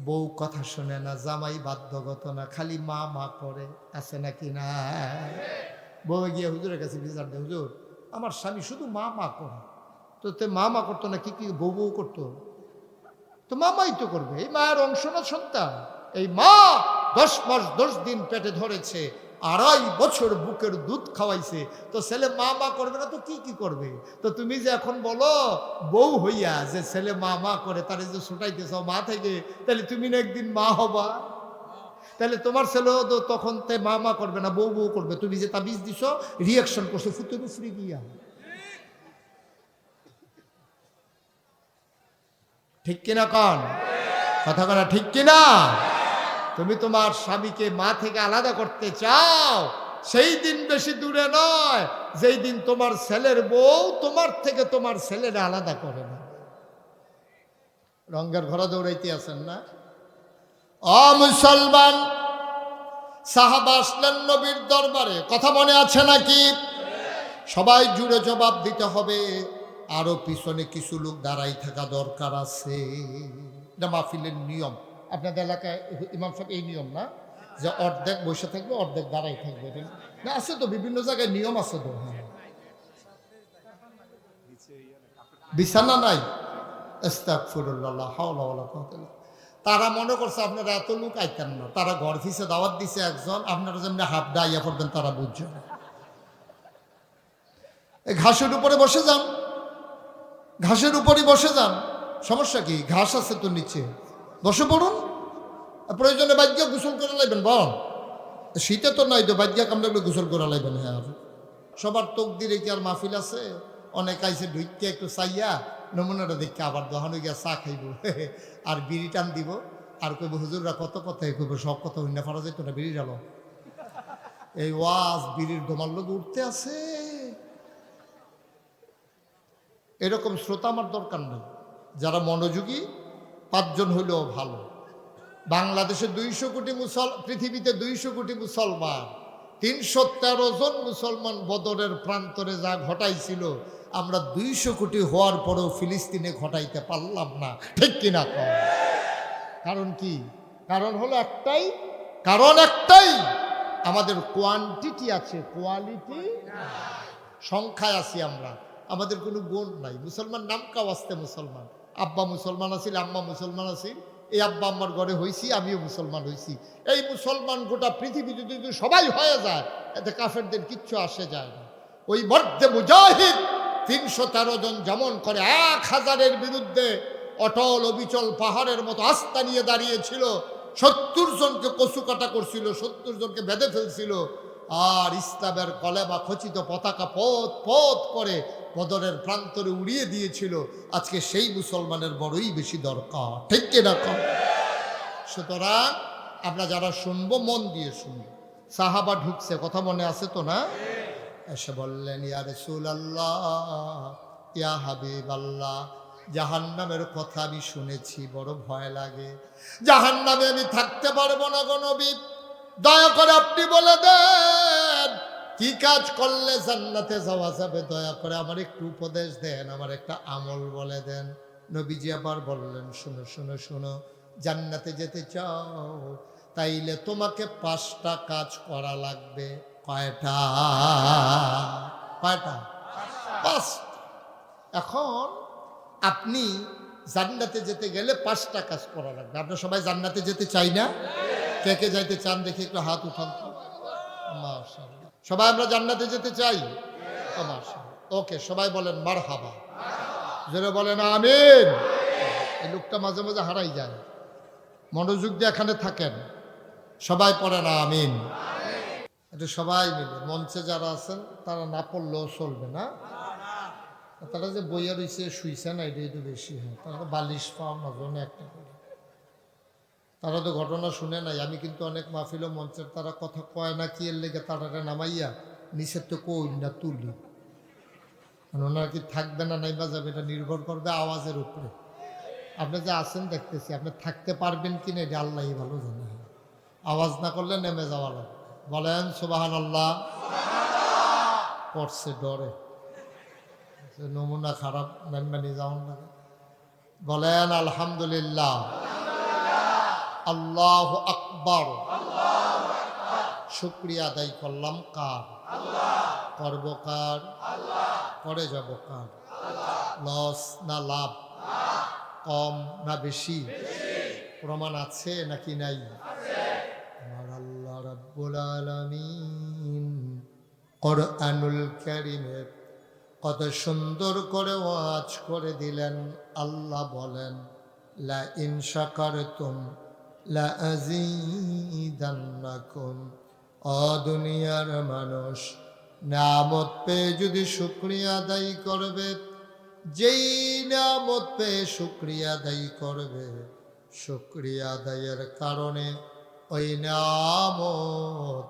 [SPEAKER 1] বউ কথা শুনে না, জামাই বাধ্যগত না, খালি মা মা করে, আছে নাকি না? বউ গিয়ে হুজুরের কাছে বিচার দেয়, হুজুর আমার স্বামী শুধু মা মা করে, তো তে মা মা করতো না, কি কি বউ বউ করতো? তো মামাই তো করবে, এই মায়ের অংশ না সন্তান, এই মা 10 মাস 10 দিন পেটে ধরেছে, 2.5 বছর বুকের দুধ খাওয়াইছে, তো ছেলে মা মা করবে না তো কি কি করবে? তো তুমি যে এখন বলো বউ হইয়া যে ছেলে মা মা করে, তারে যে ছুটাইতেছ মা থেকে, তাহলে তুমি না একদিন মা হবা, তাহলে তোমার ছেলেও তো তখন তে মা মা করবে না, বউ বউ করবে। তুমি যে তাবিজ দিছ, রিয়াকশন করছো ফুতুর ফ্রি গিয়া, ঠিক কিনা? কন কথা কনা ঠিক কিনা? তুমি তোমার স্বামীকে মা থেকে আলাদা করতে চাও, সেই দিন বেশি দূরে নয় যেই দিন তোমার ছেলের বউ তোমার থেকে তোমার ছেলেরা আলাদা করে না। রঙ্গের ঘরে দৌড়াইতে আছেন না? ও মুসলমান, সাহাবা আসলেন নবীর দরবারে, কথা মনে আছে নাকি? সবাই জুড়ে জবাব দিতে হবে, আরো পিছনে কিছু লোক দাঁড়াই থাকা দরকার আছে, এটা মাহফিলের নিয়ম। আপনাদের এলাকায় ইমাম সাহেব এই নিয়ম না যে অর্ধেক বসে থাকবে অর্ধেক দাঁড়াই থাকবে, না আছে তো বিভিন্ন জায়গায় নিয়ম আছে তো। হ্যাঁ, বিছানা নাই, আস্তাগফিরুল্লাহ, হাওলা ওয়ালা কুওয়াতা ইল্লা বিল্লাহ। তারা মনে করছে আপনারা এত লোক আইতেন না, তারা ঘর ফিসে দাওয়াত দিছে একজন, আপনারা যেমনি হাফ ডাইয়া করবেন তারা বুঝছেন। এই ঘাসের উপরে বসে যান, ঘাসের উপরই বসে যান, সমস্যা কি? ঘাস আছে তো নিচে, বসে পড়ুন, প্রয়োজনে বাদ্যা গোসল করে লাইবেন, বল শীতে তো নাই তো বাদ্যা কামড়ে গোসল করে লাইবেন। হ্যাঁ, সবার তকদিরে কি আর মাহফিল আছে? অনেক আইসে ঢুইকে একটু চাইয়া নমুনাটা দেখে আবার দহানো গিয়া চা খাইব আর বিড়ি টান দিব, আর কইব হুজুররা কত কথাই কইব, সব কথা হইনা ফারা যাইতো না, বিড়ি ডালো, এই ওয়াজ বিড়ির দোমার লোক উঠতে আছে। এরকম শ্রোতা আমার দরকার নেই, যারা মনোযোগী 5 জন হইলেও ভালো। বাংলাদেশে 200 কোটি পৃথিবীতে 200 কোটি মুসলমান, 313 জন মুসলমান বদরের প্রান্তরে যা ঘটাইছিল, আমরা 200 কোটি হওয়ার পরেও ফিলিস্তিনে ঘটাইতে পারলাম না। ঠিক কিনা কম? কারণ কি? কারণ হলো একটাই, আমাদের কোয়ান্টিটি আছে, কোয়ালিটি সংখ্যায় আছি আমরা, আমাদের কোনো গুণ নাই। মুসলমান নাম কাওয়াস্তে মুসলমান, আব্বা মুসলমান আছিল, আম্মা মুসলমান আছিল, এই আব্বা আম্মার ঘরে হয়েছি, আমিও মুসলমান হয়েছি। এই মুসলমান গোটা পৃথিবী যদি সবাই হয়ে যায়, এতে কাফেরদের কিচ্ছু আসে যায় না। ওই মর্দে মুজাহিদ 313 জন যেমন করে 1000-এর বিরুদ্ধে অটল অবিচল পাহাড়ের মতো আস্থা নিয়ে দাঁড়িয়েছিল, 70 জনকে কচু কাটা করছিল, 70 জনকে বেঁধে ফেলছিল, আর ইসলামের কলেমা খচিত পতাকা পথ করে বদরের প্রান্তরে উড়িয়ে দিয়েছিল। আজকে সেই মুসলমানের বড়ই বেশি দরকার। ঠিক কিনা কম? সুতরাং আমরা যারা শুনবো মন দিয়ে শুনবো। সাহাবা ঢুকছে, কথা মনে আছে তো না? এসে বললেন, ইয়া রাসূলুল্লাহ, ইয়া হাবিবাল্লাহ, জাহান্নামের কথা আমি শুনেছি, বড় ভয় লাগে, জাহান্নামে আমি থাকতে পারবো না গো নবী, দয়া করে আপনি বলে দেন কি কাজ করলে জান্নাতে যাওয়া যাবে, দয়া করে আমার একটু উপদেশ দেন, আমার একটা আমল বলে দেন। নবীজি আবার বললেন, শোনো শোনো শোনো, জান্নাতে যেতে চাও তাইলে তোমাকে 5টা কাজ করা লাগবে। কয়টা? 5টা। এখন আপনি জান্নাতে যেতে গেলে 5টা কাজ করা লাগবে। আমরা সবাই জান্নাতে যেতে চাই না? কে কে যাইতে চান দেখি একটু হাত উঠান তো। মাশাআল্লাহ, সবাই আমরা জান্নাতে যেতে চাই। মাশাআল্লাহ, ওকে, সবাই বলেন মারহাবা, যারা বলেন আমিন। এই লোকটা মাঝে মাঝে হারাই যায়, মনোযোগ দিয়ে এখানে থাকেন, সবাই পড়েন আমিন। এটা সবাই মিলে, মঞ্চে যারা আছেন তারা না পড়লেও চলবে না, তারা যে বইয়া রয়েছে শুইছে না, এটা একটু বেশি হয়, তারা তো বালিশ পাওয়া মাঝে একটা করে, তারা তো ঘটনা শুনে নাই। আমি কিন্তু অনেক মাহফিল মঞ্চের তারা কথা কয় না কি এর লেগে তারা নামাইয়া নিচের তো কই না তুলি, ওনারা কি থাকবে না নাইবা যাবে, এটা নির্ভর করবে আওয়াজের উপরে। আপনি যে আছেন দেখতেছি, আপনি থাকতে পারবেন কিনা এটা আল্লাহই ভালো জানে। আওয়াজ না করলে নেমে যাওয়া লাগবে। বলেন সুবহানাল্লাহ। পড়ছে ডরে, নমুনা খারাপ, নেমে যাওয়ান লাগে। বলেন আলহামদুলিল্লাহ, আল্লাহু আকবার। শুকরিয়া আদায় করলাম কার? করব কার? করে যাব কার? লস না লাভ? কম না বেশি? প্রমাণ আছে নাকি নাই? আমার আল্লাহ রাব্বুল আলামিন কোরআনুল কারীমে কত সুন্দর করে ওয়াজ করে দিলেন। আল্লাহ বলেন, লা ইন শাকারতুম লা আযীদান্নাকুম। ও দুনিয়ার মানুষ, নিয়ামত পেয়ে যদি শুকরিয়া আদায় করবে, যেই নিয়ামত পেয়ে শুকরিয়া আদায় করবে, শুকরিয়া আদায়ের কারণে ওই নিয়ামত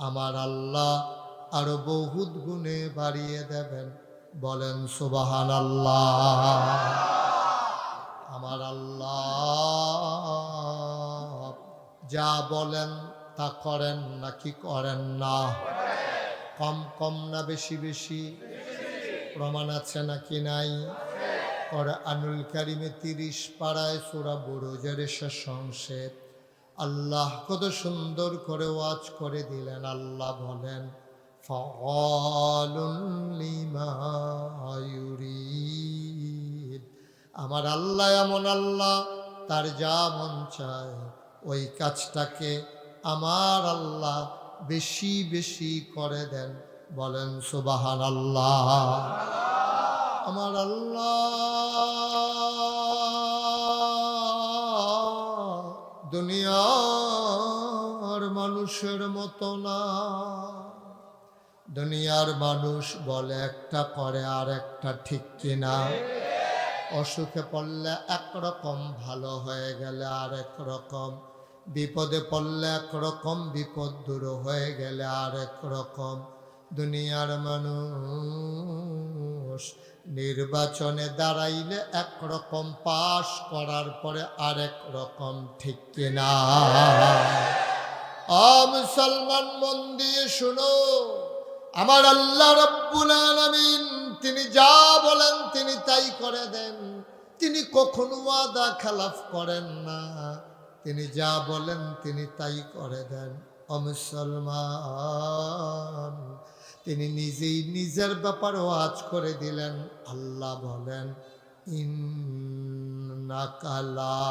[SPEAKER 1] আমার আল্লাহ আরো বহুত গুণে বাড়িয়ে দেবেন। বলেন সুবহানাল্লাহ। আমার আল্লাহ যা বলেন তা করেন নাকি করেন না? কম কম না বেশি বেশি? প্রমাণ আছে নাকি নাই? কোরআনুল কারীমে 30 পারায় সূরা বুরুজের শেষ অংশে আল্লাহ কত সুন্দর করে ওয়াজ করে দিলেন। আল্লাহ বলেন, ফাআলুন লিমা ইউরিদ। আমার আল্লাহ এমন আল্লাহ, তার যা মন চায় ওই কাজটাকে আমার আল্লাহ বেশি বেশি করে দেন। বলেন সুবহানাল্লাহ। আমার আল্লাহ দুনিয়ার মানুষের মতো না। দুনিয়ার মানুষ বলে একটা, করে আর একটা, ঠিক কিনা? অসুখে পড়লে একরকম, ভালো হয়ে গেলে আর একরকম, বিপদে পড়লে একরকম, বিপদ দূর হয়ে গেলে আর একরকম। দুনিয়ার মানুষ নির্বাচনে দাঁড়াইলে একরকম, পাশ করার পরে আরেক রকম, ঠিক কিনা? মুসলমান মন দিয়ে শুনো, আমার আল্লাহ রাব্বুল আলামিন তিনি যা বলেন তিনি তাই করে দেন। তিনি কখনো ওয়াদা খেলাফ করেন না, তিনি যা বলেন তিনি তাই করে দেন। মুসলমান, তিনি নিজেই নিজের ব্যাপারে ওয়াজ করে দিলেন। আল্লাহ বলেন, ইন্নাকা লা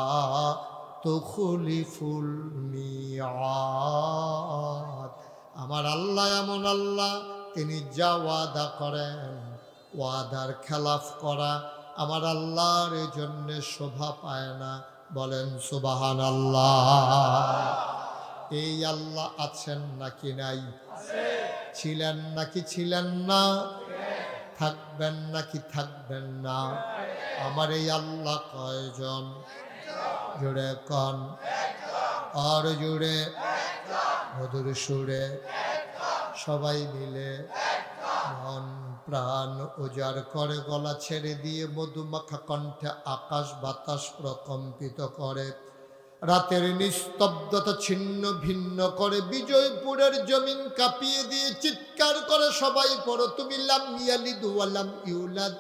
[SPEAKER 1] তুখলিফুল মিআদ। আমার আল্লাহ এমন আল্লাহ, তিনি যা ওয়াদা করেন, ওয়াদার খেলাফ করা আমার আল্লাহর জন্য শোভা পায় না। বলেন সুবহানাল্লাহ। এই আল্লাহ আছেন নাকি নাই? ছিলেন নাকি ছিলেন না? থাকবেন নাকি থাকবেন না? আমার এই আল্লাহ কয়জন? জুড়ে কন, আর জুড়ে মধুর সুরে সবাই মিলে মন প্রাণ উজাড় করে গলা ছেড়ে দিয়ে মধুমাখা কণ্ঠে আকাশ বাতাস প্রকম্পিত করে, রাতের নিস্তব্ধতা ছিন্ন ভিন্ন করে, বিজয়পুরের জমিন কাঁপিয়ে দিয়ে চিৎকার করে সবাই পড়ো তুমি লাম ইয়ালিদ ওয়ালাম ইউলাদ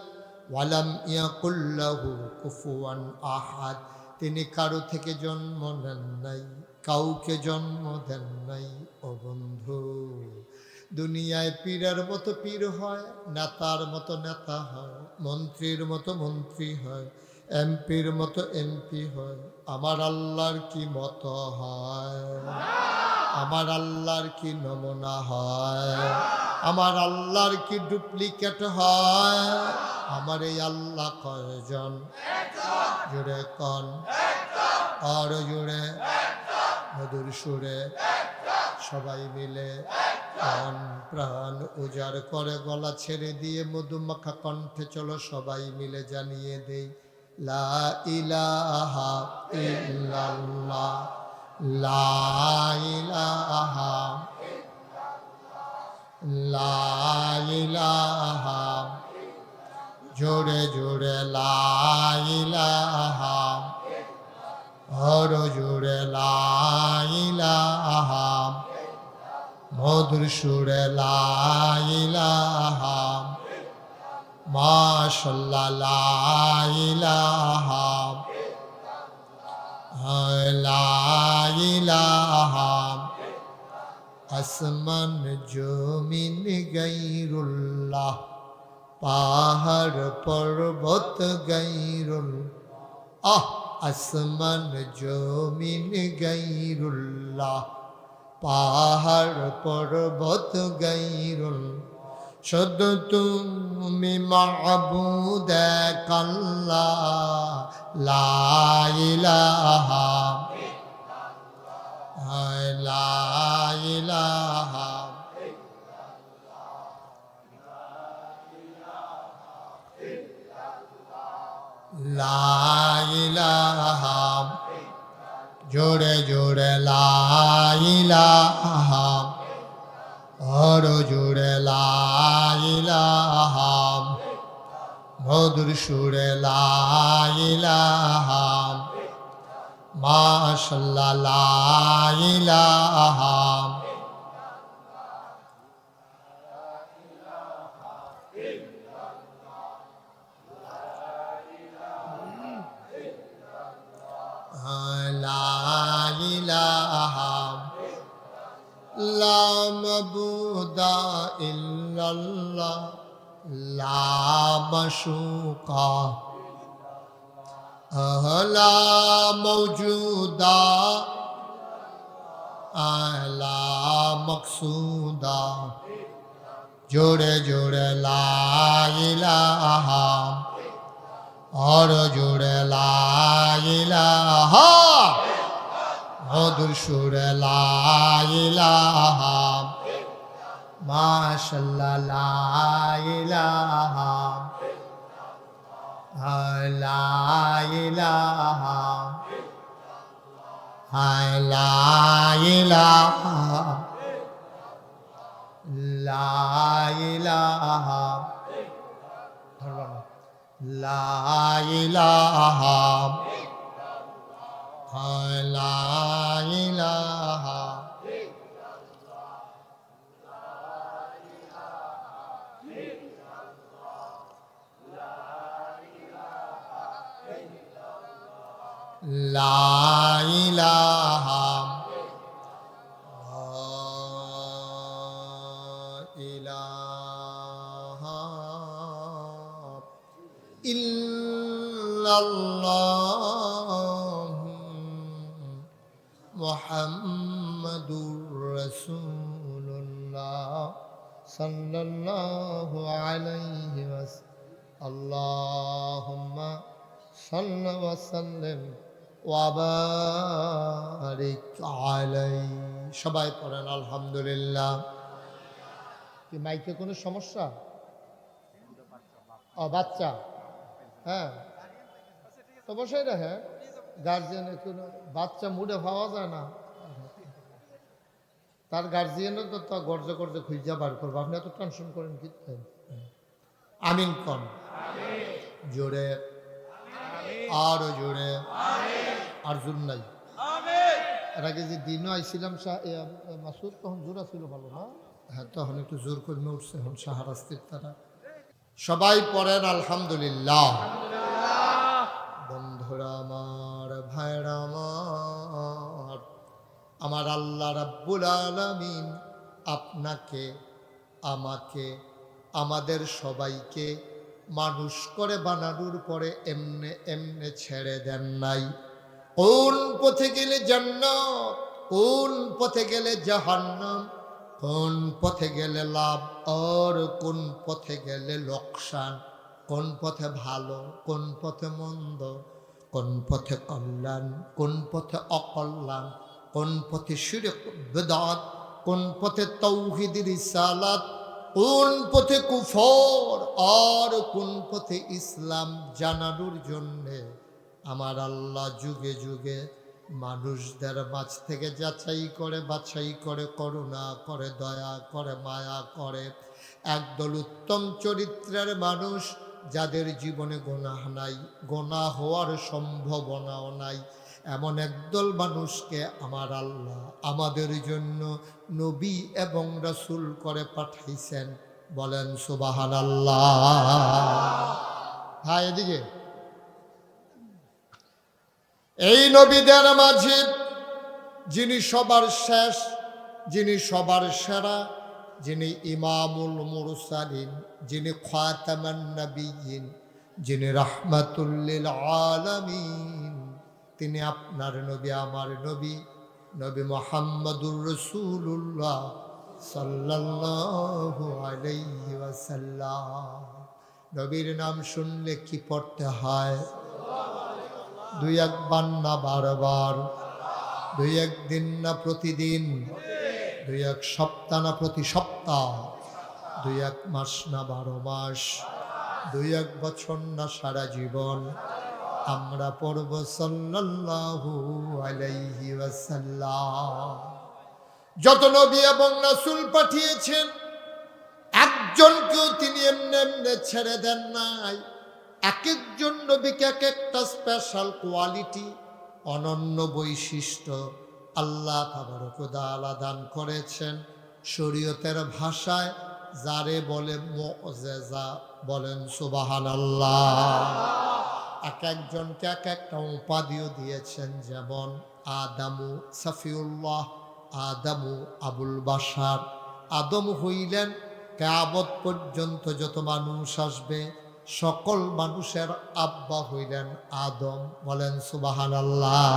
[SPEAKER 1] ওয়ালাম ইয়াকুল লাহু কুফুয়ান আহাদ। তিনি কারো থেকে জন্ম নেন নাই, কাউকে জন্ম দেন নাই। ও বন্ধু, দুনিয়ায় পীরের মতো পীর হয়, নেতার মতো নেতা হয়, মন্ত্রীর মতো মন্ত্রী হয়, এমপির মতো এমপি হয়। আমার আল্লাহর কি মতো হয়? আমার আল্লাহর কি নমুনা হয়? আমার আল্লাহর কি ডুপ্লিকেট হয়? আমার এই আল্লাহ কয়জন? জুড়ে কন, আর জুড়ে মধুর সুরে সবাই মিলে মন প্রাণ উজাড় করে গলা ছেড়ে দিয়ে মধুমাখা কণ্ঠে চলো সবাই মিলে জানিয়ে দেই, লা ইলাহা ইল্লাল্লাহ, লা ইলাহা, লা ইলাহা, জোরে জোরে লা ইলাহা, আর জোরে লা ইলাহা, মধুর সুরে লা ইলাহা, মাশাআল্লাহ লা ইলাহা, লা ইলাহা। আসমান জমিন গায়রুল্লাহ, পাহাড় পর্বত গায়রুল্লাহ। আসমান জমিন গায়রুল্লাহ, পাহাড় পর্বত গায়রুল্লাহ। শুধু তুমি মাবুদ এক আল্লাহ, লা ইলাহা, লা ইলাহা, লা ইলাহা, জোরে জোরে লা ইলাহা, আর জোরে লা ইলাহা, মধুর সুরে লা ইলাহা, মাশাআল্লাহ লা ইলাহা। লা ইলাহা, লা মাবুদা ইল্লাল্লাহ, লা মাশুকা, লা মওজুদা, লা মকসুদা। জোরে জোরে লা ইলাহা, আর জোরে লা ইলাহা, মধুর সুরে লা ইলাহা, মাশাআল্লাহ লা ইলাহা, লা ইলাহা, লা ইলাহা, লা ইলাহা ধরবা না লা ইলাহা লা ইলাহা লা ইলাহা ইলাহা ইল্লাল্লাহ মুহাম্মাদুর রাসূলুল্লাহ সাল্লাল্লাহু আলাইহি ওয়াসাল্লাম আল্লাহুম্মা সাল্লি ওয়া সাল্লিম ওয়া বারিক আলাইহি। সবাই পড়েন আলহামদুলিল্লাহ। কি মাইকে কোনো সমস্যা? ও বাচ্চা, হ্যাঁ তো বসে রাখে গার্জিয়ানে কোনো বাচ্চা মুডে পাওয়া যায় না, তার গার্জিয়ানও তো তা গর্জে গর্জে খুঁজা বার করবো। আপনি এত টেনশন করেন কি? আমিন কন জোরে, আরো জোরে, আর জোর নাই। এর আগে যে দিনও আইছিলাম মাসুদ, তখন জোর ছিল ভালো না? হ্যাঁ, তখন একটু জোর কর্মে উঠছে এখন সাহারাস্তির তারা। সবাই পড়েন আলহামদুলিল্লাহ। বন্ধুরা আমার, ভাইরা আমার, আমার আল্লাহ রাব্বুল আলামিন আপনাকে, আমাকে, আমাদের সবাইকে মানুষ করে বানানোর পরে এমনে এমনে ছেড়ে দেন নাই। কোন পথে গেলে জান্নাত, কোন পথে গেলে জাহান্নাম, কোন পথে গেলে লাভ আর কোন পথে গেলে লোকসান, কোন পথে ভালো, কোন পথে মন্দ, কোন পথে কল্যাণ, কোন পথে অকল্যাণ, কোন পথে শিরক বিদআত, কোন পথে তাওহীদ রিসালাত, কোন পথে কুফর আর কোন পথে ইসলাম জানানোর জন্যে আমার আল্লাহ যুগে যুগে মানুষদের মাঝ থেকে যাচাই করে, বাছাই করে, করুণা করে, দয়া করে, মায়া করে একদল উত্তম চরিত্রের মানুষ, যাদের জীবনে গুনাহ নাই, গুনাহ হওয়ার সম্ভাবনাও নাই, এমন একদল মানুষকে আমার আল্লাহ আমাদের জন্য নবী এবং রাসূল করে পাঠাইছেন। বলেন সুবহানাল্লাহ। হ্যাঁ, এদিকে এই নবীদের মাঝে যিনি সবার শেষ, যিনি সবার সেরা, যিনি ইমামুল মুরসালিন, যিনি খাতামান নবিয়্যিন, যিনি রাহমাতুল লিল আলামিন, তিনি আপনার নবী, আমার নবী, নবী মুহাম্মদুর রাসূলুল্লাহ সাল্লাল্লাহু আলাইহি ওয়াসাল্লাম। নবীর নাম শুনলে কি পড়তে হয়? দুই একবার না বারবার, দুই একদিন না প্রতিদিন, দুই এক সপ্তাহ না প্রতি সপ্তাহ, দুই এক মাস না 12 মাস, দুই এক বছর না সারা জীবন আমরা পড়ব সাল্লাল্লাহু আলাইহি ওয়াসাল্লাম। যত নবী এবং রাসূল পাঠিয়েছেন একজনকেও তিনি এমনি এমনি ছেড়ে দেন নাই। এক একজন নবীকে এক একটা স্পেশাল কোয়ালিটি, অনন্য বৈশিষ্ট্য আল্লাহ তাবারক ওয়া তাআলা দান করেছেন। শরীয়তের ভাষায় যারে বলে মুআজিজা, বলেন সুবহানাল্লাহ। এক একজনকে এক একটা উপাধিও দিয়েছেন, যেমন আদামু সাফিউল্লাহ, আদামু আবুল বাশার। আদম হইলেন কিয়ামত পর্যন্ত যত মানুষ আসবে সকল মানুষের আব্বা হইলেন আদম। বলেন সুবহানাল্লাহ।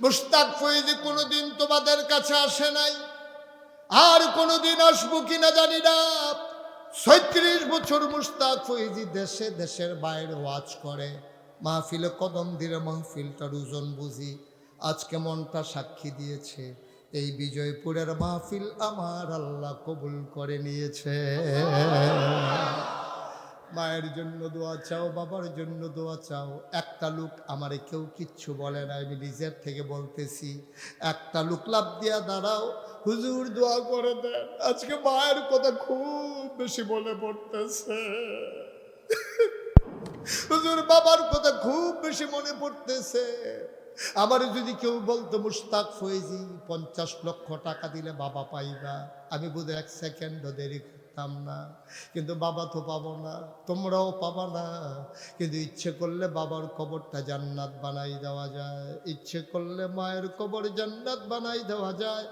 [SPEAKER 1] মুশতাক ফয়েজী কোনোদিন তোমাদের কাছে আসে নাই, আর কোনোদিন আসবো কিনা জানি না। 36 বছর মুশতাক ফয়েজী দেশে দেশের বাইরে ওয়াজ করে, মাহফিলে কদম দিলে মাহফিলটার ওজন বুঝি। আজকে মনটা সাক্ষী দিয়েছে, এই বিজয়পুরের মাহফিল আমার আল্লাহ কবুল করে নিয়েছে। মায়ের জন্য দোয়া চাও, বাবার জন্য দোয়া চাও। একটা লোক আমারে কেউ কিচ্ছু বলে না, আমি নিজের থেকে বলতেছি। একটা লোক লাভ দিয়া দাঁড়াও, হুজুর দোয়া করে দেন, আজকে মায়ের কথা খুব বেশি মনে পড়তেছে। হুজুর বাবার কথা খুব বেশি মনে পড়তেছে। আমার যদি কেউ বলতো মুশতাক ফয়েজি 50 লক্ষ টাকা দিলে বাবা পাইবা, আমি বোধহয় 1 সেকেন্ডও দেরি করতাম না। কিন্তু বাবা তো পাবো না, তোমরাও পাবা না। কিন্তু ইচ্ছে করলে বাবার কবরটা জান্নাত বানাই দেওয়া যায়, ইচ্ছে করলে মায়ের কবর জান্নাত বানাই দেওয়া যায়।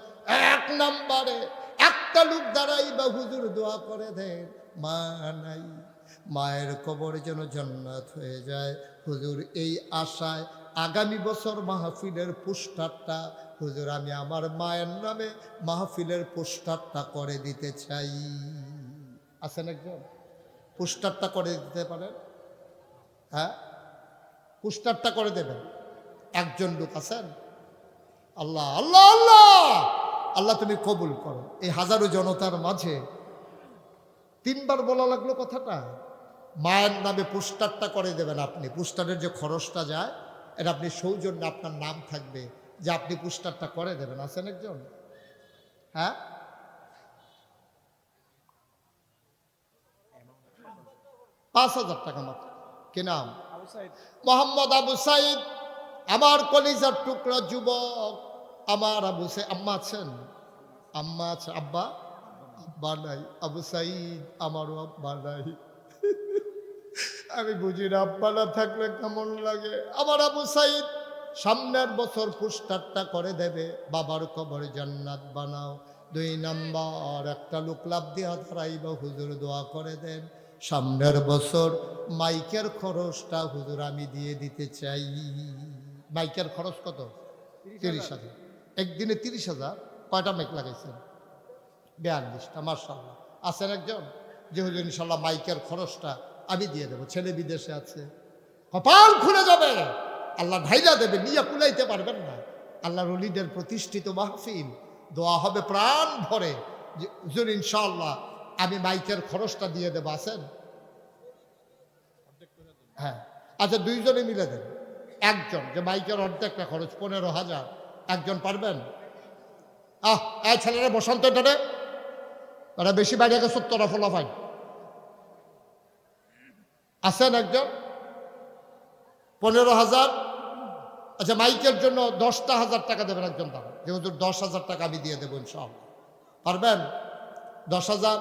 [SPEAKER 1] 1 নম্বরে একটা লোক দাঁড়াইবা, হুজুর দোয়া করে দেন, মা নাই, মায়ের কবর যেন জান্নাত হয়ে যায়। হুজুর এই আশায় আগামী বছর মাহফিলের পোস্টারটা হুজুর আমি আমার মায়ের নামে মাহফিলের পোস্টারটা করে দিতে চাই। আছেন একজন পোস্টারটা করে দিতে পারেন? হ্যাঁ, পোস্টারটা করে দেবেন। একজন লোক আছেন? আল্লাহ আল্লাহ আল্লাহ আল্লাহ তুমি কবুল করো। এই হাজারো জনতার মাঝে 3 বার বলা লাগলো কথাটা। মায়ের নামে পোস্টারটা করে দেবেন আপনি। পোস্টারের যে খরচটা যায় এটা আপনি সৌজন্যে আপনার নাম থাকবে যে আপনি পোস্টারটা করে দেবেন। আছেন একজন? হ্যাঁ, 5,000 টাকা মাত্র। কি নাম? মোহাম্মদ আবু সাইদ। আমার কলিজার টুকরা যুবক, আমার আবু সাইদ। আম্মা আছেন? আম্মা আছে? আব্বা? আব্বা নাই। আবু সাইদ আমারও আব্বা নাই। আমি বুঝি না আব্বা না থাকলে কেমন লাগে। আমার আবু সাইদ সামনের বছর পোস্টারটা করে দেবে, বাবার কবর জান্নাত বানাও। 2 নাম্বার একটা লোক লাভ দিয়া দাঁড়াইবা, হুজুর দোয়া করে দেন, সামনের বছর মাইকের খরচটা হুজুর আমি দিয়ে দিতে চাই। মাইকের খরচ কত? 30,000। একদিনে 30,000? কয়টা মাইক লাগাইছেন? 42টা। মাশাআল্লাহ। আছেন একজন যে হুজুর ইনশাল্লাহ মাইকের খরচটা আমি দিয়ে দেবো। ছেলে বিদেশে আছে, কপাল খুলে যাবে, আল্লাহ ঢাইলা দেবে, নিয়ে কুলাইতে পারবেন না। আল্লাহর ওলিদের প্রতিষ্ঠিত মাহফিল, দোয়া হবে প্রাণ ভরে যে হুজুর ইনশাআল্লাহ আমি মাইকের খরচটা দিয়ে দেবো। আছেন? হ্যাঁ, আচ্ছা 2 জনে মিলে দেন। একজন যে মাইকের অর্ধেকটা খরচ 15,000, একজন পারবেন? এই ছেলেরা বসন্ত এটারে, ওরা বেশি বাইরে গেছে, তোরা ফলাফাই। আছেন একজন? 15,000। আচ্ছা মাইকের জন্য 10,000 টাকা দেবেন একজন দাঁড়ান, যে হুজুর 10,000 টাকা আমি দিয়ে দেবো ইনশাআল্লাহ। পারবেন? 10,000?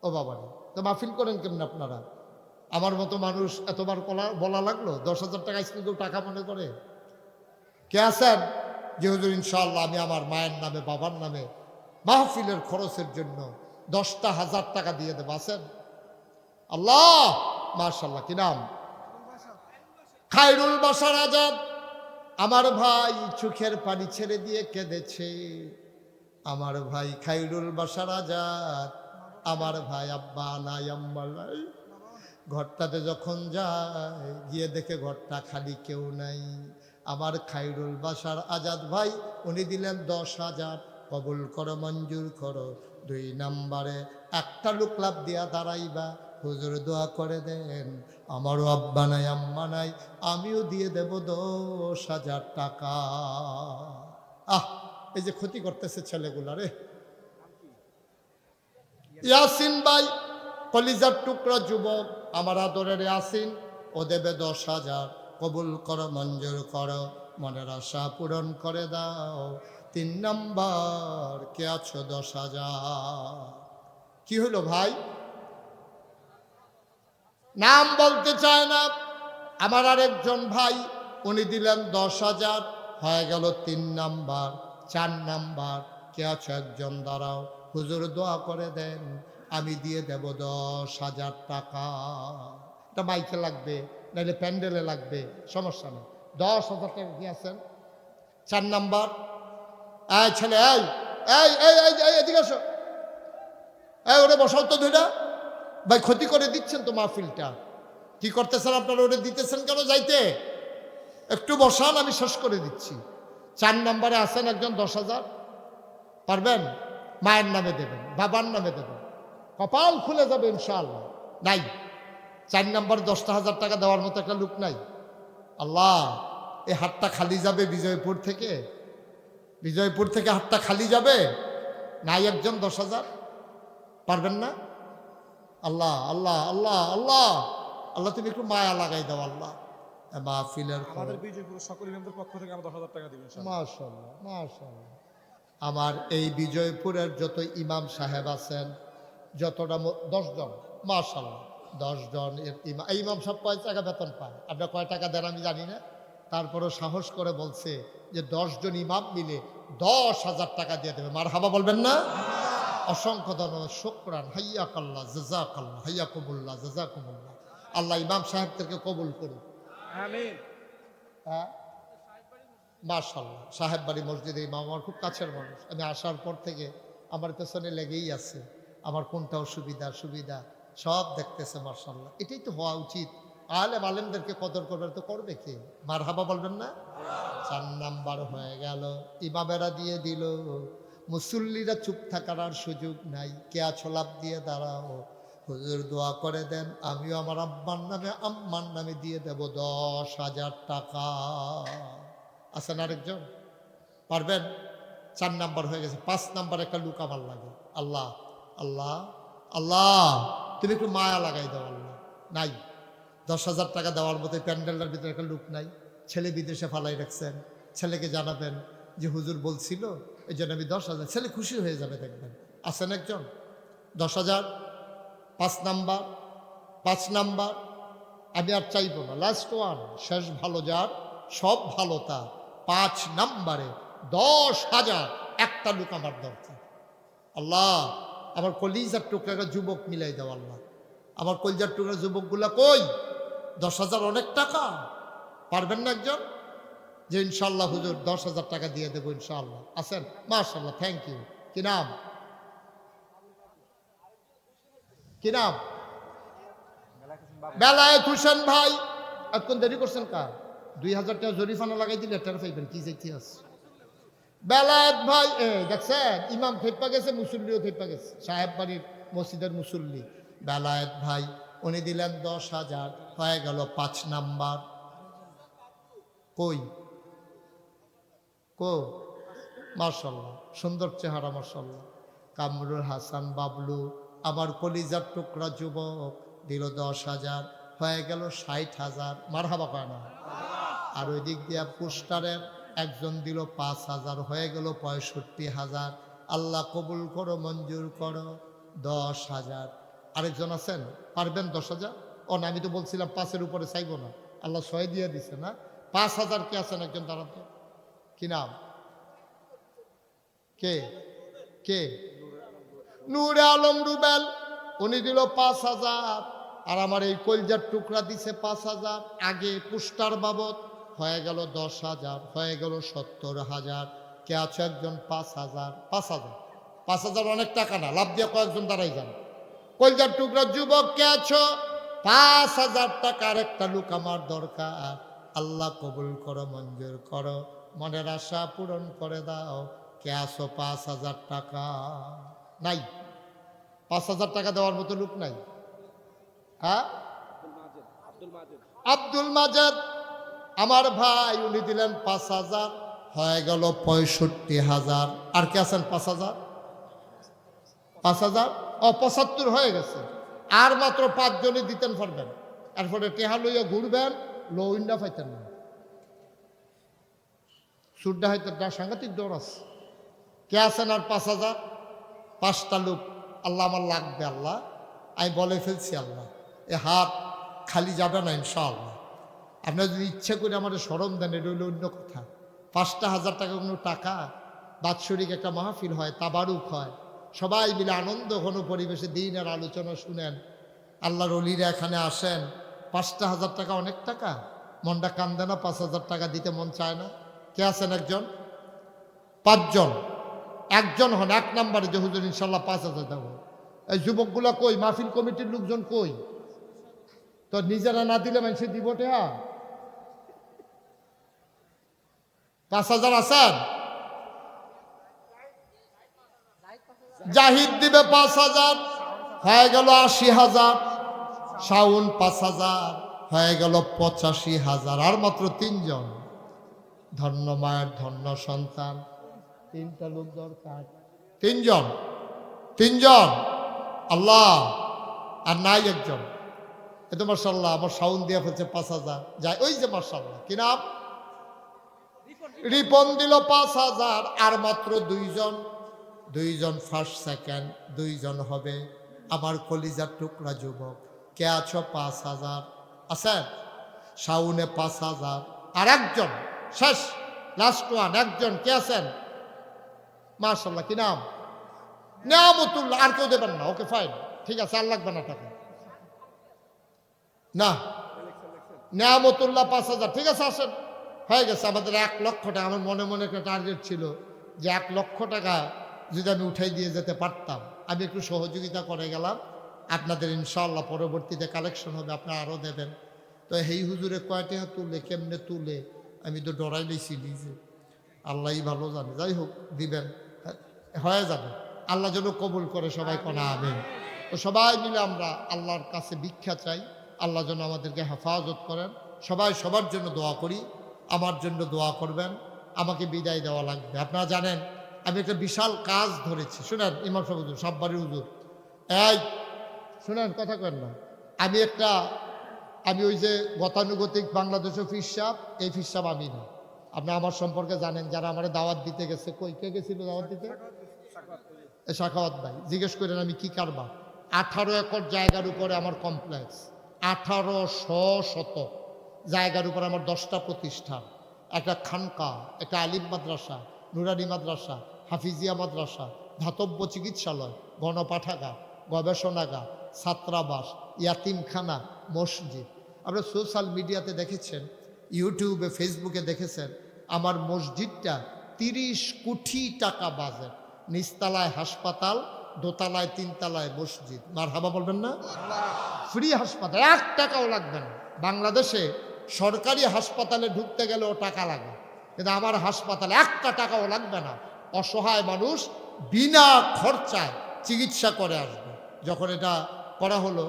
[SPEAKER 1] ও বাবা রে, তো মাহফিল করেন কেমন আপনারা? আমার মতো মানুষ এতবার বলা লাগলো? 10,000 টাকা আজকে কেউ টাকা মনে করে? কে আছেন যে হুজুর ইনশাআল্লাহ আমি আমার মায়ের নামে বাবার নামে মাহফিলের খরচের জন্য 10,000 টাকা দিয়ে দেবো? আছেন? আল্লাহ, মাশাআল্লাহ। কি নাম? খায়রুল বাশার আজাদ। আমার ভাই চোখের পানি ছেড়ে দিয়ে কেঁদেছে। আমার ভাই খায়রুল বাশার আজাদ, আমার ভাই আব্বা নাই, আম্মা নাই। ঘরটাতে যখন যায় গিয়ে দেখে ঘরটা খালি, কেউ নাই। আমার খায়রুল বাশার আজাদ ভাই উনি দিলেন 10,000, কবুল করো, মঞ্জুর করো। 2 নাম্বারে একটা লোক লাভ দিয়া দাঁড়াইবা, হুজুর দোয়া করে দেন, আমারও আব্বা নাই, আম্মা নাই, আমিও দিয়ে দেব 10,000 টাকা। এই যে ক্ষতি করতেছে ছেলেগুলা রে। ইয়াসিন ভাই কলিজার টুকরা যুবক, আমার আদরের ইয়াসিন, ও দেবে 10,000, কবুল করো, মঞ্জুর করো, মনের আশা পূরণ করে দাও। 3 নাম্বার কে আছো? 10,000। কি হলো ভাই? নাম বলতে চায় না। আমার আরেকজন ভাই উনি দিলেন 10,000, হয়ে গেল 3 নাম্বার। 4 নাম্বার কে আছো? একজন দাঁড়াও, হুজুর দোয়া করে দেন, আমি দিয়ে দেব 10,000 টাকা। এটা মাইকে লাগবে, নাহলে প্যান্ডেলে লাগবে, সমস্যা নেই। 10,000 টাকা কি আছেন? 4 নাম্বার। এই ছেলে, এই এই এই এই এদিকে আসো। ওরে বসাও তো ধরে। ভাই ক্ষতি করে দিচ্ছেন তো মাহফিলটা। কি করতেছেন আপনারা? ওরে দিতেছেন কেন যাইতে? একটু বসান, আমি শেষ করে দিচ্ছি। 4 নাম্বারে আছেন একজন? 10,000 পারবেন? মায়ের নামে দেবেন, বাবার নামে দেবেন, কপাল খুলে যাবে ইনশাআল্লাহ। নাই। 4 নম্বর 10,000 টাকা দেওয়ার মতো একটা লোক নাই। আল্লাহ, এই হাতটা খালি যাবে বিজয়পুর থেকে? বিজয়পুর থেকে হাতটা খালি যাবে? নাই একজন 10,000? পারবেন না? আল্লাহ আল্লাহ আল্লাহ আল্লাহ আল্লাহ, তুমি একটু মায়া লাগাই দাও আল্লাহ। মাহফিলের
[SPEAKER 2] আমাদের বিজয়পুর সকল ইমামদের পক্ষ থেকে আমরা 10,000 টাকা দিব ইনশাআল্লাহ।
[SPEAKER 1] মাশাআল্লাহ মাশাআল্লাহ। আমার এই বিজয়পুরের যত ইমাম সাহেব আছেন, যতটা 10 জন, মাশাআল্লাহ 10 জন ইমাম। এই ইমাম সব কয় টাকা বেতন পায়? আপনার কয় টাকা দেন আমি জানি না, তারপরও সাহস করে বলছে যে 10 জন ইমাম মিলে 10,000 টাকা দিয়ে দেবে। মারহাবা বলবেন না? অসংখ্য ধন্যবাদ, শুকরান, হাইয়াকাল্লাহ, জাযাকাল্লাহ, হাইয়াকুমুল্লাহ, জাযাকুমুল্লাহ। আল্লাহ ইমাম সাহেবদেরকে কবুল করুন।
[SPEAKER 2] আমিন।
[SPEAKER 1] হ্যাঁ, মাশাআল্লাহ। সাহেব বাড়ি মসজিদে ইমাম আমার খুব কাছের মানুষ। আমি আসার পর থেকে আমার পেছনে লেগেই আছে, আমার কোনটা অসুবিধা সুবিধা সব দেখতেছে। মাশাআল্লাহ, এটাই তো হওয়া উচিত। আলেমদেরকে কদর করবে, তো করবে কে? মারহাবা বলবেন না? 4 নাম্বার হয়ে গেল, ইমামেরা দিয়ে দিল, মুসল্লিরা চুপ থাকার আর সুযোগ নাই। কে আছো, লাভ দিয়ে দাঁড়াও, হুজুর দোয়া করে দেন, আমিও আমার আব্বার নামে আম্মার নামে দিয়ে দেব 10,000 টাকা। আছেন আরেকজন? পারবেন? 4 নাম্বার হয়ে গেছে। 5 নাম্বার একটা লুক আমার লাগে। আল্লাহ আল্লাহ আল্লাহ, তুমি একটু মায়া লাগাই দাও আল্লাহ। নাই 10,000 টাকা দেওয়ার মতো প্যান্ডেলের ভিতরে একটা লুক নাই। ছেলে বিদেশে ফালাই রাখছেন, ছেলেকে জানাবেন যে হুজুর বলছিল, এই জন্য আমি 10,000। ছেলে খুশি হয়ে যাবে, দেখবেন। আছেন একজন? 10,000। 5 নাম্বার, 5 নাম্বার। আমি আর চাইব না, লাস্ট ওয়ান, শেষ ভালো যার সব ভালো তার। 5 নাম্বারে 10,000 একটা লোক আমার দরকার। আল্লাহ, আমার কলিজার টুকরা যুবক মিলাই দাও আল্লাহ। আমার কলিজার টুকরা যুবকগুলা কই? 10,000 অনেক টাকা। পারবেন না একজন? যে ইনশাল্লাহ হুজুর 10,000 টাকা দিয়ে দেবো ইনশাআল্লাহ। আছেন? মাশাআল্লাহ, থ্যাংক ইউ। কি নাম? কি নাম? বেলায়েত হোসেন ভাই। এতক্ষণ দেরি করছেন কার? 2,000 টাকা জরিফানা লাগাই দিলে টের পাইবেন কি যেতে আছে। বেলায়েত ভাই, দেখছেন ইমাম থেপ্পা গেছে, মুসল্লিও থেপ্পা গেছে। সাহেব বাড়ির মসজিদের মুসল্লি বেলায়েত ভাই, উনি দিলেন 10,000। হয়ে গেল 5 নাম্বার। কই কো? মাশাআল্লাহ, সুন্দর চেহারা, মাশাআল্লাহ। কামরুল হাসান বাবলু, আমার কলিজার টুকরা যুবক, দিল 10,000। হয়ে গেল 60,000। মারহাবা কয় না? আর ওই দিক দিয়ে পোস্টারের একজন দিল 5,000। হয়ে গেল 65,000। আল্লাহ কবুল করো, মঞ্জুর করো। 10,000। আরেকজন আছেন? পারবেন 10,000? ও না, আমি তো বলছিলাম 5-এর উপরে চাইব না, আল্লাহ 6 দিয়ে দিছে না। 5,000 কে আছেন? একজন দাঁড়ান তো। কি নাম? কে কে? নূরে আলম রুবেল, উনি দিল 5,000। আর আমার এই কলজার টুকরা দিছে 5,000 আগে পোস্টার বাবদ। হয়ে গেল 10,000। হয়ে গেল 70,000। কে আছে একজন? 5,000। 5,000 5,000 অনেক টাকা না, লাভ দিয়ে কয়েকজন দাঁড়াই যান। কলজার টুকরা যুবক কে আছো? 5,000 টাকার একটা লোক আমার দরকার। আল্লাহ কবুল করো, মঞ্জুর করো, মনের আশা পূরণ করে দাও। কে আছো? 5,000 টাকা। নাই 5,000 টাকা দেওয়ার মতো লোক নাই। হ্যাঁ, আব্দুল মাজেদ আমার ভাই, উনি দিলেন 5,000। হয়ে গেল 65,000। আর কে আছেন? 5,000 5,000 75 হয়ে গেছে। আর মাত্র 5 জনই দিতেন পারবেন। এরপরে টেহা লইয়া ঘুরবেন, লো উইন্ডা পাইতেন না। সুরডা হয়তো সাংঘাতিক দৌড় আছে। কে আছেন? আর 5,000। 5টা লোক। আল্লাহ আমার লাগবে, আল্লাহ আমি বলে ফেলছি, আল্লাহ এ হাত খালি যাবে না ইনশাআল্লাহ। আপনার যদি ইচ্ছে করে আমার স্মরণ দেন, এটা হইল অন্য কথা। 5,000 টাকা কোনো টাকা? বাৎসরিক একটা মাহফিল হয়, তাবারুক হয়, সবাই মিলে আনন্দ ঘন পরিবেশে দিনের আলোচনা শুনেন, আল্লাহর ওলিরা এখানে আসেন। 5,000 টাকা অনেক টাকা। মনটা কান্দে না? 5,000 টাকা দিতে মন চায় না? কে আছেন? একজন? 5 জন। একজন হন 1 নাম্বারে যে হুজুর ইনশাল্লাহ 5,000 দেবো। এই যুবকগুলা কই? মাহফিল কমিটির লোকজন কই? তো নিজেরা না দিলে মানুষের দিব টেহা? 5,000 আছেন? জাহিদ দিবে 5,000। হয়ে গেল 80,000। শাওন 5,000 হয়ে গেল 85,000, আর মাত্র 3 জন। ধন্য মায়ের ধন্য সন্তান, 3টা লোক দরকার, 3 জন, 3 জন। আল্লাহ, আর নাই একজন। এ তো মাশাআল্লাহ আমার শাওন দিয়া ফেলছে 5,000, যায় ওই যে মাশাআল্লাহ কি নাম, রিপন দিল 5,000, আর মাত্র 2 জন, 2 জন ফার্স্ট সেকেন্ড, 2 জন হবে। আমার কলিজার টুকরা যুবক, কে আছো? 5,000 আছেন? শাওনে 5,000, আর একজন শেষ, লাস্ট ওয়ান, একজন কে আছেন? মাশাআল্লাহ কি নাম? নিয়ামতুল্লাহ। আর কেউ দেবেন না? ওকে ফাইন, ঠিক আছে, আর লাগবে না টাকা। না, নিয়ামতুল্লাহ 5,000, ঠিক আছে, আসেন, হয়ে গেছে। আমাদের 1 লক্ষ টাকা, আমার মনে মনে একটা টার্গেট ছিল যে 1 লক্ষ টাকা যদি আমি উঠাই দিয়ে যেতে পারতাম। আমি একটু সহযোগিতা করে গেলাম আপনাদের, ইনশাআল্লাহ পরবর্তীতে কালেকশন হবে, আপনারা আরও দেবেন। তো হেই হুজুরে কয়টা তুলে, কেমনে তুলে, আমি তো ডরাই লইছি নিজে, আল্লাহই ভালো জানে। যাই হোক, দিবেন, হয়ে যাবে, আল্লাহ যেন কবুল করে, সবাই কোনা আমিন। তো সবাই মিলে আমরা আল্লাহর কাছে ভিক্ষা চাই, আল্লাহ যেন আমাদেরকে হেফাজত করেন। সবাই সবার জন্য দোয়া করি, আমার জন্য দোয়া করবেন। আমাকে বিদায় দেওয়া লাগবে। আপনারা জানেন আমি একটা বিশাল কাজ ধরেছি। শুনেন ইমাম সাহেব হুজুর, সাব্বারি হুজুর, এই শুনেন, কথা কেন না, আমি ওই যে গতানুগতিক বাংলাদেশের ফির সাহেব, এই ফির সাহেব আমি না। আপনি আমার সম্পর্কে জানেন, যারা আমার দাওয়াত দিতে গেছে। কই কে গেছিল দাওয়াত দিতে? শাখাওয়াত ভাই। জিজ্ঞেস করেন আমি কি কারবার। 18 একর জায়গার উপরে আমার কমপ্লেক্স, 1800 শতক জায়গার উপর আমার 10টা প্রতিষ্ঠান, একটা খানকা, একটা আলিম মাদ্রাসা, নুরানি মাদ্রাসা, হাফিজিয়া মাদ্রাসা, ধাতব্য চিকিৎসালয়, গণপাঠাগার, গবেষণাগার, ছাত্রাবাস, ইয়াতিমখানা, মসজিদ। আপনারা সোশ্যাল মিডিয়াতে দেখেছেন, ইউটিউবে, ফেসবুকে দেখেছেন, আমার মসজিদটা 30 কোটি টাকা বাজেট। নিচতলায় হাসপাতাল, দোতলায় 3 তলায় মসজিদ। মারহাবা বলবেন না? ফ্রি হাসপাতাল, 1 টাকাও লাগবে না। বাংলাদেশে সরকারি হাসপাতালে ঢুকতে গেলেও টাকা লাগে, কিন্তু আমার হাসপাতালে 1টা টাকাও লাগবে না। অসহায় মানুষ বিনা খরচায় চিকিৎসা করে আসবে। যখন এটা করা হলো,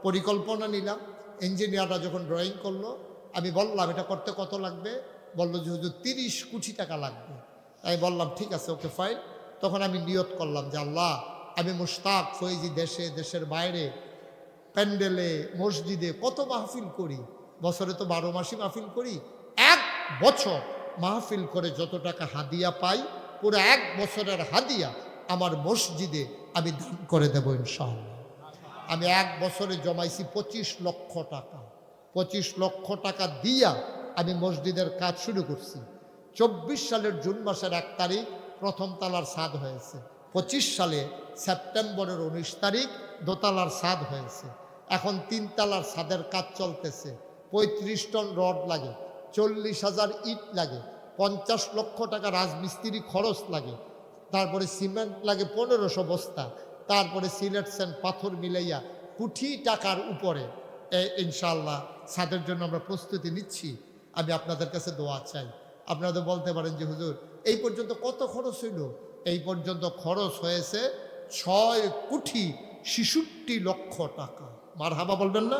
[SPEAKER 1] পরিকল্পনা নিলাম, ইঞ্জিনিয়াররা যখন ড্রয়িং করলো, আমি বললাম এটা করতে কত লাগবে? বললো যে হুজুর 30 কোটি টাকা লাগবে। আমি বললাম ঠিক আছে, ওকে ফাইন। তখন আমি নিয়ত করলাম যে আল্লাহ, আমি মুশতাক ফৈজি দেশে, দেশের বাইরে, প্যান্ডেলে, মসজিদে কত মাহফিল করি, বছরে তো 12 মাসই মাহফিল করি। 1 বছর মাহফিল করে যত টাকা হাদিয়া পাই, পুরো 1 বছরের হাদিয়া আমার মসজিদে আমি দান করে দেবো ইনশাআল্লাহ। আমি 1 বছরে জমাইছি 25 লক্ষ টাকা। 25 লক্ষ টাকা দিয়া আমি মসজিদের কাজ শুরু করছি। 24 সালের জুন মাসের 1 তারিখ প্রথম তালার ছাদ হয়েছে। 25 সালে সেপ্টেম্বরের 19 তারিখ দোতলার ছাদ হয়েছে। এখন 3 তালার ছাদের কাজ চলতেছে। 35 টন রড লাগে, 40,000 ইট লাগে, 50 লক্ষ টাকা রাজমিস্ত্রি খরচ লাগে, তারপরে সিমেন্ট লাগে 1500 বস্তা, তারপরে সিলেট সেন্ট পাথর মিলাইয়া কোটি টাকার উপরে ইনশাআল্লাহ ছাদের জন্য আমরা প্রস্তুতি নিচ্ছি। আমি আপনাদের কাছে দোয়া চাই। আপনারা তো বলতে পারেন যে হুজুর এই পর্যন্ত কত খরচ হইল? এই পর্যন্ত খরচ হয়েছে 6,66 লক্ষ টাকা। মারহাবা বলবেন না?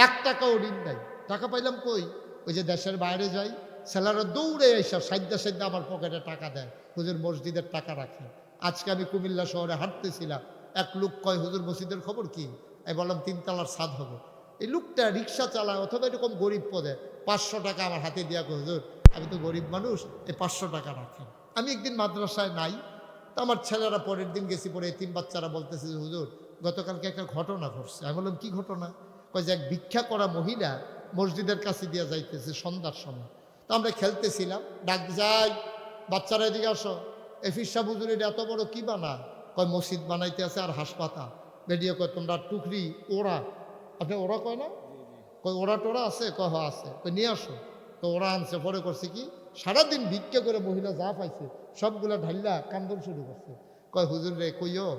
[SPEAKER 1] 1 টাকাও ঋণ নাই। টাকা পাইলাম কই? ওই যে দেশের বাইরে যাই, ছেলেরা দৌড়ে এসে সাইডা আমার পকেটে টাকা দেয়, হুজুর মসজিদের টাকা রাখে। আজকে আমি কুমিল্লা শহরে হাঁটতেছিলাম, এক লোক কয় হুজুর মসজিদের খবর কি? আমি বললাম 3 তলার ছাদ হবে। এই লোকটা রিক্সা চালায় অথবা এরকম গরিব পদে, 500 টাকা আমার হাতে দিয়া কয় হুজুর আমি তো গরিব মানুষ, এই 500 টাকা রাখেন। আমি একদিন মাদ্রাসায় নাই, তো আমার ছেলেরা পরের দিন গেছি, পরে 3 বাচ্চারা বলতেছে যে হুজুর গতকালকে একটা ঘটনা ঘটছে। আমি বললাম কি ঘটনা? কয় যে এক ভিক্ষা করা মহিলা মসজিদের কাছে দিয়ে যাইতেছে সন্ধ্যার সময়। তো আমরা খেলতেছিলাম, ডাক যাই বাচ্চারা এদিকে আসো, এফিস সাহেব হুজুর এটা এত বড় কি বানা? কয় মসজিদ বানাইতে আছে আর হাসপাতাল। বেরিয়ে কয় তোমরা টুকরি ওরা, আপনি ওরা কয় না? কয় ওরা টোরা আছে? কয় হ্যাঁ আছে। কয় নিয়ে আসো। তো ওরা আনছে। পরে করছে কি, সারাদিন ভিক্ষা করে মহিলা যা পাইছে সবগুলা ঢাল্লা কান্দন শুরু করছে। কয় হুজুর রে কইও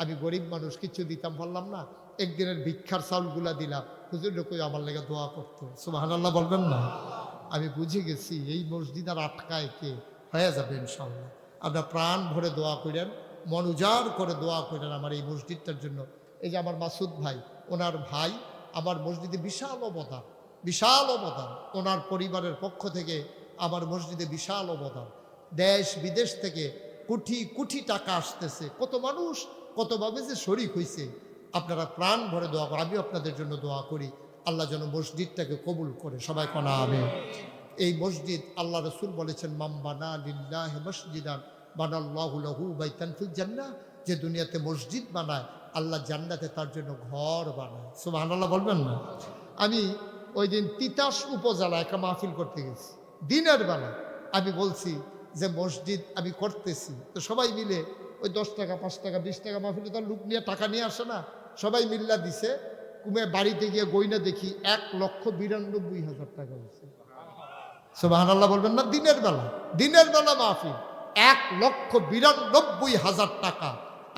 [SPEAKER 1] আমি গরিব মানুষ, কিছু দিতাম পারলাম না, একদিনের ভিক্ষার চাউলগুলা দিলাম, হুজুর রে কই আমার লেগে দোয়া করতো। সুবহানাল্লাহ বলবেন না? আমি বুঝে গেছি এই মসজিদ আর আটকায় কে, হয়ে যাবে ইনশাআল্লাহ। আপনার প্রাণ ভরে দোয়া করেন, মন উজাড় করে দোয়া করেন আমার এই মসজিদটার জন্য। এই যে আমার মাসুদ ভাই, ওনার ভাই আমার মসজিদে বিশাল অবদান, বিশাল অবদান। ওনার পরিবারের পক্ষ থেকে আমার মসজিদে বিশাল অবদান। দেশ বিদেশ থেকে কোটি কোটি টাকা আসতেছে, কত মানুষ কতভাবে যে শরিক হয়েছে। আপনারা প্রাণ ভরে দোয়া করেন, আমিও আপনাদের জন্য দোয়া করি আল্লাহ যেন মসজিদটাকে কবুল করে। সবাই কনা আমিন। এই মসজিদ আল্লাহ রসুল বলেছেন, মাম বানা লিল্লাহি মসজিদান বানাল্লাহু লাহু বাইতান ফিল জান্নাহ। যে দুনিয়াতে মসজিদ বানায় আল্লাহ জান্নাতে তার জন্য ঘর বানায়। সুবহানাল্লাহ বলবেন না? আমি ওই দিন তিতাস উপজেলা একটা মাহফিল করতে গেছি দিনের বেলা। আমি বলছি যে মসজিদ আমি করতেছি, তো সবাই মিলে ওই 10 টাকা 5 টাকা 20 টাকা মাহফিলে তার লোক নিয়ে টাকা নিয়ে আসে না, সবাই মিল্লা দিছে। কুমে বাড়িতে গিয়ে গয়না দেখি 1,92,000 টাকা হয়েছে। সুবহানাল্লাহ বলবেন না? দিনের বেলা, দিনের বেলা মাহফিল, 1,92,000 টাকা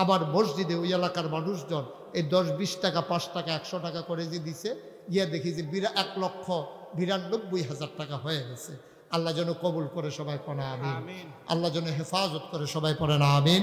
[SPEAKER 1] আমার মসজিদে ওই এলাকার মানুষজন এই 10-20 টাকা 5 টাকা 100 টাকা করে যে দিছে, গিয়ে দেখি যে 1,92,000 টাকা হয়ে গেছে। আল্লাহ যেন কবুল করে। সবাই পড়ে আমিন। আল্লাহ যেন হেফাজত করে। সবাই পড়েন আমিন।